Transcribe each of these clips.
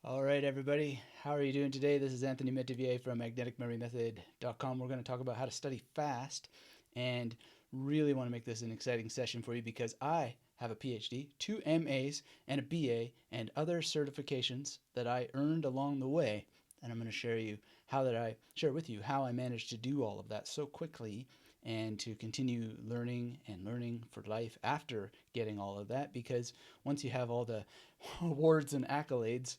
All right, everybody. How are you doing today? This is Anthony Metivier from magneticmemorymethod.com. We're going to talk about how to study fast and really want to make this an exciting session for you because I have a PhD, two MAs, and a BA, and other certifications that I earned along the way. And I'm going to share with you how I managed to do all of that so quickly and to continue learning and learning for life after getting all of that, because once you have all the awards and accolades,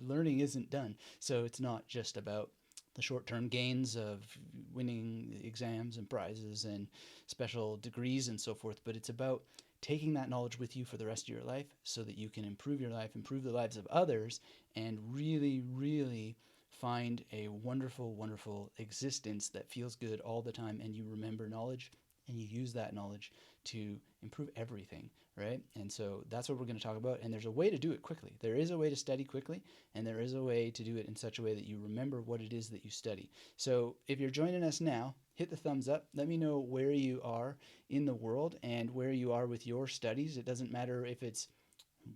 learning isn't done. So it's not just about the short-term gains of winning exams and prizes and special degrees and so forth, but it's about taking that knowledge with you for the rest of your life so that you can improve your life, improve the lives of others, and really, really find a wonderful, wonderful existence that feels good all the time, and you remember knowledge and you use that knowledge to improve everything, right? And so that's what we're going to talk about. And there's a way to do it quickly. There is a way to study quickly, and there is a way to do it in such a way that you remember what it is that you study. So if you're joining us now, hit the thumbs up. Let me know where you are in the world and where you are with your studies. It doesn't matter if it's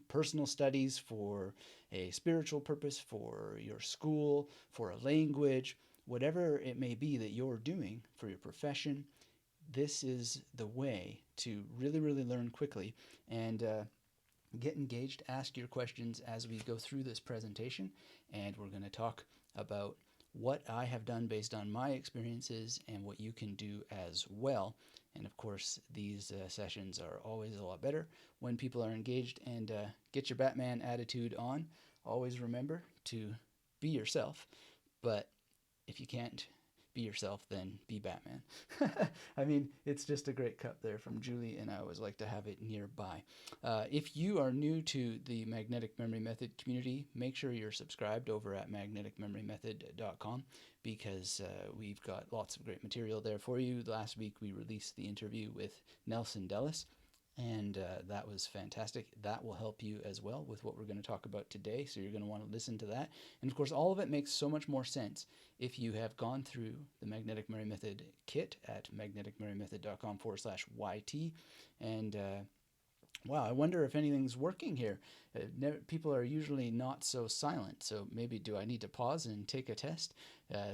personal studies for a spiritual purpose, for your school, for a language, whatever it may be that you're doing for your profession. This is the way to really, really learn quickly and get engaged. Ask your questions as we go through this presentation, and we're going to talk about what I have done based on my experiences and what you can do as well. And of course, these sessions are always a lot better when people are engaged. And get your Batman attitude on. Always remember to be yourself, but if you can't be yourself, then be Batman. I mean, it's just a great cup there from Julie, and I always like to have it nearby. If you are new to the Magnetic Memory Method community, make sure you're subscribed over at magneticmemorymethod.com, because we've got lots of great material there for you. Last week we released the interview with Nelson Dellis, and that was fantastic. That will help you as well with what we're going to talk about today, so you're going to want to listen to that. And of course, all of it makes so much more sense if you have gone through the Magnetic Memory Method kit at magneticmemorymethod.com/YT. And wow, I wonder if anything's working here. People are usually not so silent, so maybe do I need to pause and take a test?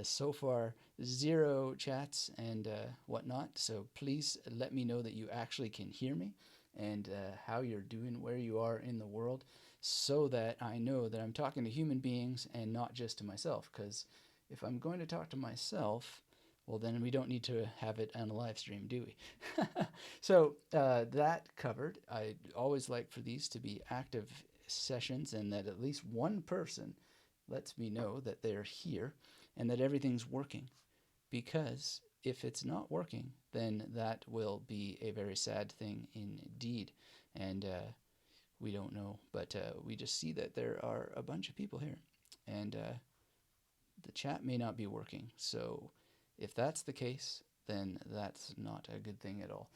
So far, zero chats and whatnot, so please let me know that you actually can hear me and how you're doing, where you are in the world, so that I know that I'm talking to human beings and not just to myself, because if I'm going to talk to myself, well, then we don't need to have it on a live stream, do we? So that covered. I always like for these to be active sessions, and that at least one person lets me know that they're here and that everything's working. Because if it's not working, then that will be a very sad thing indeed. And we don't know, but we just see that there are a bunch of people here, and the chat may not be working. So if that's the case, then that's not a good thing at all.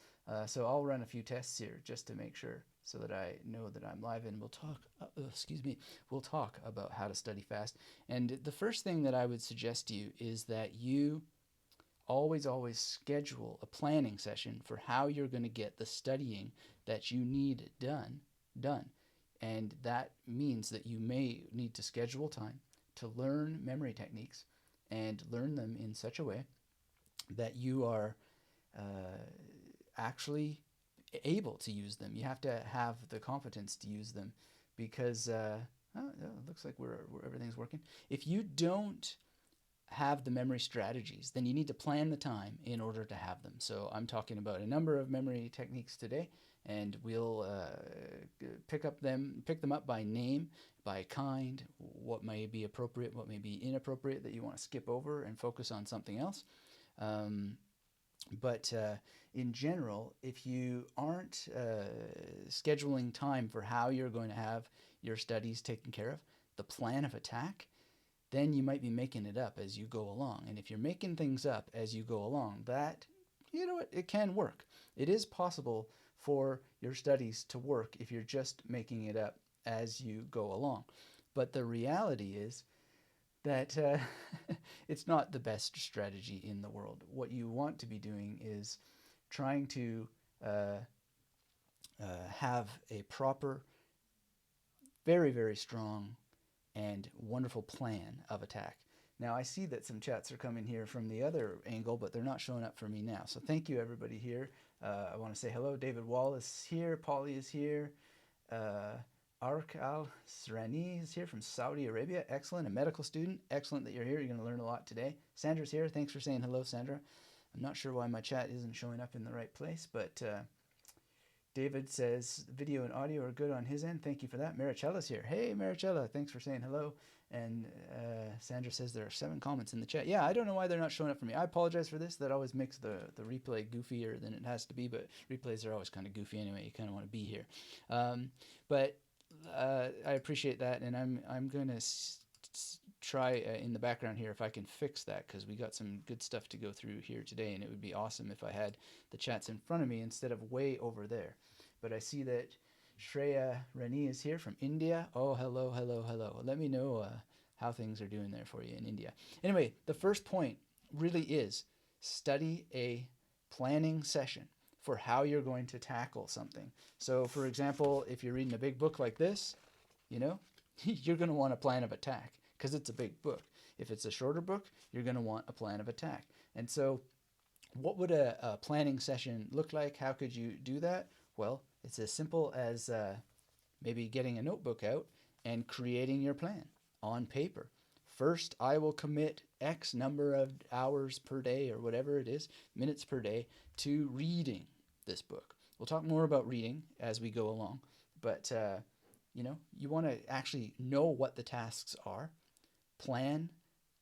So I'll run a few tests here just to make sure, so that I know that I'm live, and we'll talk, we'll talk about how to study fast. And the first thing that I would suggest to you is that you always schedule a planning session for how you're going to get the studying that you need done. And that means that you may need to schedule time to learn memory techniques and learn them in such a way that you are actually able to use them. You have to have the competence to use them, because it looks like everything's working. If you don't have the memory strategies, then you need to plan the time in order to have them. So I'm talking about a number of memory techniques today, and we'll pick them up by name, by kind, what may be appropriate, what may be inappropriate that you want to skip over and focus on something else. But in general, if you aren't scheduling time for how you're going to have your studies taken care of, the plan of attack, then you might be making it up as you go along. And if you're making things up as you go along, that, you know what, it can work. It is possible for your studies to work if you're just making it up as you go along. But the reality is that it's not the best strategy in the world. What you want to be doing is trying to have a proper, very, very strong and wonderful plan of attack. Now I see that some chats are coming here from the other angle, but they're not showing up for me now. So thank you everybody here. I want to say hello. David Wallace is here. Polly is here. Uh, Ark Al Srani is here from Saudi Arabia. Excellent. A medical student. Excellent that you're here. You're going to learn a lot today. Sandra's here. Thanks for saying hello, Sandra. I'm not sure why my chat isn't showing up in the right place, but David says video and audio are good on his end. Thank you for that. Maricella's here. Hey, Maricella. Thanks for saying hello. And Sandra says there are 7 comments in the chat. Yeah, I don't know why they're not showing up for me. I apologize for this. That always makes the replay goofier than it has to be, but replays are always kind of goofy anyway. You kind of want to be here. But I appreciate that, and I'm going to try in the background here if I can fix that, because we got some good stuff to go through here today, and it would be awesome if I had the chats in front of me instead of way over there. But I see that Shreya Rani is here from India. Oh, hello, hello, hello. Let me know how things are doing there for you in India. Anyway, the first point really is study a planning session for how you're going to tackle something. So, for example, if you're reading a big book like this, you know, you're going to want a plan of attack because it's a big book. If it's a shorter book, you're going to want a plan of attack. And so what would a planning session look like? How could you do that? Well, it's as simple as maybe getting a notebook out and creating your plan on paper. First, I will commit X number of hours per day or whatever it is, minutes per day, to reading this book. We'll talk more about reading as we go along, but you know, you want to actually know what the tasks are, plan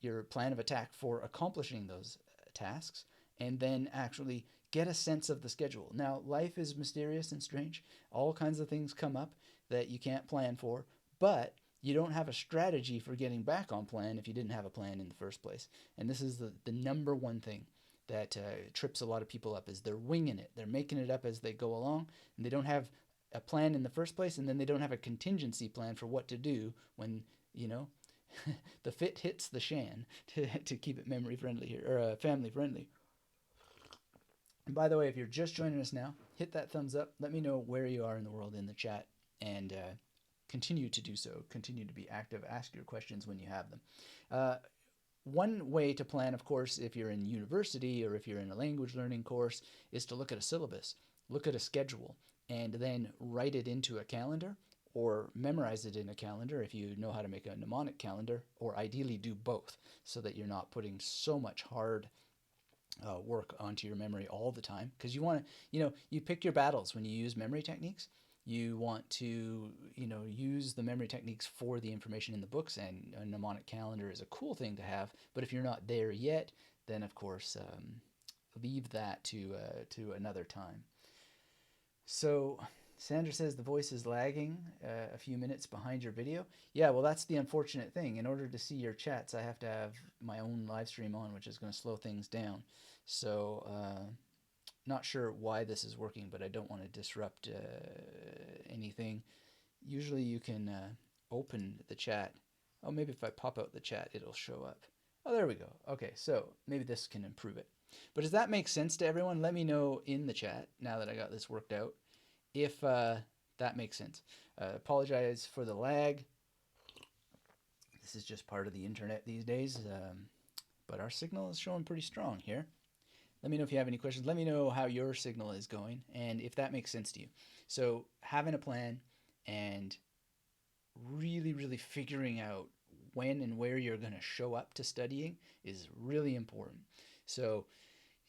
your plan of attack for accomplishing those tasks, and then actually get a sense of the schedule. Now, life is mysterious and strange. All kinds of things come up that you can't plan for, but you don't have a strategy for getting back on plan if you didn't have a plan in the first place. And this is the number one thing that trips a lot of people up, is they're winging it. They're making it up as they go along, and they don't have a plan in the first place, and then they don't have a contingency plan for what to do when, you know, the fit hits the shan, to keep it memory friendly here, or family friendly. And by the way, if you're just joining us now, hit that thumbs up. Let me know where you are in the world in the chat, and continue to do so. Continue to be active. Ask your questions when you have them. One way to plan, of course, if you're in university or if you're in a language learning course, is to look at a syllabus, look at a schedule, and then write it into a calendar or memorize it in a calendar if you know how to make a mnemonic calendar, or ideally do both so that you're not putting so much hard work onto your memory all the time. Because you want to, you know, you pick your battles when you use memory techniques. You want to, you know, use the memory techniques for the information in the books, and a mnemonic calendar is a cool thing to have. But if you're not there yet, then of course leave that to another time. So Sandra says the voice is lagging a few minutes behind your video. Yeah, well, that's the unfortunate thing. In order to see your chats, I have to have my own live stream on, which is going to slow things down. So not sure why this is working, but I don't want to disrupt anything. Usually you can open the chat. Oh, maybe if I pop out the chat, it'll show up. Oh, there we go. Okay, so maybe this can improve it. But does that make sense to everyone? Let me know in the chat, now that I got this worked out, if that makes sense. Apologize for the lag. This is just part of the internet these days, but our signal is showing pretty strong here. Let me know if you have any questions. Let me know how your signal is going and if that makes sense to you. So having a plan and really, really figuring out when and where you're going to show up to studying is really important. So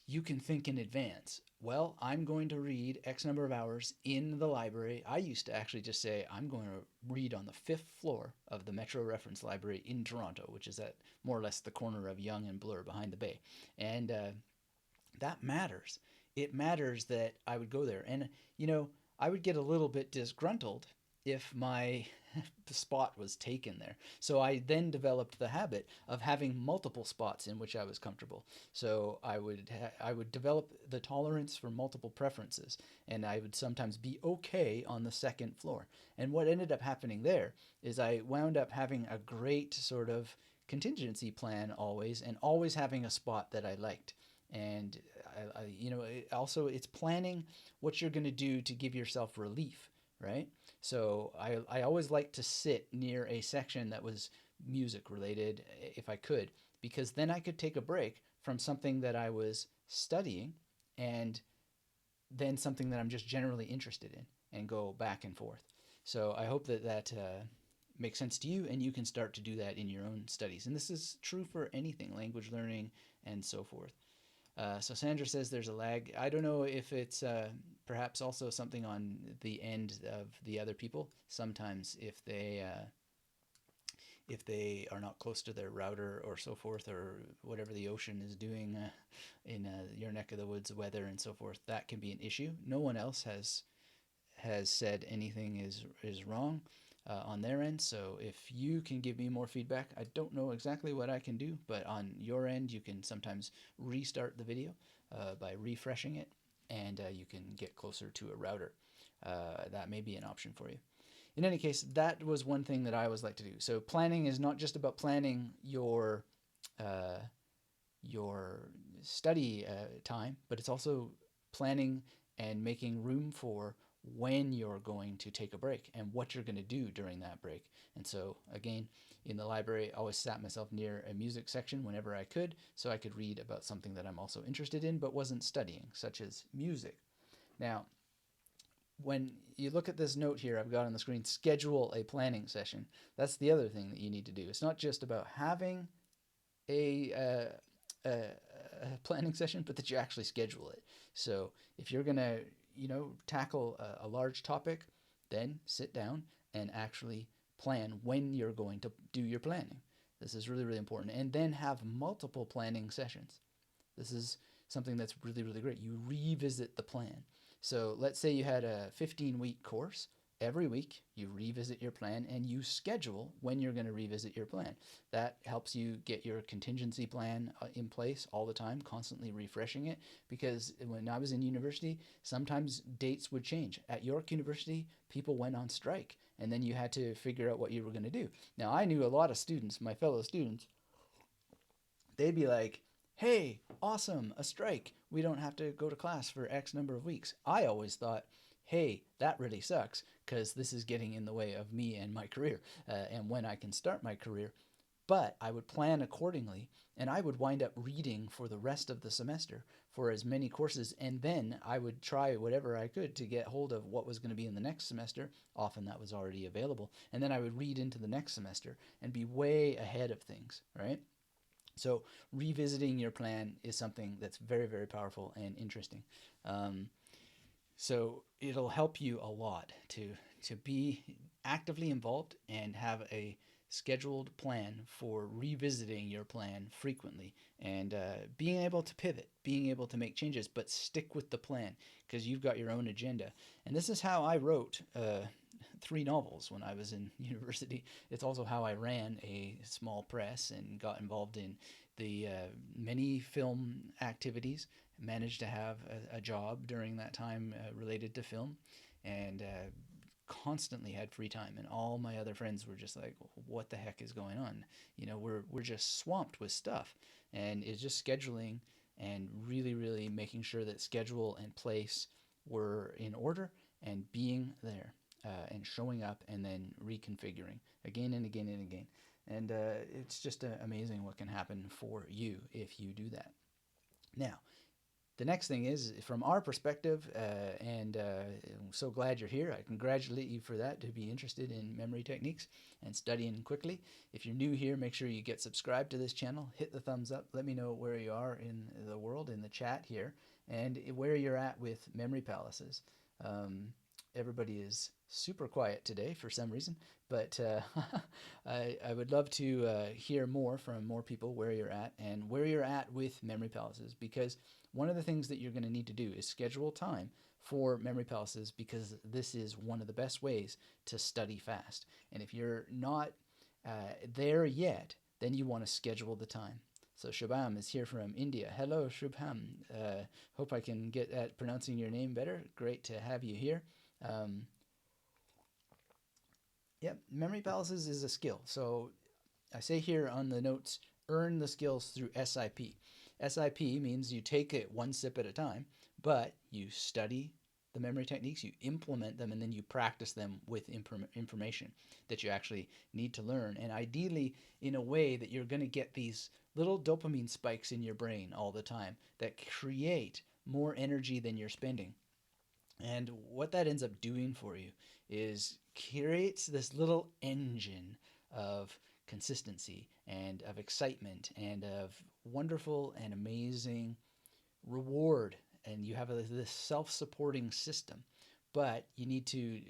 you can think in advance. Well, I'm going to read X number of hours in the library. I used to actually just say, I'm going to read on the 5th floor of the Metro Reference Library in Toronto, which is at more or less the corner of Yonge and Bloor behind the bay. And that matters. It matters that I would go there. And, you know, I would get a little bit disgruntled if my spot was taken there. So I then developed the habit of having multiple spots in which I was comfortable. So I would develop the tolerance for multiple preferences, and I would sometimes be okay on the 2nd floor. And what ended up happening there is I wound up having a great sort of contingency plan always, and always having a spot that I liked. And you know, also it's planning what you're going to do to give yourself relief, right? So I always liked to sit near a section that was music related if I could, because then I could take a break from something that I was studying and then something that I'm just generally interested in and go back and forth. So I hope that makes sense to you, and you can start to do that in your own studies. And this is true for anything, language learning and so forth. So Sandra says there's a lag. I don't know if it's perhaps also something on the end of the other people. Sometimes if they are not close to their router or so forth, or whatever the ocean is doing in your neck of the woods, weather and so forth, that can be an issue. No one else has said anything is wrong on their end. So if you can give me more feedback, I don't know exactly what I can do, but on your end, you can sometimes restart the video by refreshing it, and you can get closer to a router. That may be an option for you. In any case, that was one thing that I always like to do. So planning is not just about planning uh, your study time, but it's also planning and making room for when you're going to take a break and what you're going to do during that break. And so, again, in the library, I always sat myself near a music section whenever I could, so I could read about something that I'm also interested in but wasn't studying, such as music. Now, when you look at this note here I've got on the screen, schedule a planning session. That's the other thing that you need to do. It's not just about having a, a planning session, but that you actually schedule it. So if you're gonna, tackle a large topic, then sit down and actually plan when you're going to do your planning. This is really, really important. And then have multiple planning sessions. This is something that's really, really great. You revisit the plan. So let's say you had a 15-week course. Every week, you revisit your plan and you schedule when you're going to revisit your plan. That helps you get your contingency plan in place all the time, constantly refreshing it. Because when I was in university, sometimes dates would change. At York University, people went on strike, and then you had to figure out what you were going to do. Now, I knew a lot of students, my fellow students, they'd be like, hey, awesome, a strike. We don't have to go to class for X number of weeks. I always thought, hey, that really sucks because this is getting in the way of me and my career and when I can start my career. But I would plan accordingly, and I would wind up reading for the rest of the semester for as many courses, and then I would try whatever I could to get hold of what was going to be in the next semester. Often that was already available, and then I would read into the next semester and be way ahead of things, right? So revisiting your plan is something that's very, very powerful and interesting. Um, so it'll help you a lot to be actively involved and have a scheduled plan for revisiting your plan frequently, and being able to pivot, being able to make changes, but stick with the plan because you've got your own agenda. And this is how I wrote 3 novels when I was in university. It's also how I ran a small press and got involved in the many film activities. Managed to have a job during that time related to film, and constantly had free time. And all my other friends were just like, "What the heck is going on?" We're just swamped with stuff, and it's just scheduling and really, really making sure that schedule and place were in order and being there and showing up and then reconfiguring again and again and again. And it's just amazing what can happen for you if you do that. Now, the next thing is from our perspective, and I'm so glad you're here. I congratulate you for that, to be interested in memory techniques and studying quickly. If you're new here, make sure you get subscribed to this channel, hit the thumbs up, let me know where you are in the world, in the chat here, and where you're at with memory palaces. Everybody is super quiet today for some reason, but I would love to hear more from more people where you're at and where you're at with memory palaces, because one of the things that you're going to need to do is schedule time for memory palaces, because this is one of the best ways to study fast. And if you're not there yet, then you want to schedule the time. So Shubham is here from India. Hello, Shubham. Hope I can get at pronouncing your name better. Great to have you here. Um, Yep, memory palaces is a skill. So I say here on the notes, earn the skills through SIP. SIP means you take it one sip at a time, but you study, the memory techniques, you implement them, and then you practice them with information that you actually need to learn. And ideally, in a way that you're going to get these little dopamine spikes in your brain all the time that create more energy than you're spending. And what that ends up doing for you is creates this little engine of consistency and of excitement and of wonderful and amazing reward. And you have this self-supporting system, but you need to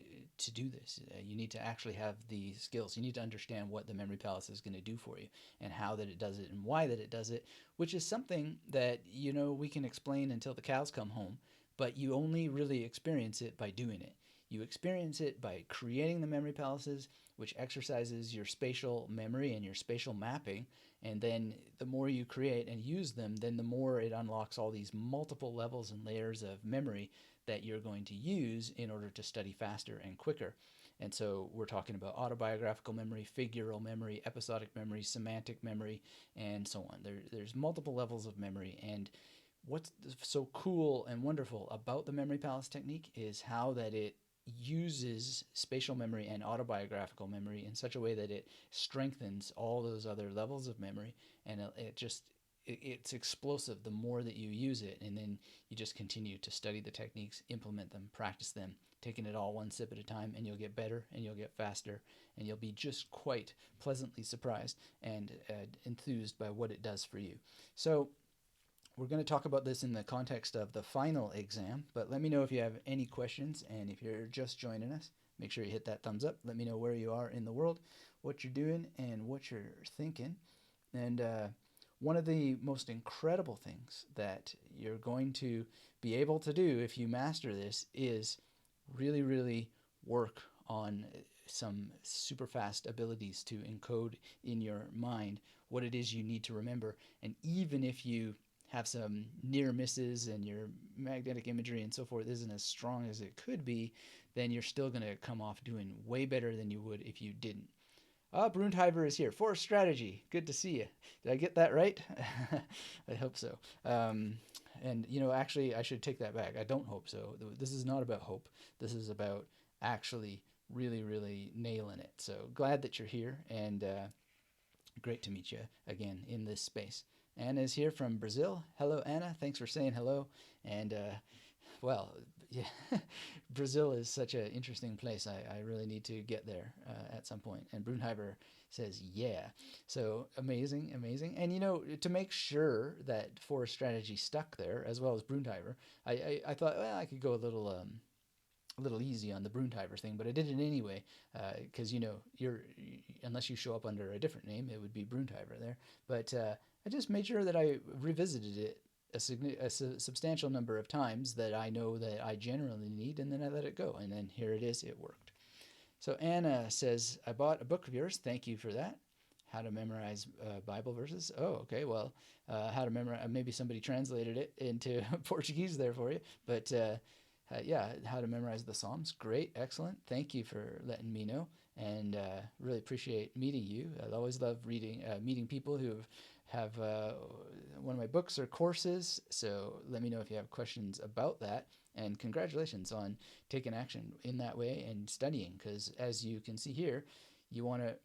do this. You need to actually have the skills. You need to understand what the memory palace is going to do for you and how that it does it and why that it does it, which is something that we can explain until the cows come home, but you only really experience it by doing it. You experience it by creating the memory palaces, which exercises your spatial memory and your spatial mapping. And then the more you create and use them, then the more it unlocks all these multiple levels and layers of memory that you're going to use in order to study faster and quicker. And so we're talking about autobiographical memory, figural memory, episodic memory, semantic memory, and so on. There's multiple levels of memory. And what's so cool and wonderful about the memory palace technique is how that it uses spatial memory and autobiographical memory in such a way that it strengthens all those other levels of memory, and it's explosive the more that you use it. And then you just continue to study the techniques, implement them, practice them, taking it all one sip at a time, and you'll get better and you'll get faster, and you'll be just quite pleasantly surprised and enthused by what it does for you. So we're going to talk about this in the context of the final exam, but let me know if you have any questions. And if you're just joining us, make sure you hit that thumbs up. Let me know where you are in the world, what you're doing, and what you're thinking. And one of the most incredible things that you're going to be able to do if you master this is really, really work on some super fast abilities to encode in your mind what it is you need to remember. And even if you have some near misses and your magnetic imagery and so forth isn't as strong as it could be, then you're still going to come off doing way better than you would if you didn't. Brunheimer is here. Forest strategy. Good to see you. Did I get that right? I hope so. And, actually, I should take that back. I don't hope so. This is not about hope. This is about actually really, really nailing it. So glad that you're here, and great to meet you again in this space. Anna is here from Brazil. Hello, Anna. Thanks for saying hello. And, well, yeah, Brazil is such an interesting place. I really need to get there at some point. And Brunheimer says, yeah. So amazing, amazing. And, to make sure that forest strategy stuck there, as well as Brunheimer, I thought, well, I could go a little easy on the Brunheimer thing, but I did it anyway, because you're unless you show up under a different name, it would be Brunheimer there. But I just made sure that I revisited it a substantial number of times that I know that I generally need, and then I let it go, and then here it is. It worked. So Anna says, I bought a book of yours. Thank you for that. How to memorize Bible verses. Oh, okay. Well, how to memorize. Maybe somebody translated it into Portuguese there for you, but. Yeah, how to memorize the Psalms. Great, excellent. Thank you for letting me know, and really appreciate meeting you. I always love meeting people who have one of my books or courses. So let me know if you have questions about that. And congratulations on taking action in that way and studying, because as you can see here, you want to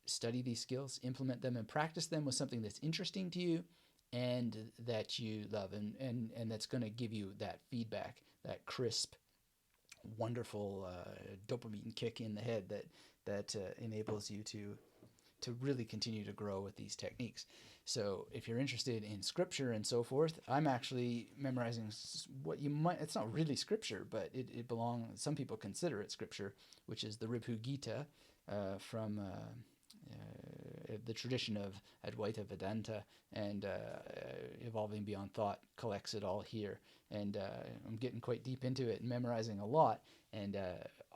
study these skills, implement them, and practice them with something that's interesting to you and that you love, and that's going to give you that feedback, that crisp, wonderful dopamine kick in the head that enables you to really continue to grow with these techniques. So if you're interested in scripture and so forth, I'm actually memorizing what you might, it's not really scripture, but it belongs, some people consider it scripture, which is the Ribhu Gita from the tradition of Advaita Vedanta, and Evolving Beyond Thought collects it all here. And I'm getting quite deep into it and memorizing a lot, and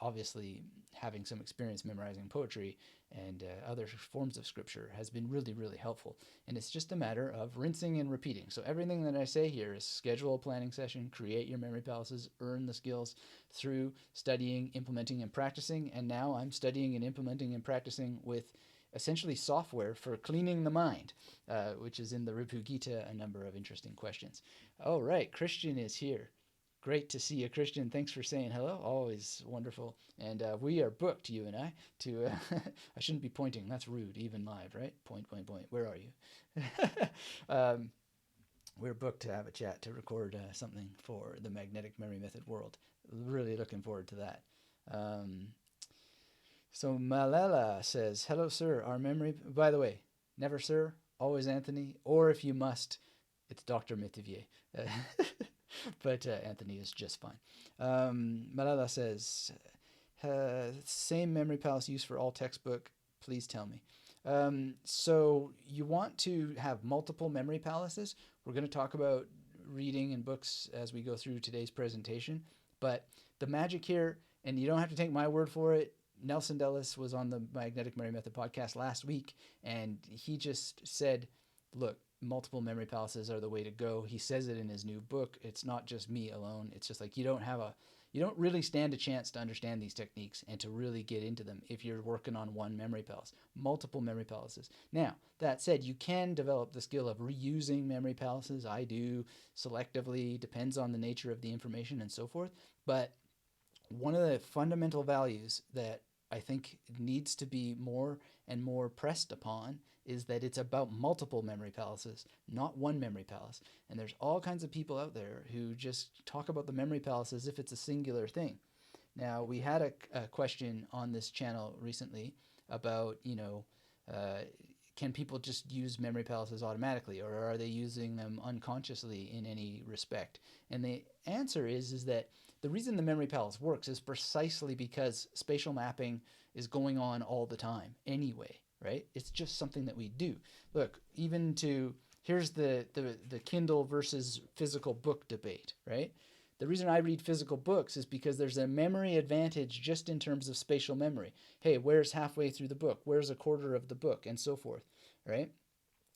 obviously having some experience memorizing poetry and other forms of scripture has been really, really helpful. And it's just a matter of rinsing and repeating. So everything that I say here is schedule a planning session, create your memory palaces, earn the skills through studying, implementing, and practicing. And now I'm studying and implementing and practicing with essentially software for cleaning the mind, which is in the Ribhu Gita, a number of interesting questions. All right, Christian is here. Great to see you, Christian. Thanks for saying hello. Always wonderful. And we are booked, you and I, to. I shouldn't be pointing. That's rude, even live, right? Point, point, point. Where are you? um, we're booked to have a chat to record something for the Magnetic Memory Method world. Really looking forward to that. Um, so Malela says, "Hello, sir. Our memory. By the way, never sir, always Anthony, or if you must, it's Doctor Metivier." But Anthony is just fine. Malala says, "Same memory palace used for all textbook. Please tell me." So you want to have multiple memory palaces. We're going to talk about reading and books as we go through today's presentation. But the magic here, and you don't have to take my word for it. Nelson Dellis was on the Magnetic Memory Method podcast last week, and he just said, look, multiple memory palaces are the way to go. He says it in his new book. It's not just me alone. It's just like you don't really stand a chance to understand these techniques and to really get into them if you're working on one memory palace. Multiple memory palaces. Now, that said, you can develop the skill of reusing memory palaces. I do selectively, depends on the nature of the information and so forth. But one of the fundamental values that I think needs to be more and more pressed upon is that it's about multiple memory palaces, not one memory palace. And there's all kinds of people out there who just talk about the memory palace as if it's a singular thing. Now, we had a question on this channel recently about, can people just use memory palaces automatically, or are they using them unconsciously in any respect? And the answer is that the reason the memory palace works is precisely because spatial mapping is going on all the time anyway, right? It's just something that we do. Look, even to, here's the Kindle versus physical book debate, right? The reason I read physical books is because there's a memory advantage just in terms of spatial memory. Hey, where's halfway through the book? Where's a quarter of the book? And so forth, right?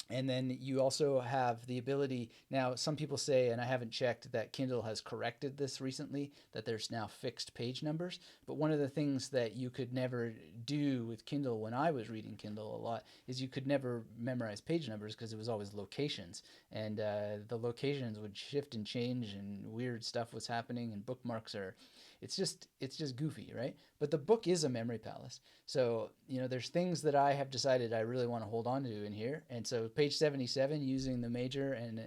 And then you also have the ability, now some people say, and I haven't checked, that Kindle has corrected this recently, that there's now fixed page numbers. But one of the things that you could never do with Kindle when I was reading Kindle a lot is you could never memorize page numbers because it was always locations. And the locations would shift and change and weird stuff was happening and bookmarks are, it's just goofy, right? But the book is a memory palace. So, there's things that I have decided I really want to hold on to in here. And so page 77, using the major and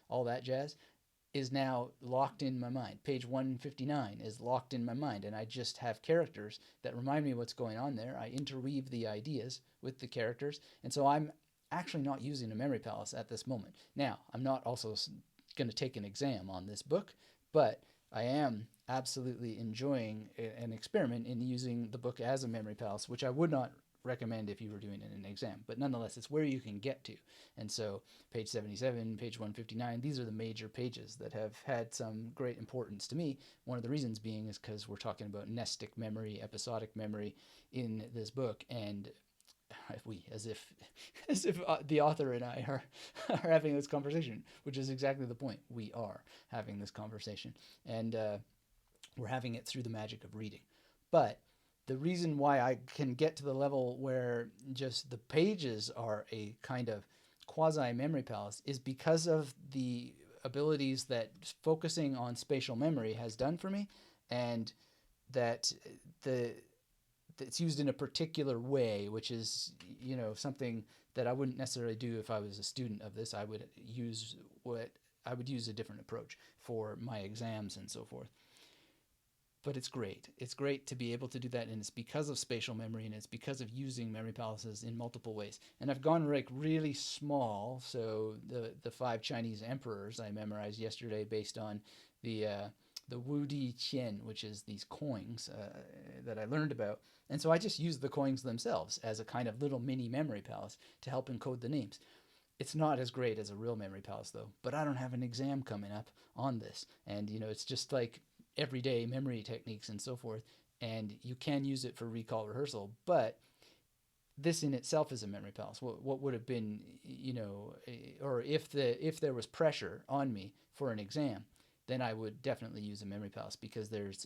all that jazz, is now locked in my mind. Page 159 is locked in my mind. And I just have characters that remind me what's going on there. I interweave the ideas with the characters. And so I'm actually not using a memory palace at this moment. Now, I'm not also going to take an exam on this book, but I am absolutely enjoying an experiment in using the book as a memory palace, which I would not recommend if you were doing it in an exam. But nonetheless, it's where you can get to. And so page 77, page 159, these are the major pages that have had some great importance to me. One of the reasons being is because we're talking about nestic memory, episodic memory in this book. And as if the author and I are having this conversation, which is exactly the point. We are having this conversation. And we're having it through the magic of reading. But the reason why I can get to the level where just the pages are a kind of quasi-memory palace is because of the abilities that focusing on spatial memory has done for me, and that it's used in a particular way, which is, something that I wouldn't necessarily do if I was a student of this. I would use a different approach for my exams and so forth. But it's great. It's great to be able to do that, and it's because of spatial memory, and it's because of using memory palaces in multiple ways. And I've gone really small. So the 5 Chinese emperors I memorized yesterday based on the Wu Di Qian, which is these coins that I learned about. And so I just used the coins themselves as a kind of little mini memory palace to help encode the names. It's not as great as a real memory palace, though. But I don't have an exam coming up on this. And, it's just like everyday memory techniques and so forth, and you can use it for recall rehearsal, but this in itself is a memory palace. What would have been, or if there was pressure on me for an exam, then I would definitely use a memory palace, because there's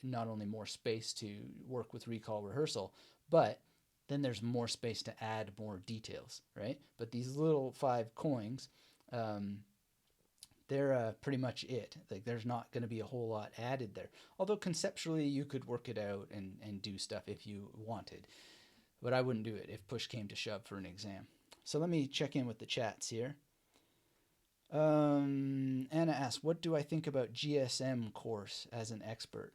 not only more space to work with recall rehearsal, but then there's more space to add more details, right? But these little 5 coins, they're pretty much it. Like there's not going to be a whole lot added there. Although conceptually you could work it out and do stuff if you wanted. But I wouldn't do it if push came to shove for an exam. So let me check in with the chats here. Anna asks, what do I think about GSM course as an expert?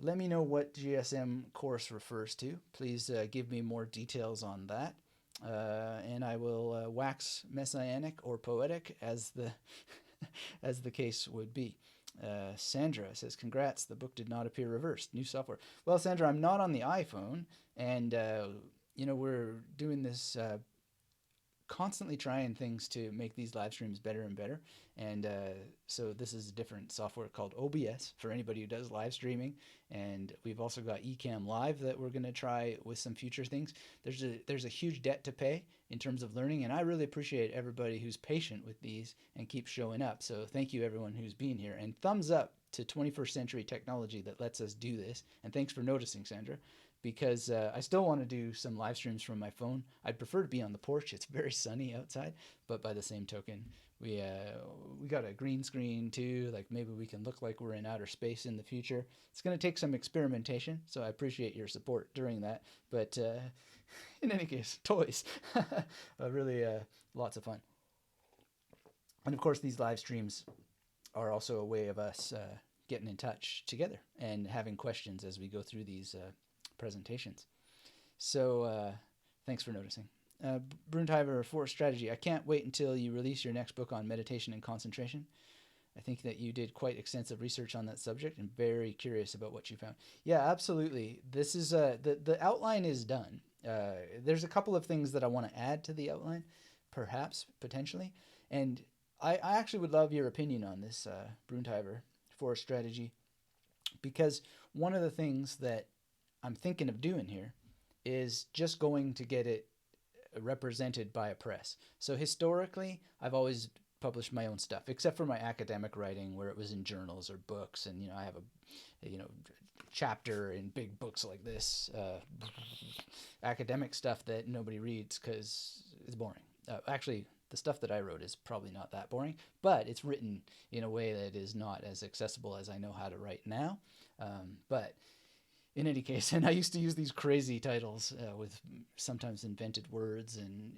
Let me know what GSM course refers to. Please give me more details on that. And I will wax messianic or poetic as the as the case would be. Sandra says, congrats, the book did not appear reversed. New software. Well, Sandra, I'm not on the iPhone, and we're doing this constantly trying things to make these live streams better and better. And so this is a different software called OBS for anybody who does live streaming. And we've also got Ecamm Live that we're going to try with some future things. There's a huge debt to pay in terms of learning, and I really appreciate everybody who's patient with these and keeps showing up. So thank you everyone who's been here, and thumbs up to 21st century technology that lets us do this. And thanks for noticing, Sandra, because I still want to do some live streams from my phone. I'd prefer to be on the porch. It's very sunny outside, but by the same token, we got a green screen too. Like maybe we can look like we're in outer space in the future. It's going to take some experimentation, so I appreciate your support during that. But in any case, toys, really lots of fun. And of course, these live streams are also a way of us getting in touch together and having questions as we go through these presentations. So thanks for noticing. Bruntheimer, Forest Strategy. I can't wait until you release your next book on meditation and concentration. I think that you did quite extensive research on that subject and very curious about what you found. Yeah, absolutely. This is the outline is done. There's a couple of things that I want to add to the outline, perhaps, potentially. And I actually would love your opinion on this, Bruntheimer, Forest Strategy, because one of the things that I'm thinking of doing here is just going to get it represented by a press. So historically, I've always published my own stuff, except for my academic writing where it was in journals or books. And, I have a, chapter in big books like this, academic stuff that nobody reads because it's boring. Actually, the stuff that I wrote is probably not that boring, but it's written in a way that is not as accessible as I know how to write now. But in any case, and I used to use these crazy titles with sometimes invented words, and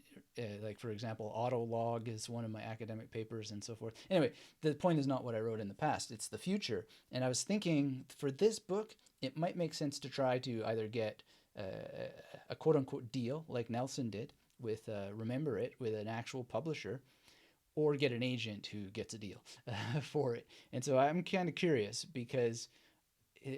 like, for example, autolog is one of my academic papers and so forth. Anyway, the point is not what I wrote in the past, it's the future. And I was thinking for this book, it might make sense to try to either get a quote-unquote deal like Nelson did with Remember It with an actual publisher, or get an agent who gets a deal for it. And so I'm kind of curious because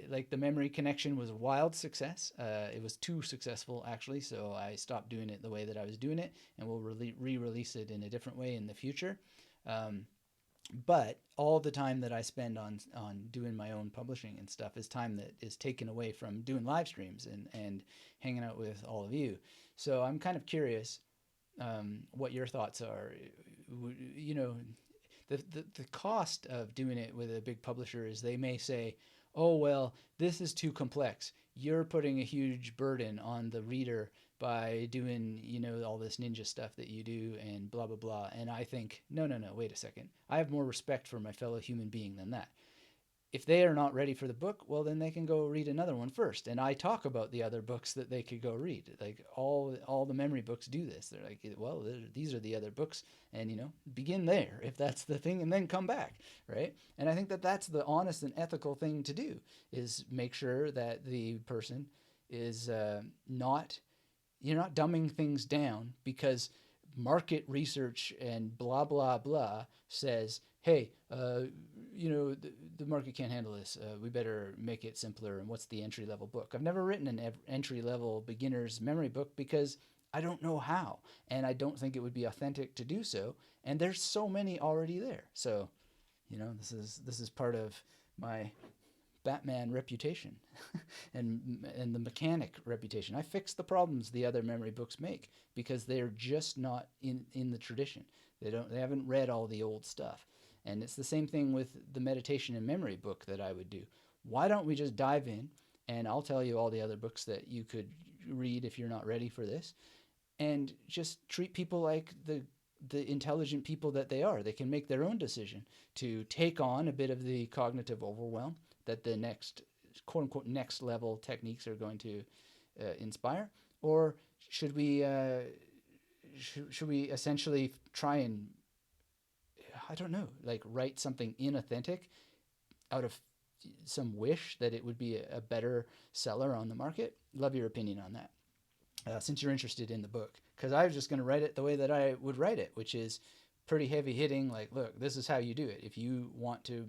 like the memory connection was a wild success. It was too successful actually, so I stopped doing it the way that I was doing it, and we'll re-release it in a different way in the future. But all the time that I spend on doing my own publishing and stuff is time that is taken away from doing live streams and hanging out with all of you. So I'm kind of curious what your thoughts are. The cost of doing it with a big publisher is they may say, oh, well, this is too complex. You're putting a huge burden on the reader by doing, all this ninja stuff that you do and blah, blah, blah. And I think, no, wait a second. I have more respect for my fellow human being than that. If they are not ready for the book, well, then they can go read another one first. And I talk about the other books that they could go read. Like all the memory books do this. They're like, well, these are the other books, and begin there if that's the thing, and then come back, right? And I think that that's the honest and ethical thing to do, is make sure that the person is you're not dumbing things down because market research and blah, blah, blah says, hey, the market can't handle this. We better make it simpler. And what's the entry-level book? I've never written an entry-level beginner's memory book because I don't know how, and I don't think it would be authentic to do so. And there's so many already there. So, this is part of my Batman reputation and the mechanic reputation. I fix the problems the other memory books make because they're just not in the tradition. They haven't read all the old stuff. And it's the same thing with the meditation and memory book that I would do. Why don't we just dive in, and I'll tell you all the other books that you could read if you're not ready for this, and just treat people like the the intelligent people that they are. They can make their own decision to take on a bit of the cognitive overwhelm that the next, quote unquote, next level techniques are going to inspire, or should we should we essentially try and, I don't know, like write something inauthentic out of some wish that it would be a better seller on the market? Love your opinion on that. Since you're interested in the book, because I was just going to write it the way that I would write it, which is pretty heavy hitting. Like, look, this is how you do it. If you want to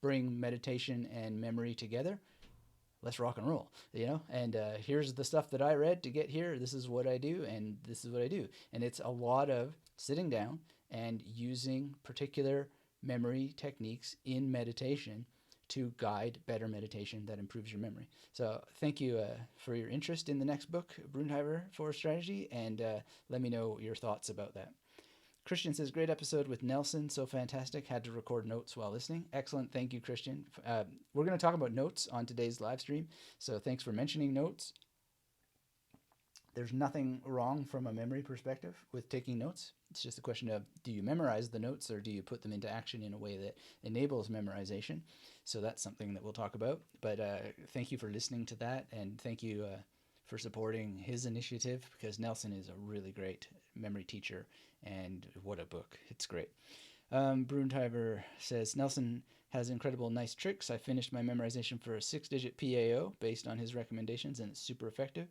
bring meditation and memory together, let's rock and roll, And here's the stuff that I read to get here. This is what I do, and this is what I do. And it's a lot of sitting down and using particular memory techniques in meditation to guide better meditation that improves your memory. So thank you for your interest in the next book, Brunheimer Forest Strategy, and let me know your thoughts about that. Christian says, great episode with Nelson. So fantastic. Had to record notes while listening. Excellent. Thank you, Christian. We're going to talk about notes on today's live stream. So thanks for mentioning notes. There's nothing wrong from a memory perspective with taking notes. It's just a question of, do you memorize the notes or do you put them into action in a way that enables memorization? So that's something that we'll talk about. But thank you for listening to that, and thank you for supporting his initiative, because Nelson is a really great memory teacher, and what a book. It's great. Brunheimer says, Nelson has incredible nice tricks. I finished my memorization for a 6-digit PAO based on his recommendations, and it's super effective.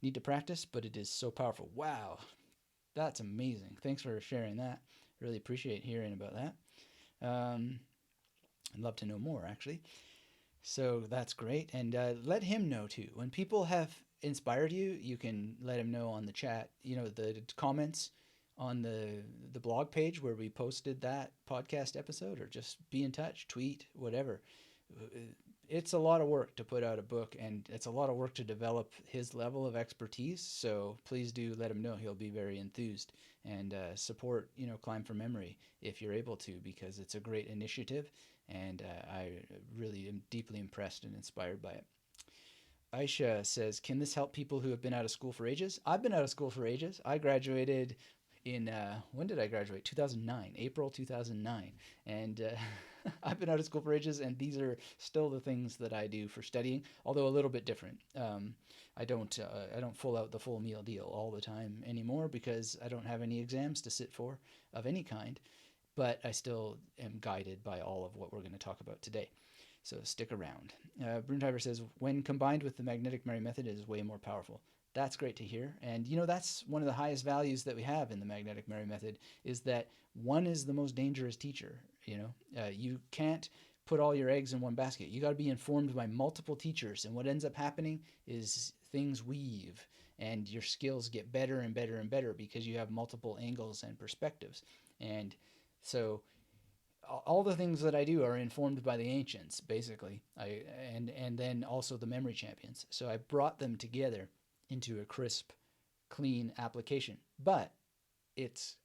Need to practice, but it is so powerful. Wow, that's amazing. Thanks for sharing that. Really appreciate hearing about that. I'd love to know more, actually. So that's great. And let him know, too. When people have inspired you, you can let him know on the chat, the comments on the blog page where we posted that podcast episode, or just be in touch, tweet, whatever. It's a lot of work to put out a book, and it's a lot of work to develop his level of expertise. So please do let him know. He'll be very enthused, and support, Climb for Memory if you're able to, because it's a great initiative, and I really am deeply impressed and inspired by it. Aisha says, can this help people who have been out of school for ages? I've been out of school for ages. I graduated in, when did I graduate? 2009, April 2009. And I've been out of school for ages, and these are still the things that I do for studying, although a little bit different. I don't full out the full meal deal all the time anymore, because I don't have any exams to sit for of any kind, but I still am guided by all of what we're going to talk about today. So stick around. Brunheimer says, when combined with the magnetic memory method, it is way more powerful. That's great to hear. And, that's one of the highest values that we have in the magnetic memory method, is that one is the most dangerous teacher. You can't put all your eggs in one basket. You got to be informed by multiple teachers. And what ends up happening is things weave, and your skills get better and better and better because you have multiple angles and perspectives. And so all the things that I do are informed by the ancients, basically, and then also the memory champions. So I brought them together into a crisp, clean application. But it's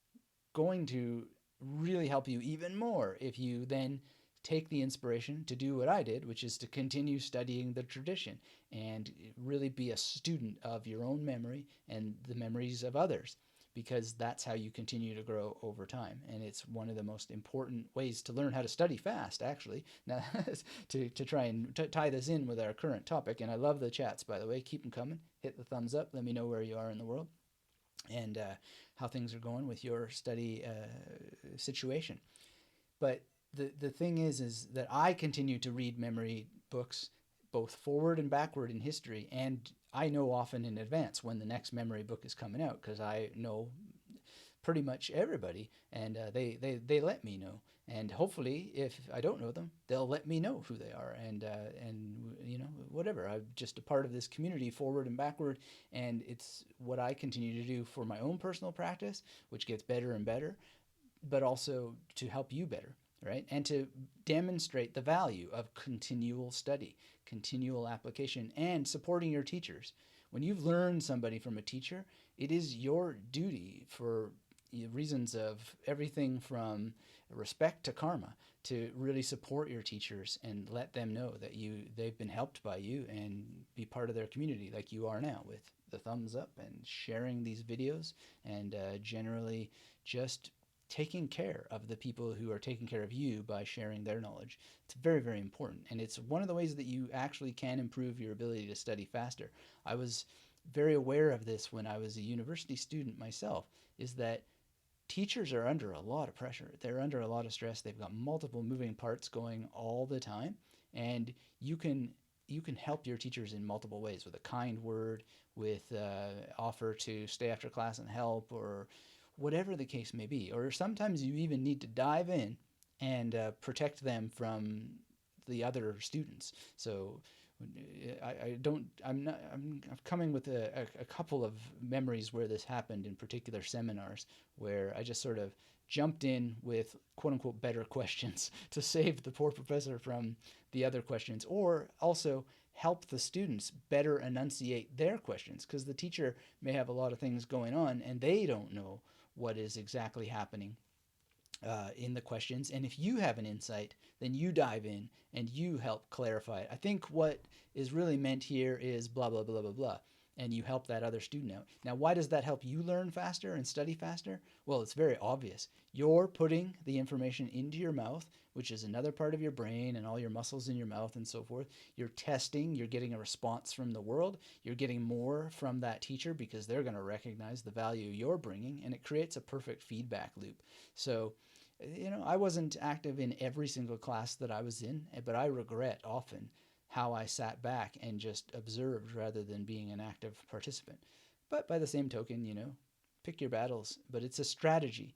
going to really help you even more if you then take the inspiration to do what I did, which is to continue studying the tradition and really be a student of your own memory and the memories of others, because that's how you continue to grow over time. And it's one of the most important ways to learn how to study fast, actually, now, to try and tie this in with our current topic. And I love the chats, by the way. Keep them coming. Hit the thumbs up. Let me know where you are in the world, and how things are going with your study situation. But the thing is that I continue to read memory books both forward and backward in history, and I know often in advance when the next memory book is coming out, because I know pretty much everybody, and they let me know. And hopefully, if I don't know them, they'll let me know who they are, and whatever. I'm just a part of this community, forward and backward, and it's what I continue to do for my own personal practice, which gets better and better, but also to help you better, right? And to demonstrate the value of continual study, continual application, and supporting your teachers. When you've learned somebody from a teacher, it is your duty for reasons of everything from respect to karma, to really support your teachers and let them know that they've been helped by you and be part of their community like you are now with the thumbs up and sharing these videos and generally just taking care of the people who are taking care of you by sharing their knowledge. It's very, very important. And it's one of the ways that you actually can improve your ability to study faster. I was very aware of this when I was a university student myself, is that teachers are under a lot of pressure. They're under a lot of stress. They've got multiple moving parts going all the time, and you can help your teachers in multiple ways with a kind word, with offer to stay after class and help, or whatever the case may be. Or sometimes you even need to dive in and protect them from the other students. So I don't, I'm not, I'm coming with a couple of memories where this happened in particular seminars where I just sort of jumped in with quote unquote better questions to save the poor professor from the other questions, or also help the students better enunciate their questions, because the teacher may have a lot of things going on and they don't know what is exactly happening in the questions. And if you have an insight, then you dive in and you help clarify it. I think what is really meant here is blah, blah, blah, blah, blah. And you help that other student out. Now, why does that help you learn faster and study faster? Well, it's very obvious. You're putting the information into your mouth, which is another part of your brain and all your muscles in your mouth and so forth. You're testing, you're getting a response from the world. You're getting more from that teacher because they're going to recognize the value you're bringing, and it creates a perfect feedback loop. So, I wasn't active in every single class that I was in, but I regret often how I sat back and just observed rather than being an active participant. But by the same token, pick your battles. But it's a strategy.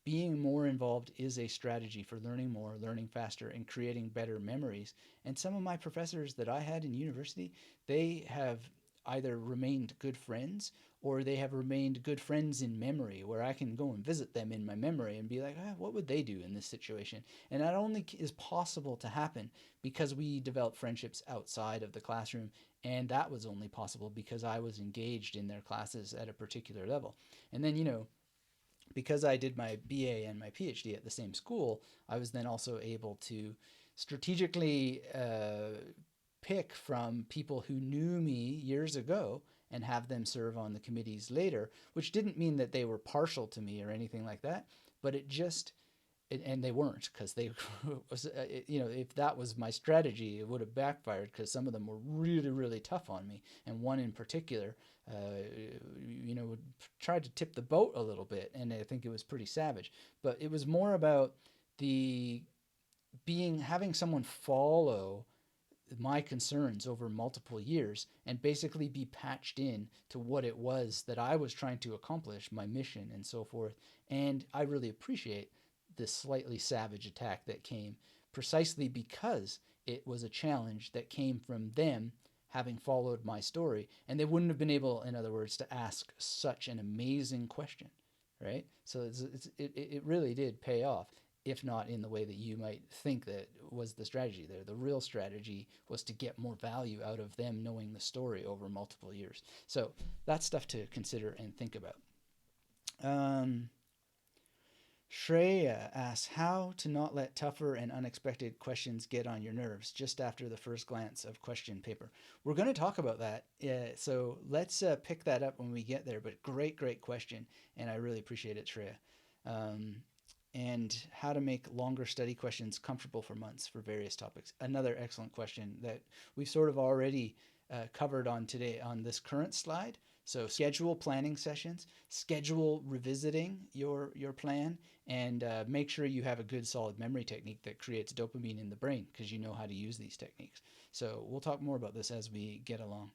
Being more involved is a strategy for learning more, learning faster, and creating better memories. And some of my professors that I had in university, they have either remained good friends or they have remained good friends in memory, where I can go and visit them in my memory and be like, what would they do in this situation? And that only is possible to happen because we develop friendships outside of the classroom. And that was only possible because I was engaged in their classes at a particular level. And then, because I did my BA and my PhD at the same school, I was then also able to strategically pick from people who knew me years ago and have them serve on the committees later, which didn't mean that they were partial to me or anything like that, but and they weren't, because they if that was my strategy, it would have backfired, because some of them were really, really tough on me, and one in particular tried to tip the boat a little bit, and I think it was pretty savage. But it was more about the having someone follow my concerns over multiple years and basically be patched in to what it was that I was trying to accomplish, my mission and so forth. And I really appreciate this slightly savage attack that came precisely because it was a challenge that came from them having followed my story, and they wouldn't have been able, in other words, to ask such an amazing question, right? So it really did pay off, if not in the way that you might think that was the strategy there. The real strategy was to get more value out of them knowing the story over multiple years. So that's stuff to consider and think about. Shreya asks how to not let tougher and unexpected questions get on your nerves just after the first glance of question paper. We're going to talk about that, so let's pick that up when we get there. But great, great question, and I really appreciate it, Shreya. And how to make longer study questions comfortable for months for various topics. Another excellent question that we've sort of already covered on today on this current slide. So schedule planning sessions, schedule revisiting your plan, and make sure you have a good solid memory technique that creates dopamine in the brain, because you know how to use these techniques. So we'll talk more about this as we get along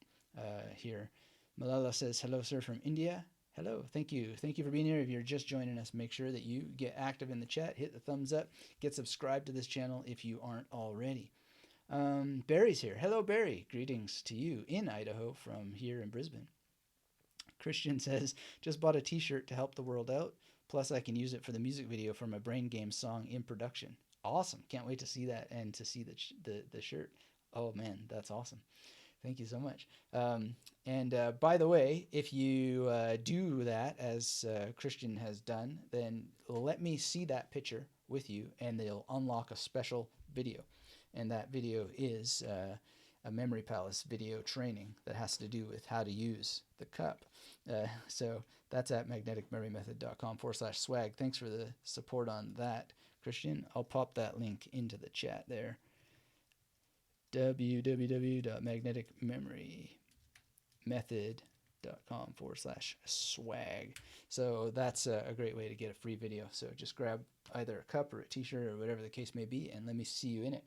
here. Malala says, hello, sir, from India. Hello, thank you. Thank you for being here. If you're just joining us, make sure that you get active in the chat, hit the thumbs up, get subscribed to this channel if you aren't already. Barry's here. Hello, Barry. Greetings to you in Idaho from here in Brisbane. Christian says, just bought a t-shirt to help the world out. Plus, I can use it for the music video for my Brain Game song in production. Awesome. Can't wait to see that and to see the shirt. Oh, man, that's awesome. Thank you so much. And by the way, if you do that, as Christian has done, then let me see that picture with you, and they'll unlock a special video. And that video is a Memory Palace video training that has to do with how to use the cup. So that's at magneticmemorymethod.com/swag. Thanks for the support on that, Christian. I'll pop that link into the chat there. www.magneticmemorymethod.com/swag. So that's a great way to get a free video. So just grab either a cup or a t-shirt or whatever the case may be, and let me see you in it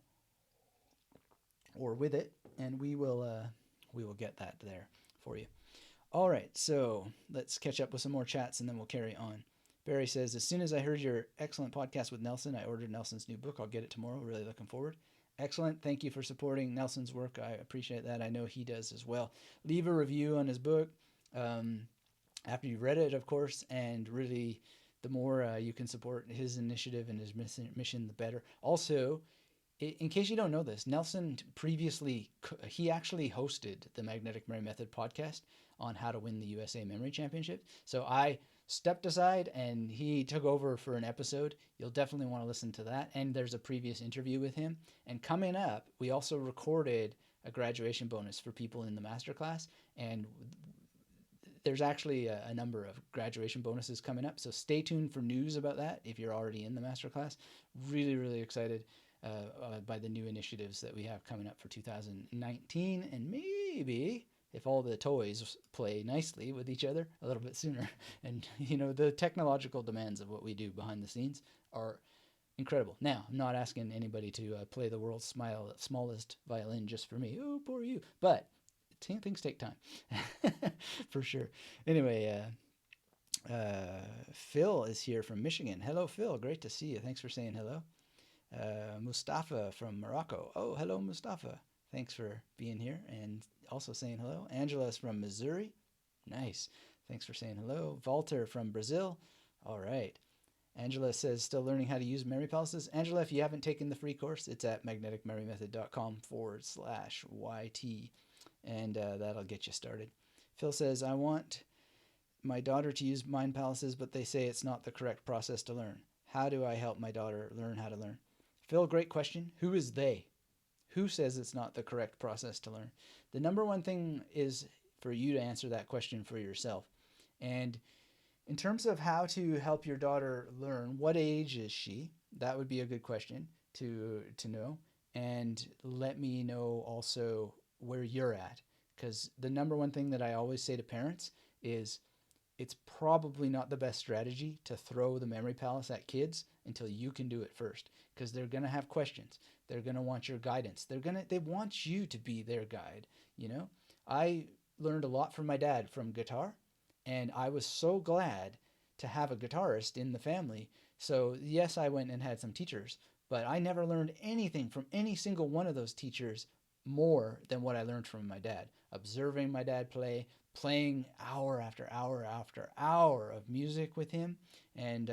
or with it, and we will get that there for you. All right, so let's catch up with some more chats and then we'll carry on. Barry says, as soon as I heard your excellent podcast with Nelson, I ordered Nelson's new book. I'll get it tomorrow. Really looking forward. Excellent. Thank you for supporting Nelson's work. I appreciate that. I know he does as well. Leave a review on his book after you've read it, of course, and really the more you can support his initiative and his mission, the better. Also, in case you don't know this, Nelson previously, he actually hosted the Magnetic Memory Method podcast on how to win the USA Memory Championship. So I stepped aside and he took over for an episode. You'll definitely want to listen to that. And there's a previous interview with him. And coming up, we also recorded a graduation bonus for people in the masterclass. And there's actually a number of graduation bonuses coming up. So stay tuned for news about that if you're already in the masterclass. Really, really excited by the new initiatives that we have coming up for 2019. And maybe if all the toys play nicely with each other a little bit sooner. And, you know, the technological demands of what we do behind the scenes are incredible. Now, I'm not asking anybody to play the world's smallest violin just for me. Oh, poor you. But things take time, for sure. Anyway, Phil is here from Michigan. Hello, Phil. Great to see you. Thanks for saying hello. Mustafa from Morocco. Oh, hello, Mustafa. Thanks for being here and also saying hello. Angela is from Missouri. Nice. Thanks for saying hello. Walter from Brazil. All right. Angela says, still learning how to use memory palaces. Angela, if you haven't taken the free course, it's at magneticmemorymethod.com/YT, and that'll get you started. Phil says, I want my daughter to use mind palaces, but they say it's not the correct process to learn. How do I help my daughter learn how to learn? Phil, great question. Who is they? Who says it's not the correct process to learn? The number one thing is for you to answer that question for yourself. And in terms of how to help your daughter learn, what age is she? That would be a good question to know. And let me know also where you're at. Because the number one thing that I always say to parents is it's probably not the best strategy to throw the memory palace at kids until you can do it first. Because they're going to have questions. They're going to want your guidance. They want you to be their guide. You know, I learned a lot from my dad from guitar, and I was so glad to have a guitarist in the family. So yes, I went and had some teachers, but I never learned anything from any single one of those teachers more than what I learned from my dad. Observing my dad play, playing hour after hour after hour of music with him, and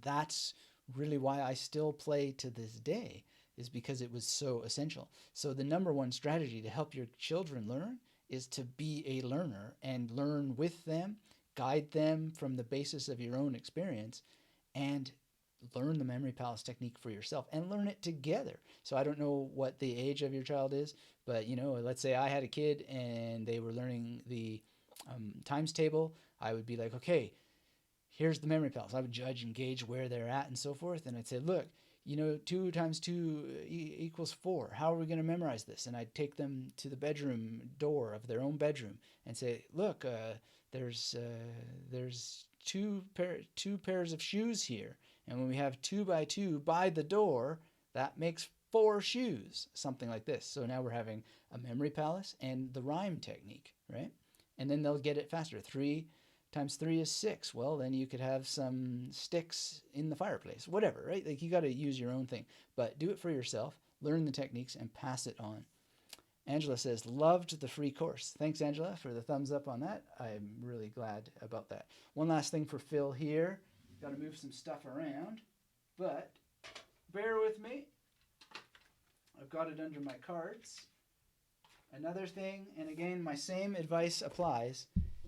that's really why I still play to this day, is because it was so essential. So the number one strategy to help your children learn is to be a learner and learn with them, guide them from the basis of your own experience, and learn the memory palace technique for yourself and learn it together. So I don't know what the age of your child is, but you know, let's say I had a kid and they were learning the times table. I would be like, okay, here's the memory palace. I would judge and gauge where they're at and so forth. And I'd say, look, you know, 2 times 2 equals 4. How are we going to memorize this? And I'd take them to the bedroom door of their own bedroom and say, look, there's two pairs of shoes here. And when we have 2 by 2 by the door, that makes 4 shoes, something like this. So now we're having a memory palace and the rhyme technique, right? And then they'll get it faster. 3 times 3 is 6. Well, then you could have some sticks in the fireplace, whatever, right? Like, you got to use your own thing, but do it for yourself, learn the techniques, and pass it on. Angela says, loved the free course. Thanks, Angela, for the thumbs up on that. I'm really glad about that. One last thing for Phil here. Got to move some stuff around, but bear with me. I've got it under my cards. Another thing, and again, my same advice applies.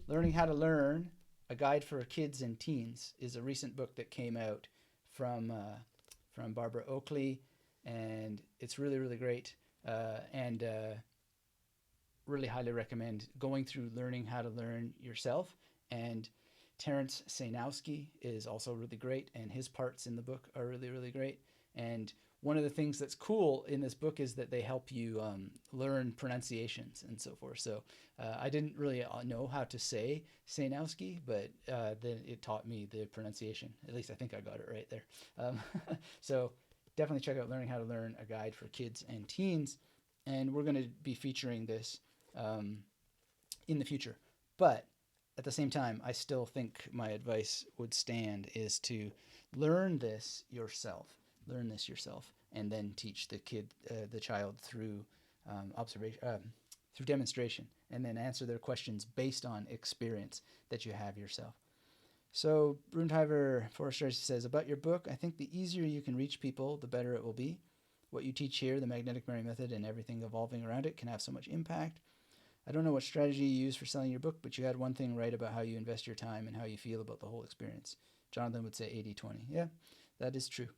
Learning How to Learn, A Guide for Kids and Teens, is a recent book that came out from Barbara Oakley, and it's really, really great. And really highly recommend going through Learning How to Learn yourself. And Terence Sainowski is also really great, and his parts in the book are really, really great. And one of the things that's cool in this book is that they help you learn pronunciations and so forth. So I didn't really know how to say Sainowski, but then it taught me the pronunciation. At least I think I got it right there. So definitely check out Learning How to Learn, A Guide for Kids and Teens. And we're going to be featuring this um, in the future. But at the same time, I still think my advice would stand is to learn this yourself. Learn this yourself, and then teach the child through observation, through demonstration, and then answer their questions based on experience that you have yourself. So Brunheimer Forrester says about your book, I think the easier you can reach people, the better it will be. What you teach here, the magnetic Mary method, and everything evolving around it can have so much impact. I don't know what strategy you use for selling your book, but you had one thing right about how you invest your time and how you feel about the whole experience. Jonathan would say 80-20. Yeah, that is true.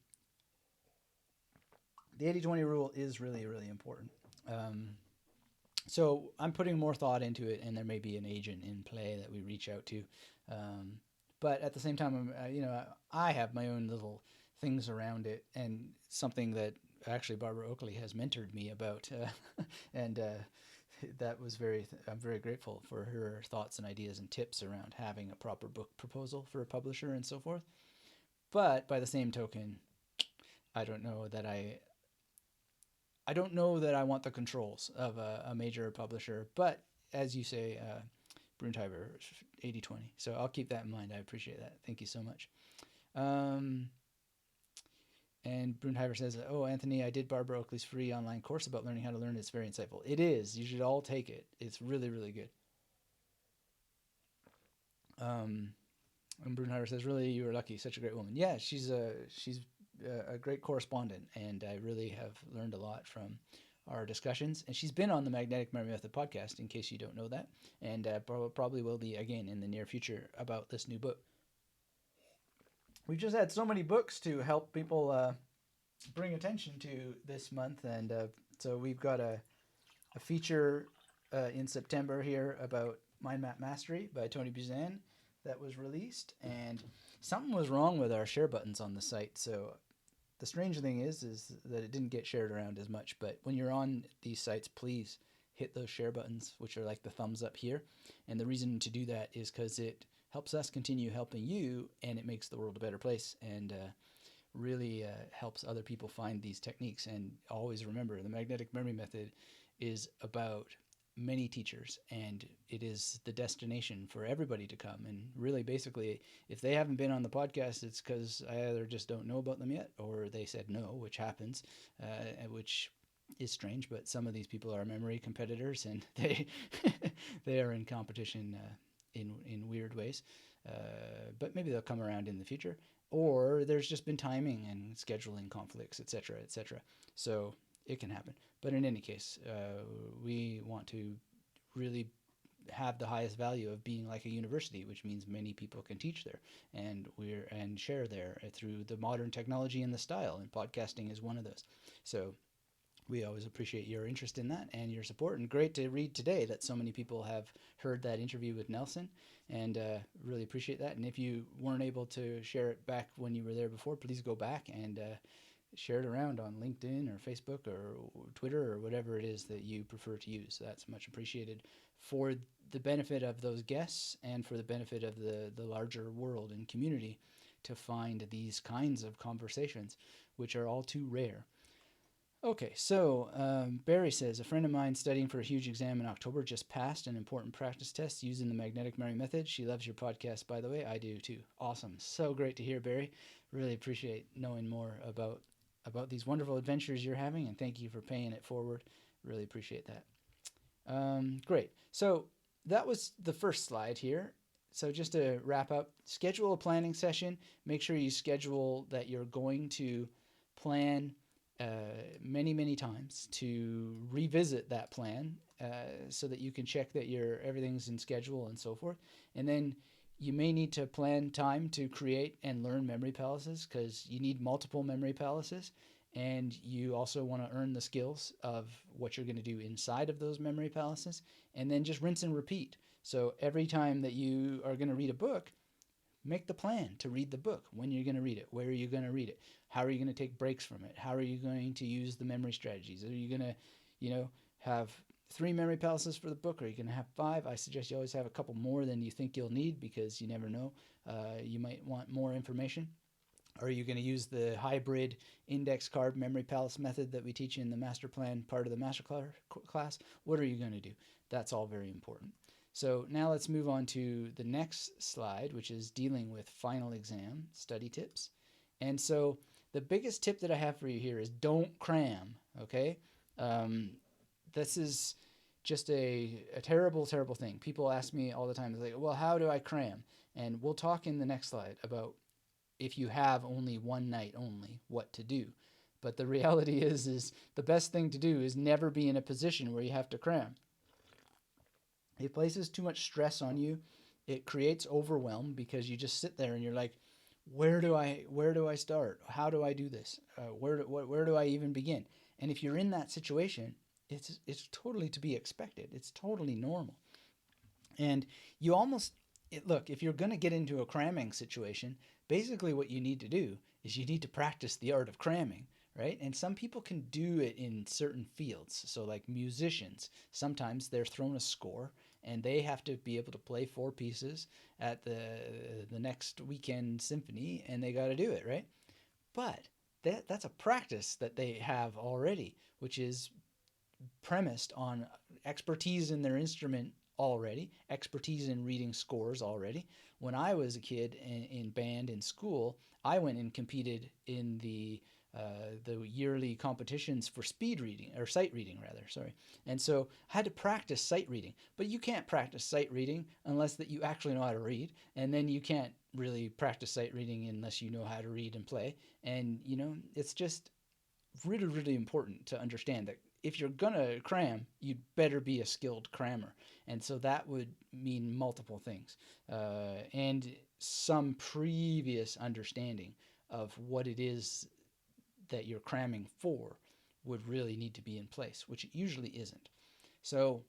The 80-20 rule is really, really important. So I'm putting more thought into it, and there may be an agent in play that we reach out to. But at the same time, I have my own little things around it, and something that actually Barbara Oakley has mentored me about, and that was I'm very grateful for her thoughts and ideas and tips around having a proper book proposal for a publisher and so forth. But by the same token, I don't know that I don't know that I want the controls of a major publisher, but as you say, Brunheimer, 80-20. So I'll keep that in mind. I appreciate that. Thank you so much. And Brunheimer says, oh, Anthony, I did Barbara Oakley's free online course about learning how to learn. It's very insightful. It is. You should all take it. It's really, really good. And Brunheimer says, really, you were lucky. Such a great woman. Yeah, she's a great correspondent, and I really have learned a lot from our discussions. And she's been on the Magnetic Mary Method podcast, in case you don't know that, and probably will be again in the near future about this new book. We've just had so many books to help people bring attention to this month, and so we've got a feature in September here about Mind Map Mastery by Tony Buzan that was released, and something was wrong with our share buttons on the site. So the strange thing is that it didn't get shared around as much. But when you're on these sites, please hit those share buttons, which are like the thumbs up here. And the reason to do that is because it helps us continue helping you, and it makes the world a better place, and really helps other people find these techniques. And always remember, the magnetic memory method is about many teachers, and it is the destination for everybody to come. And really, basically, if they haven't been on the podcast, it's because I either just don't know about them yet, or they said no, which happens, which is strange. But some of these people are memory competitors, and they are in competition in weird ways. But maybe they'll come around in the future, or there's just been timing and scheduling conflicts, etc., etc. So it can happen. But in any case, we want to really have the highest value of being like a university, which means many people can teach there and share there through the modern technology and the style. And podcasting is one of those. So we always appreciate your interest in that and your support. And great to read today that so many people have heard that interview with Nelson, and really appreciate that. And if you weren't able to share it back when you were there before, please go back and share it around on LinkedIn or Facebook or Twitter or whatever it is that you prefer to use. That's much appreciated for the benefit of those guests and for the benefit of the larger world and community to find these kinds of conversations, which are all too rare. Okay, so Barry says, a friend of mine studying for a huge exam in October just passed an important practice test using the magnetic Mary method. She loves your podcast, by the way. I do too. Awesome. So great to hear, Barry. Really appreciate knowing more about these wonderful adventures you're having, and thank you for paying it forward. Really appreciate that. Great. So that was the first slide here. So just to wrap up, schedule a planning session. Make sure you schedule that you're going to plan many, many times to revisit that plan so that you can check that everything's in schedule and so forth. And then you may need to plan time to create and learn memory palaces, because you need multiple memory palaces, and you also want to earn the skills of what you're going to do inside of those memory palaces, and then just rinse and repeat. So every time that you are going to read a book, make the plan to read the book. When you're going to read it, where are you going to read it, how are you going to take breaks from it, how are you going to use the memory strategies, are you going to, have 3 memory palaces for the book, or are you going to have 5? I suggest you always have a couple more than you think you'll need, because you never know, you might want more information. Are you going to use the hybrid index card memory palace method that we teach in the master plan part of the master class? What are you going to do? That's all very important. So now let's move on to the next slide, which is dealing with final exam study tips. And so the biggest tip that I have for you here is don't cram, okay? This is just a terrible, terrible thing. People ask me all the time, like, well, how do I cram? And we'll talk in the next slide about, if you have only one night only, what to do. But the reality is the best thing to do is never be in a position where you have to cram. It places too much stress on you. It creates overwhelm, because you just sit there and you're like, where do I start? How do I do this? Where do I even begin? And if you're in that situation, it's totally to be expected. It's totally normal. And you almost, look, if you're going to get into a cramming situation, basically what you need to do is you need to practice the art of cramming, right? And some people can do it in certain fields. So like musicians, sometimes they're thrown a score and they have to be able to play 4 pieces at the next weekend symphony, and they got to do it, right? But that's a practice that they have already, which is premised on expertise in their instrument already, expertise in reading scores already. When I was a kid in band in school, I went and competed in the yearly competitions for speed reading, or sight reading rather, sorry. And so I had to practice sight reading, but you can't practice sight reading unless that you actually know how to read, and then you can't really practice sight reading unless you know how to read and play. And it's just really, really important to understand that if you're gonna cram, you'd better be a skilled crammer. And so that would mean multiple things, and some previous understanding of what it is that you're cramming for would really need to be in place, which it usually isn't. So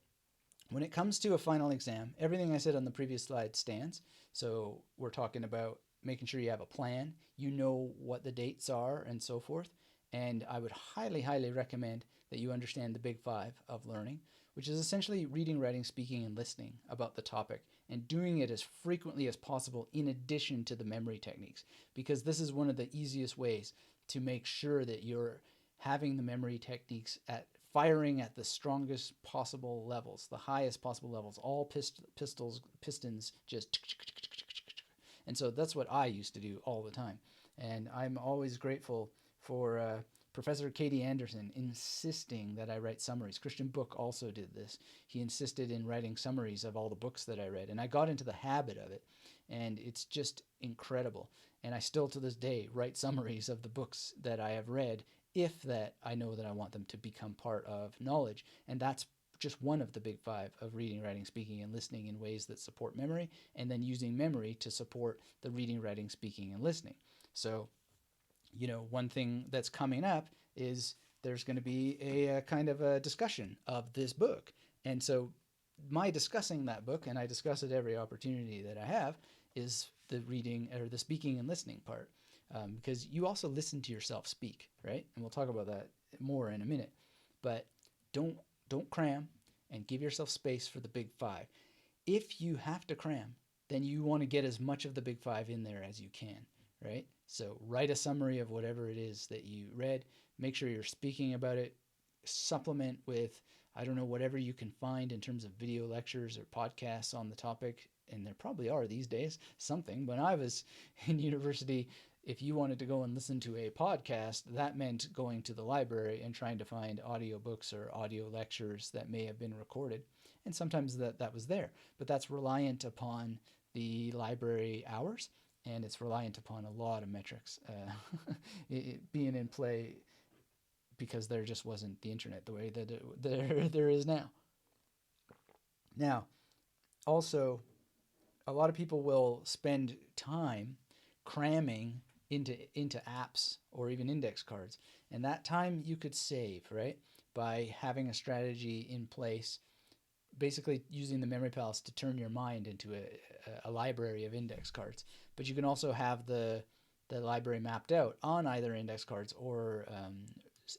when it comes to a final exam, everything I said on the previous slide stands. So we're talking about making sure you have a plan, you know what the dates are and so forth. And I would highly, highly recommend that you understand the big 5 of learning, which is essentially reading, writing, speaking, and listening about the topic, and doing it as frequently as possible in addition to the memory techniques, because this is one of the easiest ways to make sure that you're having the memory techniques firing at the strongest possible levels, the highest possible levels, all pistons just. And so that's what I used to do all the time. And I'm always grateful for Professor Katie Anderson insisting that I write summaries. Christian Book also did this. He insisted in writing summaries of all the books that I read, and I got into the habit of it, and it's just incredible. And I still to this day write summaries of the books that I have read, if that I know that I want them to become part of knowledge. And that's just one of the big 5 of reading, writing, speaking, and listening in ways that support memory, and then using memory to support the reading, writing, speaking, and listening. So one thing that's coming up is there's going to be a kind of a discussion of this book. And so my discussing that book, and I discuss it every opportunity that I have, is the reading or the speaking and listening part. Because you also listen to yourself speak, right? And we'll talk about that more in a minute. But don't cram, and give yourself space for the big 5. If you have to cram, then you want to get as much of the big 5 in there as you can, right? So write a summary of whatever it is that you read. Make sure you're speaking about it. Supplement with, I don't know, whatever you can find in terms of video lectures or podcasts on the topic. And there probably are these days something. When I was in university, if you wanted to go and listen to a podcast, that meant going to the library and trying to find audiobooks or audio lectures that may have been recorded. And sometimes that was there. But that's reliant upon the library hours, and it's reliant upon a lot of metrics being in play, because there just wasn't the internet the way that there is now. Now, also, a lot of people will spend time cramming into apps or even index cards, and that time you could save, right, by having a strategy in place, basically using the memory palace to turn your mind into a library of index cards. But you can also have the library mapped out on either index cards or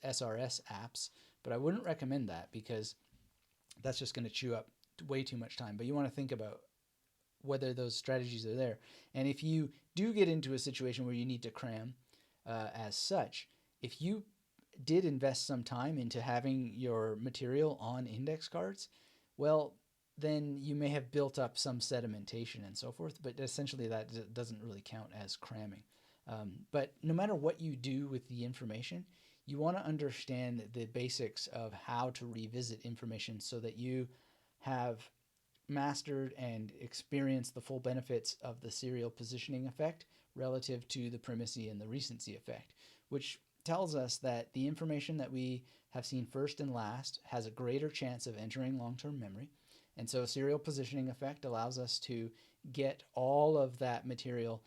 SRS apps. But I wouldn't recommend that because that's just going to chew up way too much time. But you want to think about whether those strategies are there. And if you do get into a situation where you need to cram as such, if you did invest some time into having your material on index cards, well, then you may have built up some sedimentation and so forth, but essentially that doesn't really count as cramming. But no matter what you do with the information, you want to understand the basics of how to revisit information so that you have mastered and experienced the full benefits of the serial positioning effect relative to the primacy and the recency effect, which tells us that the information that we have seen first and last has a greater chance of entering long-term memory. And so serial positioning effect allows us to get all of that material,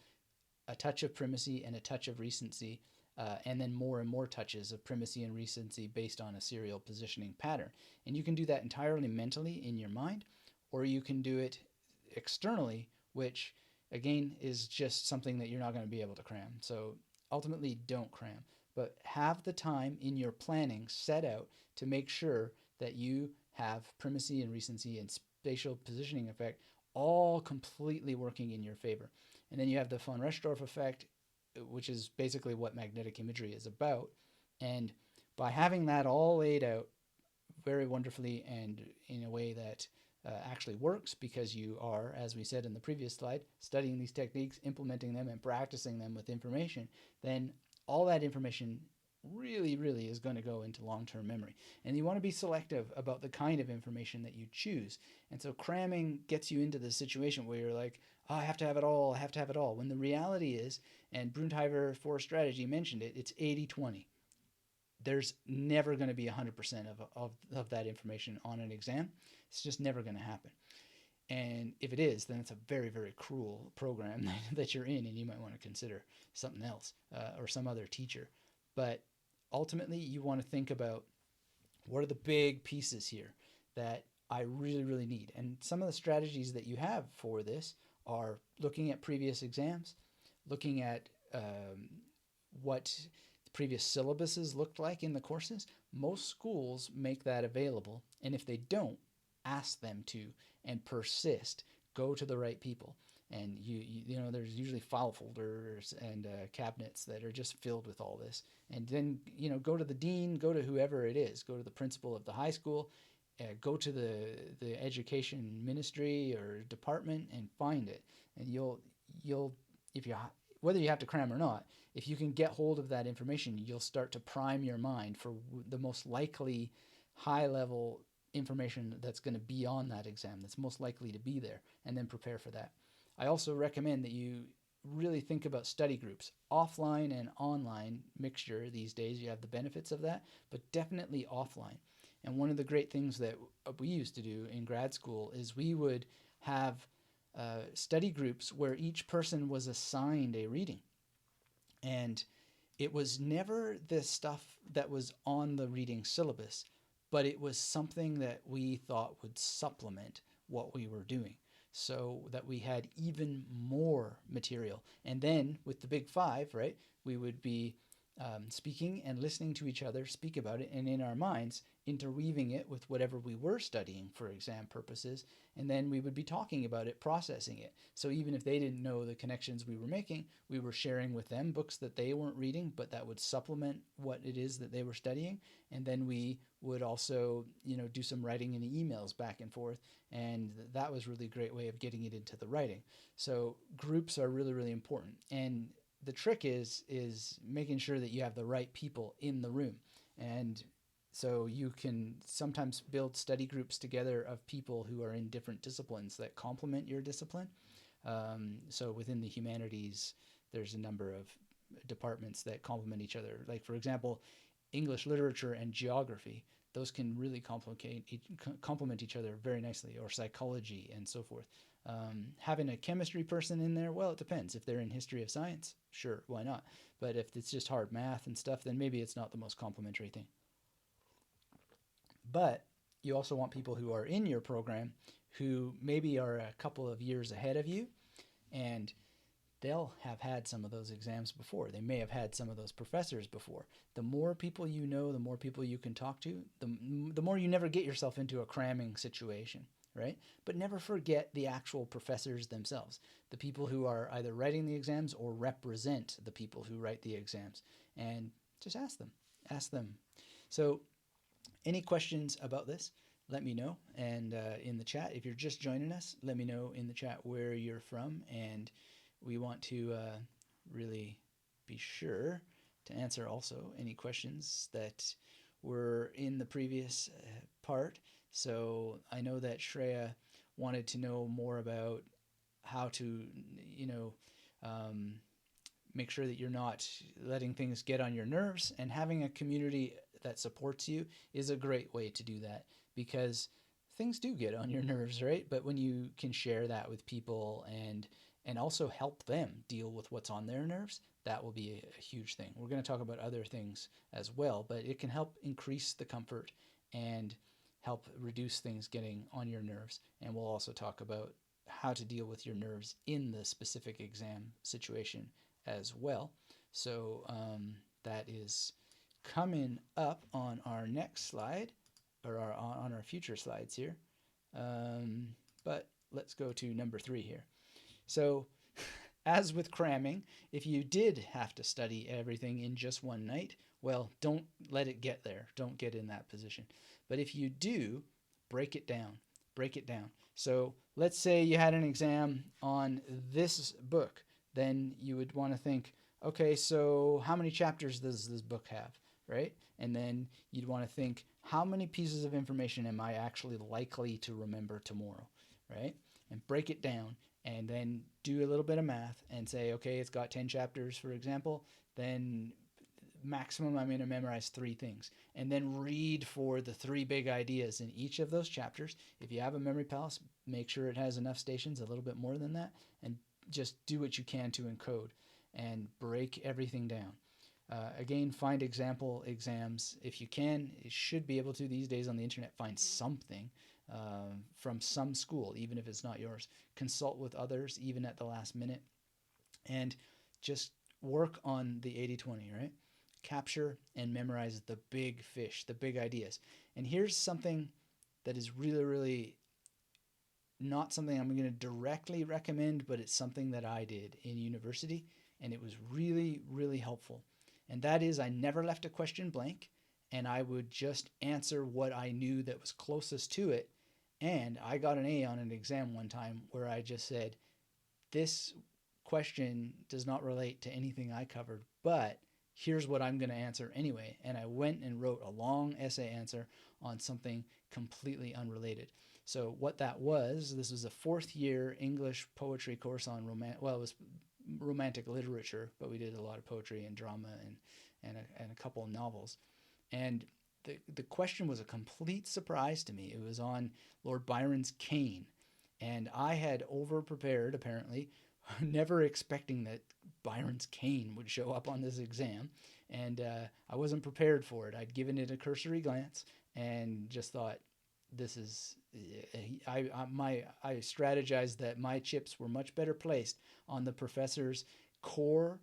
a touch of primacy and a touch of recency, and then more and more touches of primacy and recency based on a serial positioning pattern. And you can do that entirely mentally in your mind, or you can do it externally, which again is just something that you're not going to be able to cram. So ultimately, don't cram, but have the time in your planning set out to make sure that you have primacy and recency and spatial positioning effect all completely working in your favor. And then you have the von Restorff effect, which is basically what magnetic imagery is about. And by having that all laid out very wonderfully and in a way that actually works, because you are, as we said in the previous slide, studying these techniques, implementing them, and practicing them with information, then all that information really is going to go into long-term memory. And you want to be selective about the kind of information that you choose. And so cramming gets you into the situation where you're like, oh, I have to have it all, I have to have it all. When the reality is, and Bruntheimer for strategy mentioned it, it's 80-20. There's never going to be 100% of that information on an exam. It's just never going to happen. And if it is, then it's a very cruel program that you're in, and you might want to consider something else or some other teacher. But ultimately, you want to think about what are the big pieces here that I really need. And some of the strategies that you have for this are looking at previous exams, looking at what the previous syllabuses looked like in the courses. Most schools make that available, and if they don't, ask them to and persist. Go to the right people, and you know there's usually file folders and cabinets that are just filled with all this. And then go to the dean, go to whoever it is, go to the principal of the high school, go to the education ministry or department and find it. And you'll if you whether you have to cram or not, if you can get hold of that information, you'll start to prime your mind for the most likely high level information that's going to be on that exam, that's most likely to be there, and then prepare for that. I also recommend that you really think about study groups. Offline and online mixture these days, you have the benefits of that, but definitely offline. And one of the great things that we used to do in grad school is we would have study groups where each person was assigned a reading. And it was never the stuff that was on the reading syllabus, but it was something that we thought would supplement what we were doing so that we had even more material. And then with the big five, right, we would be speaking and listening to each other speak about it, and in our minds interweaving it with whatever we were studying for exam purposes, and then we would be talking about it, processing it. So even if they didn't know the connections we were making, we were sharing with them books that they weren't reading but that would supplement what it is that they were studying. And then we would also do some writing in the emails back and forth, and that was really a great way of getting it into the writing. So groups are really important, and the trick is making sure that you have the right people in the room. And so you can sometimes build study groups together of people who are in different disciplines that complement your discipline. So within the humanities, there's a number of departments that complement each other. Like, for example, English literature and geography, those can really complement each other very nicely, or psychology and so forth. Having a chemistry person in there, well, it depends. If they're in history of science, sure, why not? But if it's just hard math and stuff, then maybe it's not the most complementary thing. But you also want people who are in your program who maybe are a couple of years ahead of you, and they'll have had some of those exams before. They may have had some of those professors before. The more people you know, the more people you can talk to, the more you never get yourself into a cramming situation, right? But never forget the actual professors themselves, the people who are either writing the exams or represent the people who write the exams. And just ask them. Ask them. So, any questions about this? Let me know. And in the chat, if you're just joining us, let me know in the chat where you're from, and we want to really be sure to answer also any questions that were in the previous part. So I know that Shreya wanted to know more about how to, you know, um, make sure that you're not letting things get on your nerves, and having a community that supports you is a great way to do that, because things do get on your nerves, right? But when you can share that with people and also help them deal with what's on their nerves, that will be a huge thing. We're going to talk about other things as well, but it can help increase the comfort and help reduce things getting on your nerves. And we'll also talk about how to deal with your nerves in the specific exam situation as well. So that is coming up on our next slide, or on our future slides here. But let's go to number 3 here. So, as with cramming, if you did have to study everything in just one night, well, don't let it get there. Don't get in that position. But if you do, break it down. Break it down. So, let's say you had an exam on this book. Then you would want to think, okay, so how many chapters does this book have, right? And then you'd want to think, how many pieces of information am I actually likely to remember tomorrow, right? And break it down, and then do a little bit of math and say, okay, it's got 10 chapters, for example, then maximum I'm going to memorize 3 things, and then read for the 3 big ideas in each of those chapters. If you have a memory palace, make sure it has enough stations, a little bit more than that, and just do what you can to encode and break everything down. Again, find example exams if you can. You should be able to these days on the internet find something from some school, even if it's not yours. Consult with others, even at the last minute, and just work on the 80-20, right? Capture and memorize the big fish, the big ideas. And here's something that is really, really not something I'm going to directly recommend, but it's something that I did in university, and it was really, really helpful. And that is, I never left a question blank, and I would just answer what I knew that was closest to it. And I got an A on an exam one time where I just said, this question does not relate to anything I covered, but here's what I'm going to answer anyway. And I went and wrote a long essay answer on something completely unrelated. So what that was, this was a 4th year English poetry course on it was romantic literature, but we did a lot of poetry and drama and a couple of novels. And the question was a complete surprise to me. It was on Lord Byron's cane. And I had over-prepared, apparently, never expecting that Byron's cane would show up on this exam. And I wasn't prepared for it. I'd given it a cursory glance and just thought, this is, I strategized that my chips were much better placed on the professor's core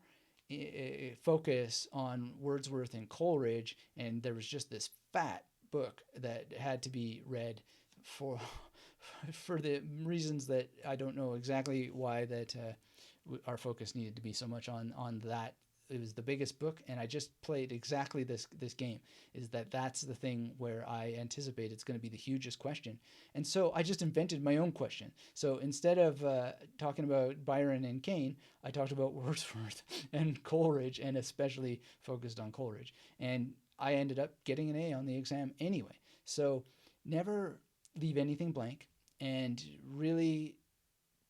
focus on Wordsworth and Coleridge, and there was just this fat book that had to be read for the reasons that I don't know exactly why that our focus needed to be so much on that. It was the biggest book, and I just played exactly this game, is that's the thing where I anticipate it's going to be the hugest question. And so I just invented my own question. So instead of talking about Byron and Kane, I talked about Wordsworth and Coleridge, and especially focused on Coleridge. And I ended up getting an A on the exam anyway. So never leave anything blank, and really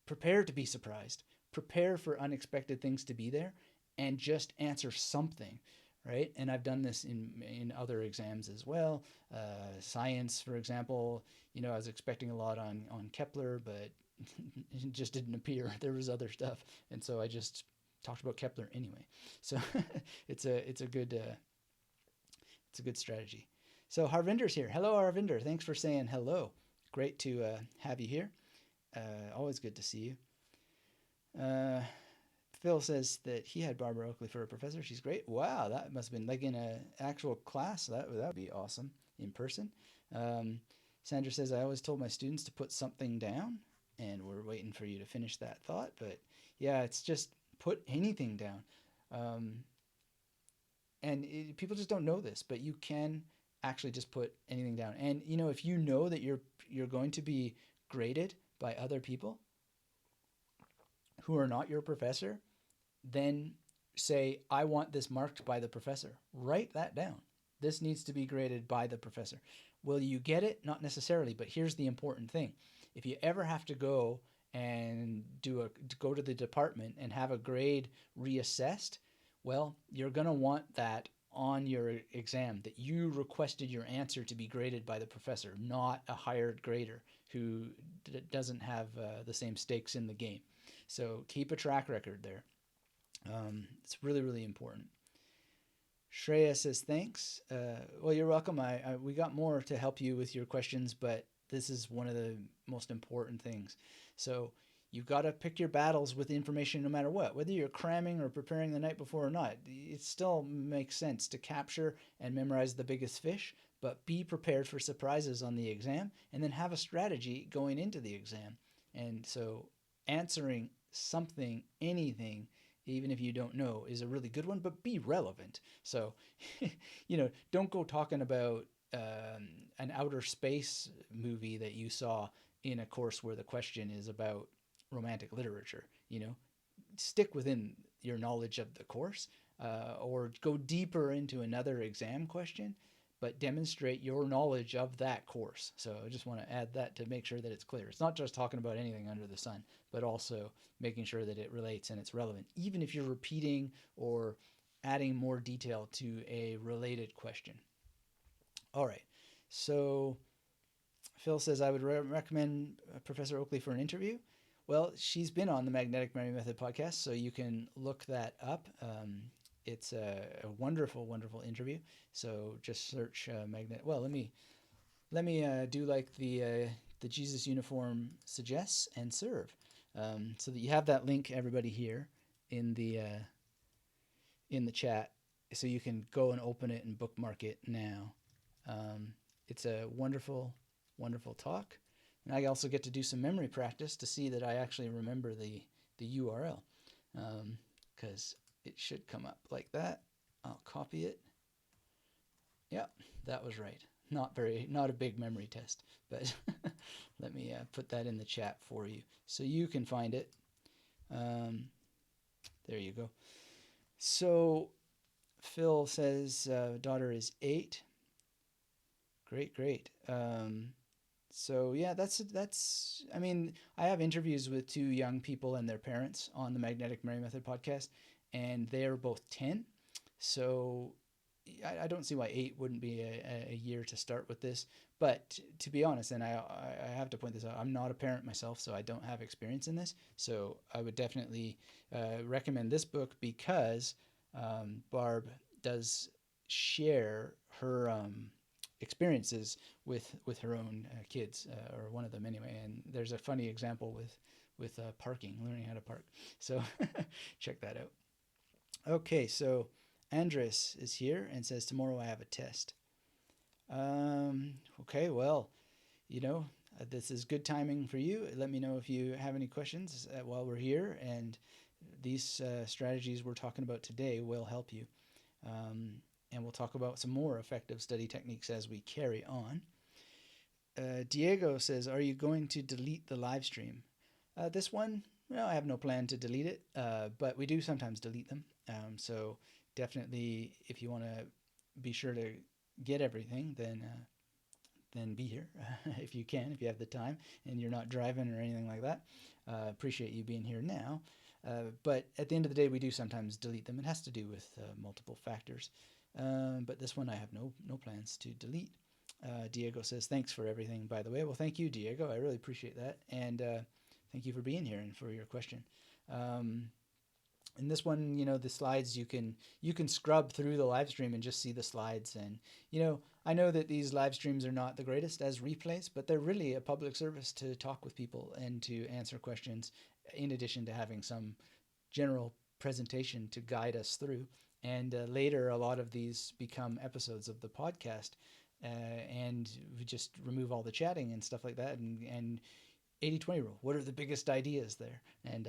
prepare to be surprised. Prepare for unexpected things to be there, and just answer something, right? And I've done this in other exams as well. Science, for example, I was expecting a lot on Kepler, but it just didn't appear. There was other stuff, and so I just talked about Kepler anyway. So it's a good strategy. So Harvinder's here. Hello, Harvinder. Thanks for saying hello. Great to have you here. Always good to see you. Uh, Phil says that he had Barbara Oakley for a professor. She's great. Wow, that must have been like in an actual class. That would be awesome in person. Um, Sandra says, I always told my students to put something down, and we're waiting for you to finish that thought. But yeah, it's just put anything down. Um, people just don't know this, but you can actually just put anything down. And if you know that you're going to be graded by other people who are not your professor, then say, I want this marked by the professor. Write that down. This needs to be graded by the professor. Will you get it? Not necessarily, but here's the important thing. If you ever have to go and go to the department and have a grade reassessed, well, you're going to want that on your exam, that you requested your answer to be graded by the professor, not a hired grader who doesn't have the same stakes in the game. So keep a track record there. It's really, really important. Shreya says, thanks. Well, you're welcome. We got more to help you with your questions, but this is one of the most important things. So you've got to pick your battles with information no matter what, whether you're cramming or preparing the night before or not. It still makes sense to capture and memorize the biggest fish, but be prepared for surprises on the exam and then have a strategy going into the exam. And so answering something, anything, even if you don't know, is a really good one, but be relevant. So, don't go talking about an outer space movie that you saw in a course where the question is about romantic literature. Stick within your knowledge of the course, or go deeper into another exam question, but demonstrate your knowledge of that course. So I just want to add that to make sure that it's clear. It's not just talking about anything under the sun, but also making sure that it relates and it's relevant, even if you're repeating or adding more detail to a related question. All right. So Phil says, I would recommend Professor Oakley for an interview. Well, she's been on the Magnetic Memory Method podcast, so you can look that up. It's a wonderful, wonderful interview. So just search magnet. Well, let me do like the Jesus uniform suggests and serve, so that you have that link, everybody, here in the chat, so you can go and open it and bookmark it now. It's a wonderful, wonderful talk, and I also get to do some memory practice to see that I actually remember the URL, because it should come up like that. I'll copy it. Yep, that was right. Not a big memory test, but let me put that in the chat for you so you can find it. There you go. So Phil says daughter is 8. Great. So yeah, that's. I mean, I have interviews with 2 young people and their parents on the Magnetic Memory Method podcast, and they are both 10. So I don't see why 8 wouldn't be a year to start with this. But to be honest, and I have to point this out, I'm not a parent myself, so I don't have experience in this. So I would definitely recommend this book because Barb does share her experiences with her own kids, or one of them anyway. And there's a funny example with parking, learning how to park. So check that out. Okay, so Andres is here and says, tomorrow I have a test. Okay, well, this is good timing for you. Let me know if you have any questions while we're here, and these strategies we're talking about today will help you. And we'll talk about some more effective study techniques as we carry on. Diego says, are you going to delete the live stream? This one, well, I have no plan to delete it, but we do sometimes delete them. So definitely, if you want to be sure to get everything, then be here if you can, if you have the time and you're not driving or anything like that. Appreciate you being here now. But at the end of the day, we do sometimes delete them. It has to do with multiple factors. But this one I have no plans to delete. Diego says, thanks for everything, by the way. Well, thank you, Diego. I really appreciate that. And thank you for being here and for your question. Um, in this one, the slides you can scrub through the live stream and just see the slides. And I know that these live streams are not the greatest as replays, but they're really a public service to talk with people and to answer questions, in addition to having some general presentation to guide us through. And later, a lot of these become episodes of the podcast, and we just remove all the chatting and stuff like that. And 80-20 rule. What are the biggest ideas there? And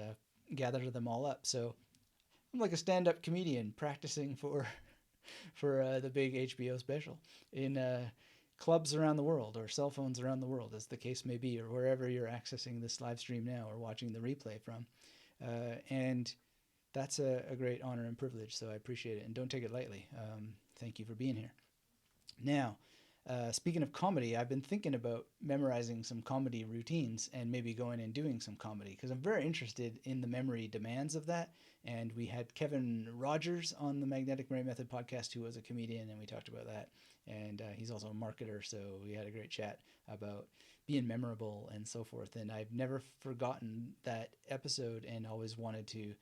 gather them all up. So I'm like a stand-up comedian practicing for the big HBO special in clubs around the world, or cell phones around the world, as the case may be, or wherever you're accessing this live stream now or watching the replay from. And that's a great honor and privilege, so I appreciate it, and don't take it lightly. Thank you for being here. Now, speaking of comedy, I've been thinking about memorizing some comedy routines and maybe going and doing some comedy, because I'm very interested in the memory demands of that. And we had Kevin Rogers on the Magnetic Memory Method podcast, who was a comedian, and we talked about that. And he's also a marketer, so we had a great chat about being memorable and so forth. And I've never forgotten that episode, and always wanted to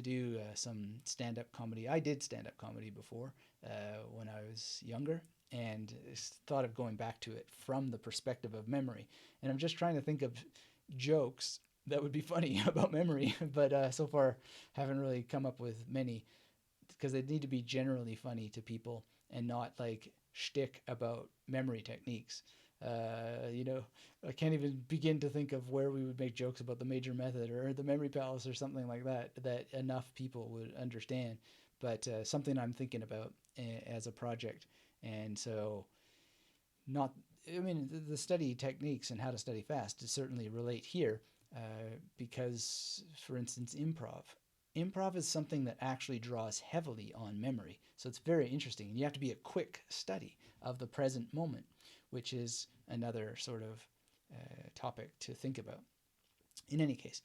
do some stand-up comedy. I did stand-up comedy before when I was younger, and thought of going back to it from the perspective of memory. And I'm just trying to think of jokes that would be funny about memory, but so far haven't really come up with many, because they need to be generally funny to people and not like shtick about memory techniques. I can't even begin to think of where we would make jokes about the major method or the memory palace or something like that enough people would understand. But something I'm thinking about as a project. And so, not, I mean, the study techniques and how to study fast certainly relate here, because, for instance, improv. Improv is something that actually draws heavily on memory. So it's very interesting. And you have to be a quick study of the present moment, which is another sort of topic to think about. In any case,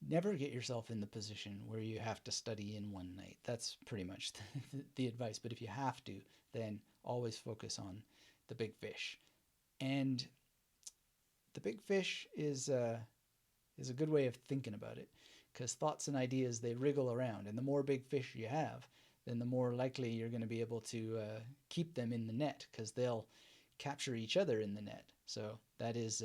never get yourself in the position where you have to study in one night. That's pretty much the advice. But if you have to, then always focus on the big fish. And the big fish is a good way of thinking about it, because thoughts and ideas, they wriggle around. And the more big fish you have, then the more likely you're going to be able to keep them in the net, because they'll capture each other in the net. So that is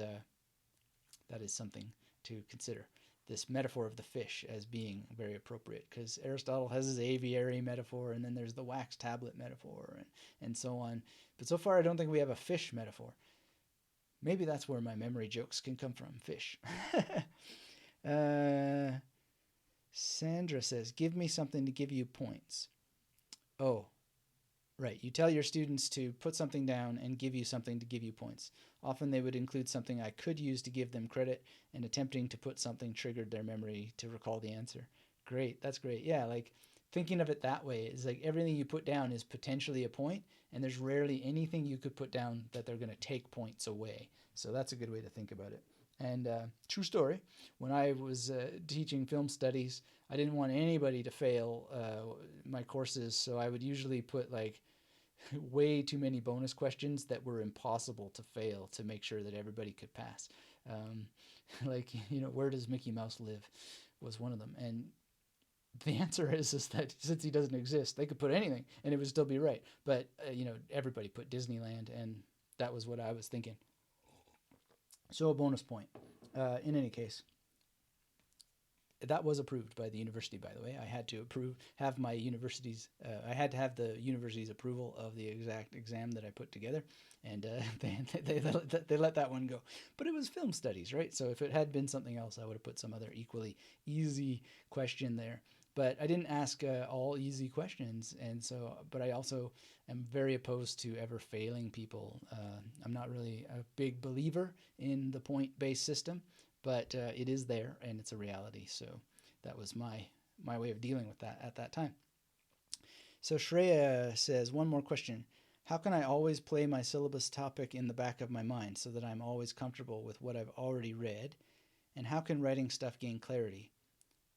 something to consider. This metaphor of the fish as being very appropriate, because Aristotle has his aviary metaphor, and then there's the wax tablet metaphor, and so on. But so far, I don't think we have a fish metaphor. Maybe that's where my memory jokes can come from, fish. Sandra says, give me something to give you points. Oh, right. You tell your students to put something down and give you something to give you points. Often they would include something I could use to give them credit, and attempting to put something triggered their memory to recall the answer. Great. That's great. Yeah, like thinking of it that way is like everything you put down is potentially a point, and there's rarely anything you could put down that they're going to take points away. So that's a good way to think about it. And true story, when I was teaching film studies, I didn't want anybody to fail my courses, so I would usually put like way too many bonus questions that were impossible to fail, to make sure that everybody could pass. Like, where does Mickey Mouse live was one of them. And the answer is that since he doesn't exist, they could put anything and it would still be right. But, everybody put Disneyland, and that was what I was thinking. So a bonus point. In any case, that was approved by the university, by the way. I had to have my university's, I had to have the university's approval of the exact exam that I put together, and they let that one go. But it was film studies, right? So if it had been something else, I would have put some other equally easy question there. But I didn't ask all easy questions, and so, but I also am very opposed to ever failing people. I'm not really a big believer in the point-based system, but it is there, and it's a reality. So that was my way of dealing with that at that time. So Shreya says, one more question. How can I always play my syllabus topic in the back of my mind so that I'm always comfortable with what I've already read? And how can writing stuff gain clarity?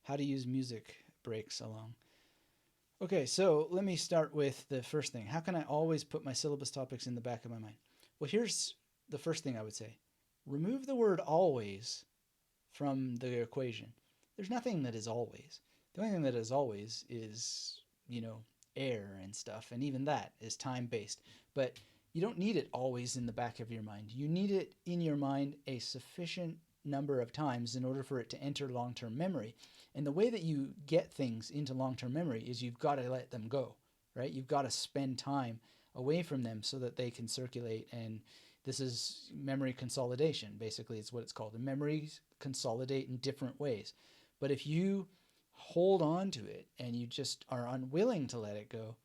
How to use music breaks along? Okay, so let me start with the first thing. How can I always put my syllabus topics in the back of my mind? Well, here's the first thing I would say: remove the word always from the equation. There's nothing that is always. The only thing that is always is, you know, air and stuff, and even that is time based. But you don't need it always in the back of your mind. You need it in your mind a sufficient number of times in order for it to enter long term memory. And the way that you get things into long term memory is you've got to let them go, right? You've got to spend time away from them so that they can circulate. And this is memory consolidation, basically, is what it's called. And memories consolidate in different ways. But if you hold on to it and you just are unwilling to let it go,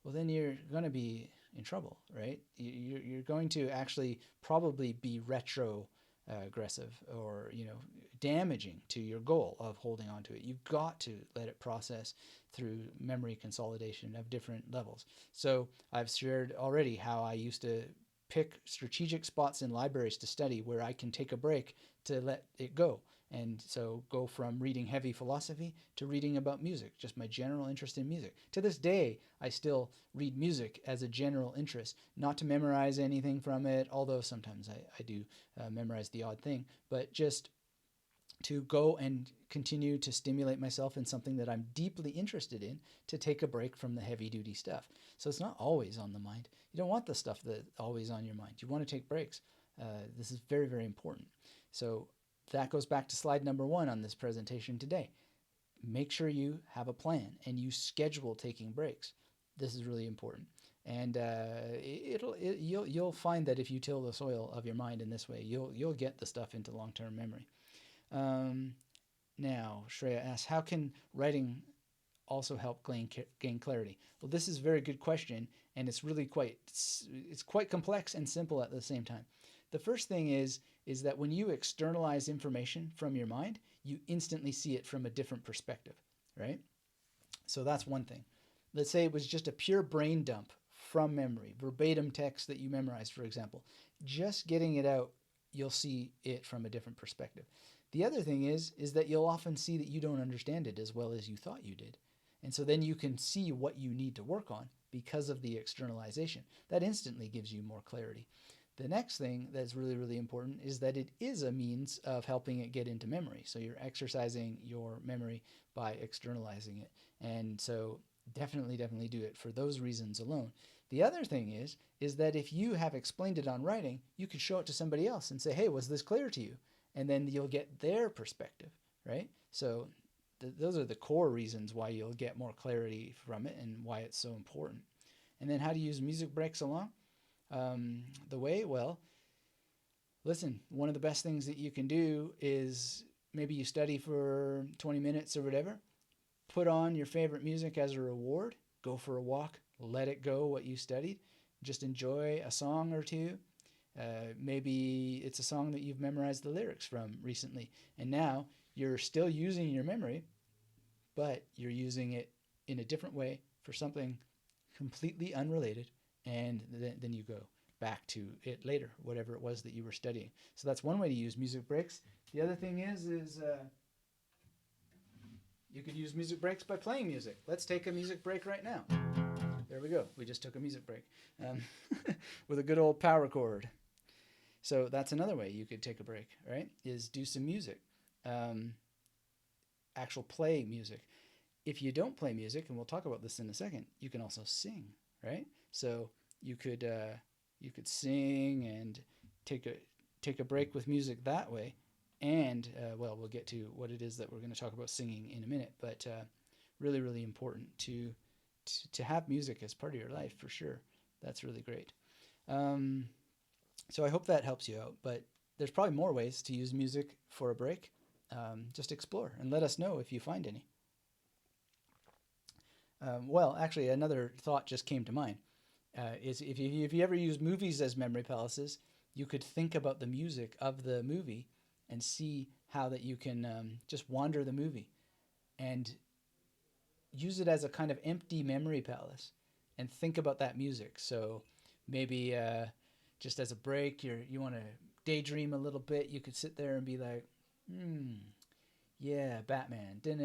well, then you're going to be in trouble, right? You're going to actually probably be retro aggressive, or damaging to your goal of holding on to it. You've got to let it process through memory consolidation of different levels. So I've shared already how I used to pick strategic spots in libraries to study where I can take a break to let it go. And so go from reading heavy philosophy to reading about music, just my general interest in music. To this day, I still read music as a general interest, not to memorize anything from it, although sometimes I do memorize the odd thing, but just to go and continue to stimulate myself in something that I'm deeply interested in, to take a break from the heavy duty stuff. So it's not always on the mind. You don't want the stuff that's always on your mind. You want to take breaks. This is very, very important. So that goes back to slide number 1 on this presentation today. Make sure you have a plan and you schedule taking breaks. This is really important. And you'll find that if you till the soil of your mind in this way, you'll get the stuff into long-term memory. Um, Now, Shreya asks, how can writing also help gain clarity? Well, this is a very good question, and it's quite complex and simple at the same time. The first thing is that when you externalize information from your mind, you instantly see it from a different perspective, right? So that's one thing. Let's say it was just a pure brain dump from memory, verbatim text that you memorized, for example. Just getting it out, you'll see it from a different perspective. The other thing is that you'll often see that you don't understand it as well as you thought you did. And so then you can see what you need to work on because of the externalization. That instantly gives you more clarity. The next thing that's really, really important is that it is a means of helping it get into memory. So you're exercising your memory by externalizing it. And so definitely, definitely do it for those reasons alone. The other thing is that if you have explained it on writing, you could show it to somebody else and say, hey, was this clear to you? And then you'll get their perspective, right? So those are the core reasons why you'll get more clarity from it and why it's so important. And then how to use music breaks along? The way, well, listen, one of the best things that you can do is maybe you study for 20 minutes or whatever, put on your favorite music as a reward, go for a walk, let it go what you studied, just enjoy a song or two. Maybe it's a song that you've memorized the lyrics from recently, and now you're still using your memory, but you're using it in a different way for something completely unrelated, and then you go back to it later, whatever it was that you were studying. So that's one way to use music breaks. The other thing is you could use music breaks by playing music. Let's take a music break right now. There we go. We just took a music break um, with a good old power chord. So that's another way you could take a break, right? Is do some music, um, actual play music. If you don't play music, and we'll talk about this in a second, you can also sing, right? So you could sing and take a take a break with music that way. And well, we'll get to what it is that we're going to talk about singing in a minute. But really, really important to have music as part of your life for sure. That's really great. Um, so I hope that helps you out. But there's probably more ways to use music for a break. Just explore and let us know if you find any. Well, actually, another thought just came to mind. Is if you ever use movies as memory palaces, you could think about the music of the movie and see how that you can just wander the movie and use it as a kind of empty memory palace and think about that music. So maybe just as a break, you want to daydream a little bit. You could sit there and be like, yeah, Batman, and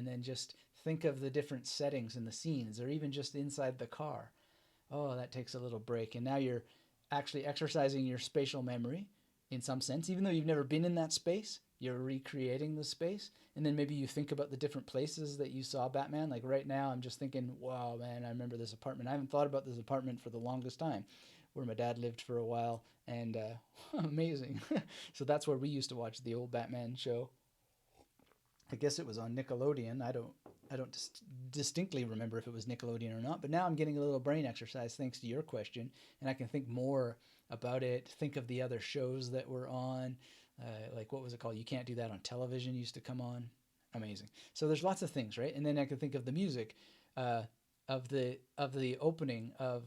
then just think of the different settings and the scenes, or even just inside the car. Oh, that takes a little break. And now you're actually exercising your spatial memory in some sense. Even though you've never been in that space, you're recreating the space. And then maybe you think about the different places that you saw Batman. Like right now, I'm just thinking, wow, man, I remember this apartment. I haven't thought about this apartment for the longest time, where my dad lived for a while. And amazing. So that's where we used to watch the old Batman show. I guess it was on Nickelodeon. I don't distinctly remember if it was Nickelodeon or not. But now I'm getting a little brain exercise thanks to your question, and I can think more about it. Think of the other shows that were on, like what was it called? You Can't Do That on Television used to come on. Amazing. So there's lots of things, right? And then I can think of the music uh, of the opening of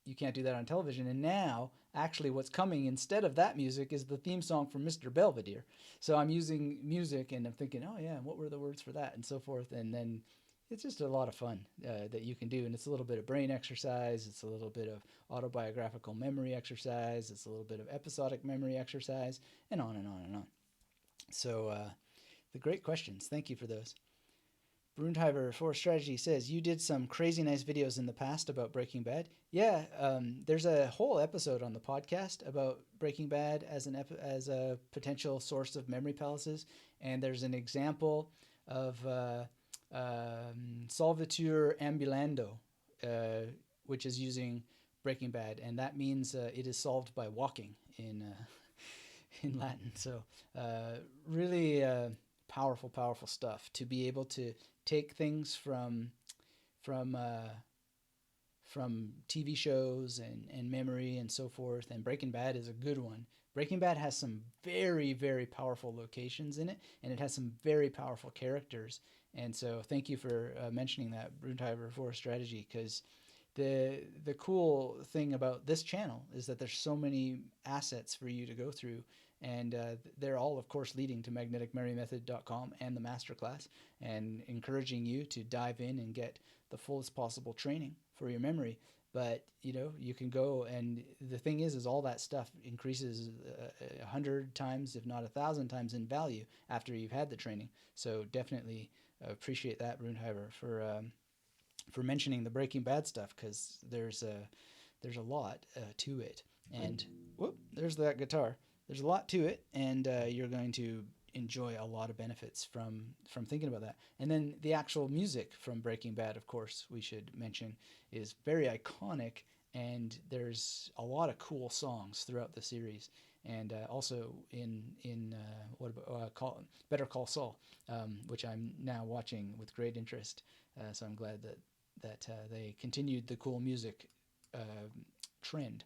You Can't Do That on Television. And now, actually, what's coming instead of that music is the theme song from Mr. Belvedere. So I'm using music and I'm thinking, oh, yeah, and what were the words for that? And so forth. And then it's just a lot of fun that you can do. And it's a little bit of brain exercise. It's a little bit of autobiographical memory exercise. It's a little bit of episodic memory exercise, and on and on and on. So, the great questions. Thank you for those. Brunheimer for Strategy says, you did some crazy nice videos in the past about Breaking Bad. Yeah, there's a whole episode on the podcast about Breaking Bad as as a potential source of memory palaces, and there's an example of solvitur ambulando, which is using Breaking Bad, and that means it is solved by walking in in Latin. So really powerful, powerful stuff to be able to take things from from TV shows and memory and so forth. And Breaking Bad is a good one. Breaking Bad has some very, very powerful locations in it, and it has some very powerful characters. And so thank you for mentioning that, Brunheimer for Strategy, because the cool thing about this channel is that there's so many assets for you to go through, and they're all, of course, leading to magneticmemorymethod.com and the masterclass, and encouraging you to dive in and get the fullest possible training for your memory. But you can go, and the thing is all that stuff increases 100 times, if not 1,000 times, in value after you've had the training. So definitely appreciate that, Brunheimer, for mentioning the Breaking Bad stuff, because there's a lot to it. And whoop, there's that guitar. There's a lot to it, and you're going to enjoy a lot of benefits from thinking about that. And then the actual music from Breaking Bad, of course, we should mention, is very iconic, and there's a lot of cool songs throughout the series. And also in Better Call Saul, which I'm now watching with great interest. So I'm glad that they continued the cool music trend.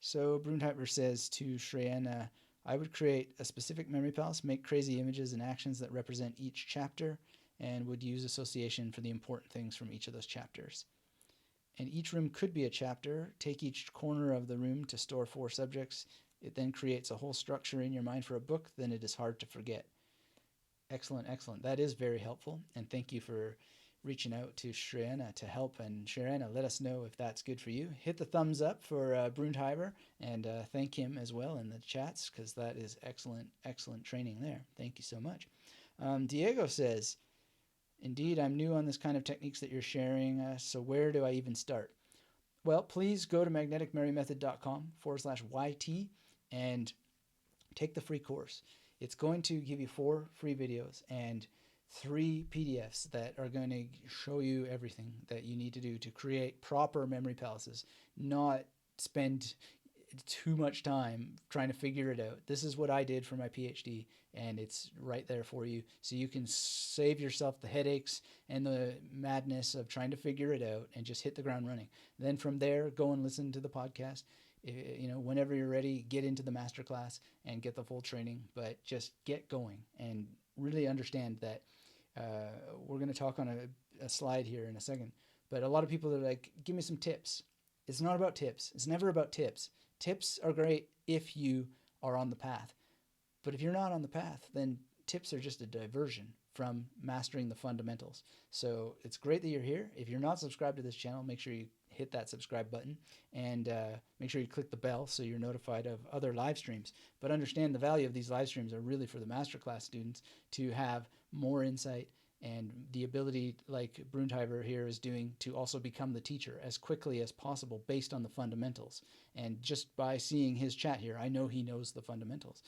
So Brunheimer says to Shreya, I would create a specific memory palace, make crazy images and actions that represent each chapter, and would use association for the important things from each of those chapters. And each room could be a chapter. Take each corner of the room to store 4 subjects. It then creates a whole structure in your mind for a book. Then it is hard to forget. Excellent, excellent. That is very helpful. And thank you for reaching out to Shreya to help. And Shreya, let us know if that's good for you. Hit the thumbs up for Brunheimer, and thank him as well in the chats, because that is excellent, excellent training there. Thank you so much. Diego says, indeed, I'm new on this kind of techniques that you're sharing, so where do I even start? Well, please go to magneticmemorymethod.com/YT and take the free course. It's going to give you 4 free videos and 3 PDFs that are going to show you everything that you need to do to create proper memory palaces, not spend too much time trying to figure it out. This is what I did for my PhD, and it's right there for you. So you can save yourself the headaches and the madness of trying to figure it out and just hit the ground running. Then from there, go and listen to the podcast. Whenever you're ready, get into the masterclass and get the full training, but just get going and really understand that we're going to talk on a slide here in a second, but a lot of people are like, give me some tips. It's not about tips. It's never about tips. Tips are great if you are on the path, but if you're not on the path, then tips are just a diversion from mastering the fundamentals. So it's great that you're here. If you're not subscribed to this channel, make sure you hit that subscribe button, and make sure you click the bell so you're notified of other live streams. But understand the value of these live streams are really for the masterclass students to have more insight and the ability, like Brunheimer here is doing, to also become the teacher as quickly as possible based on the fundamentals. And just by seeing his chat here, I know he knows the fundamentals,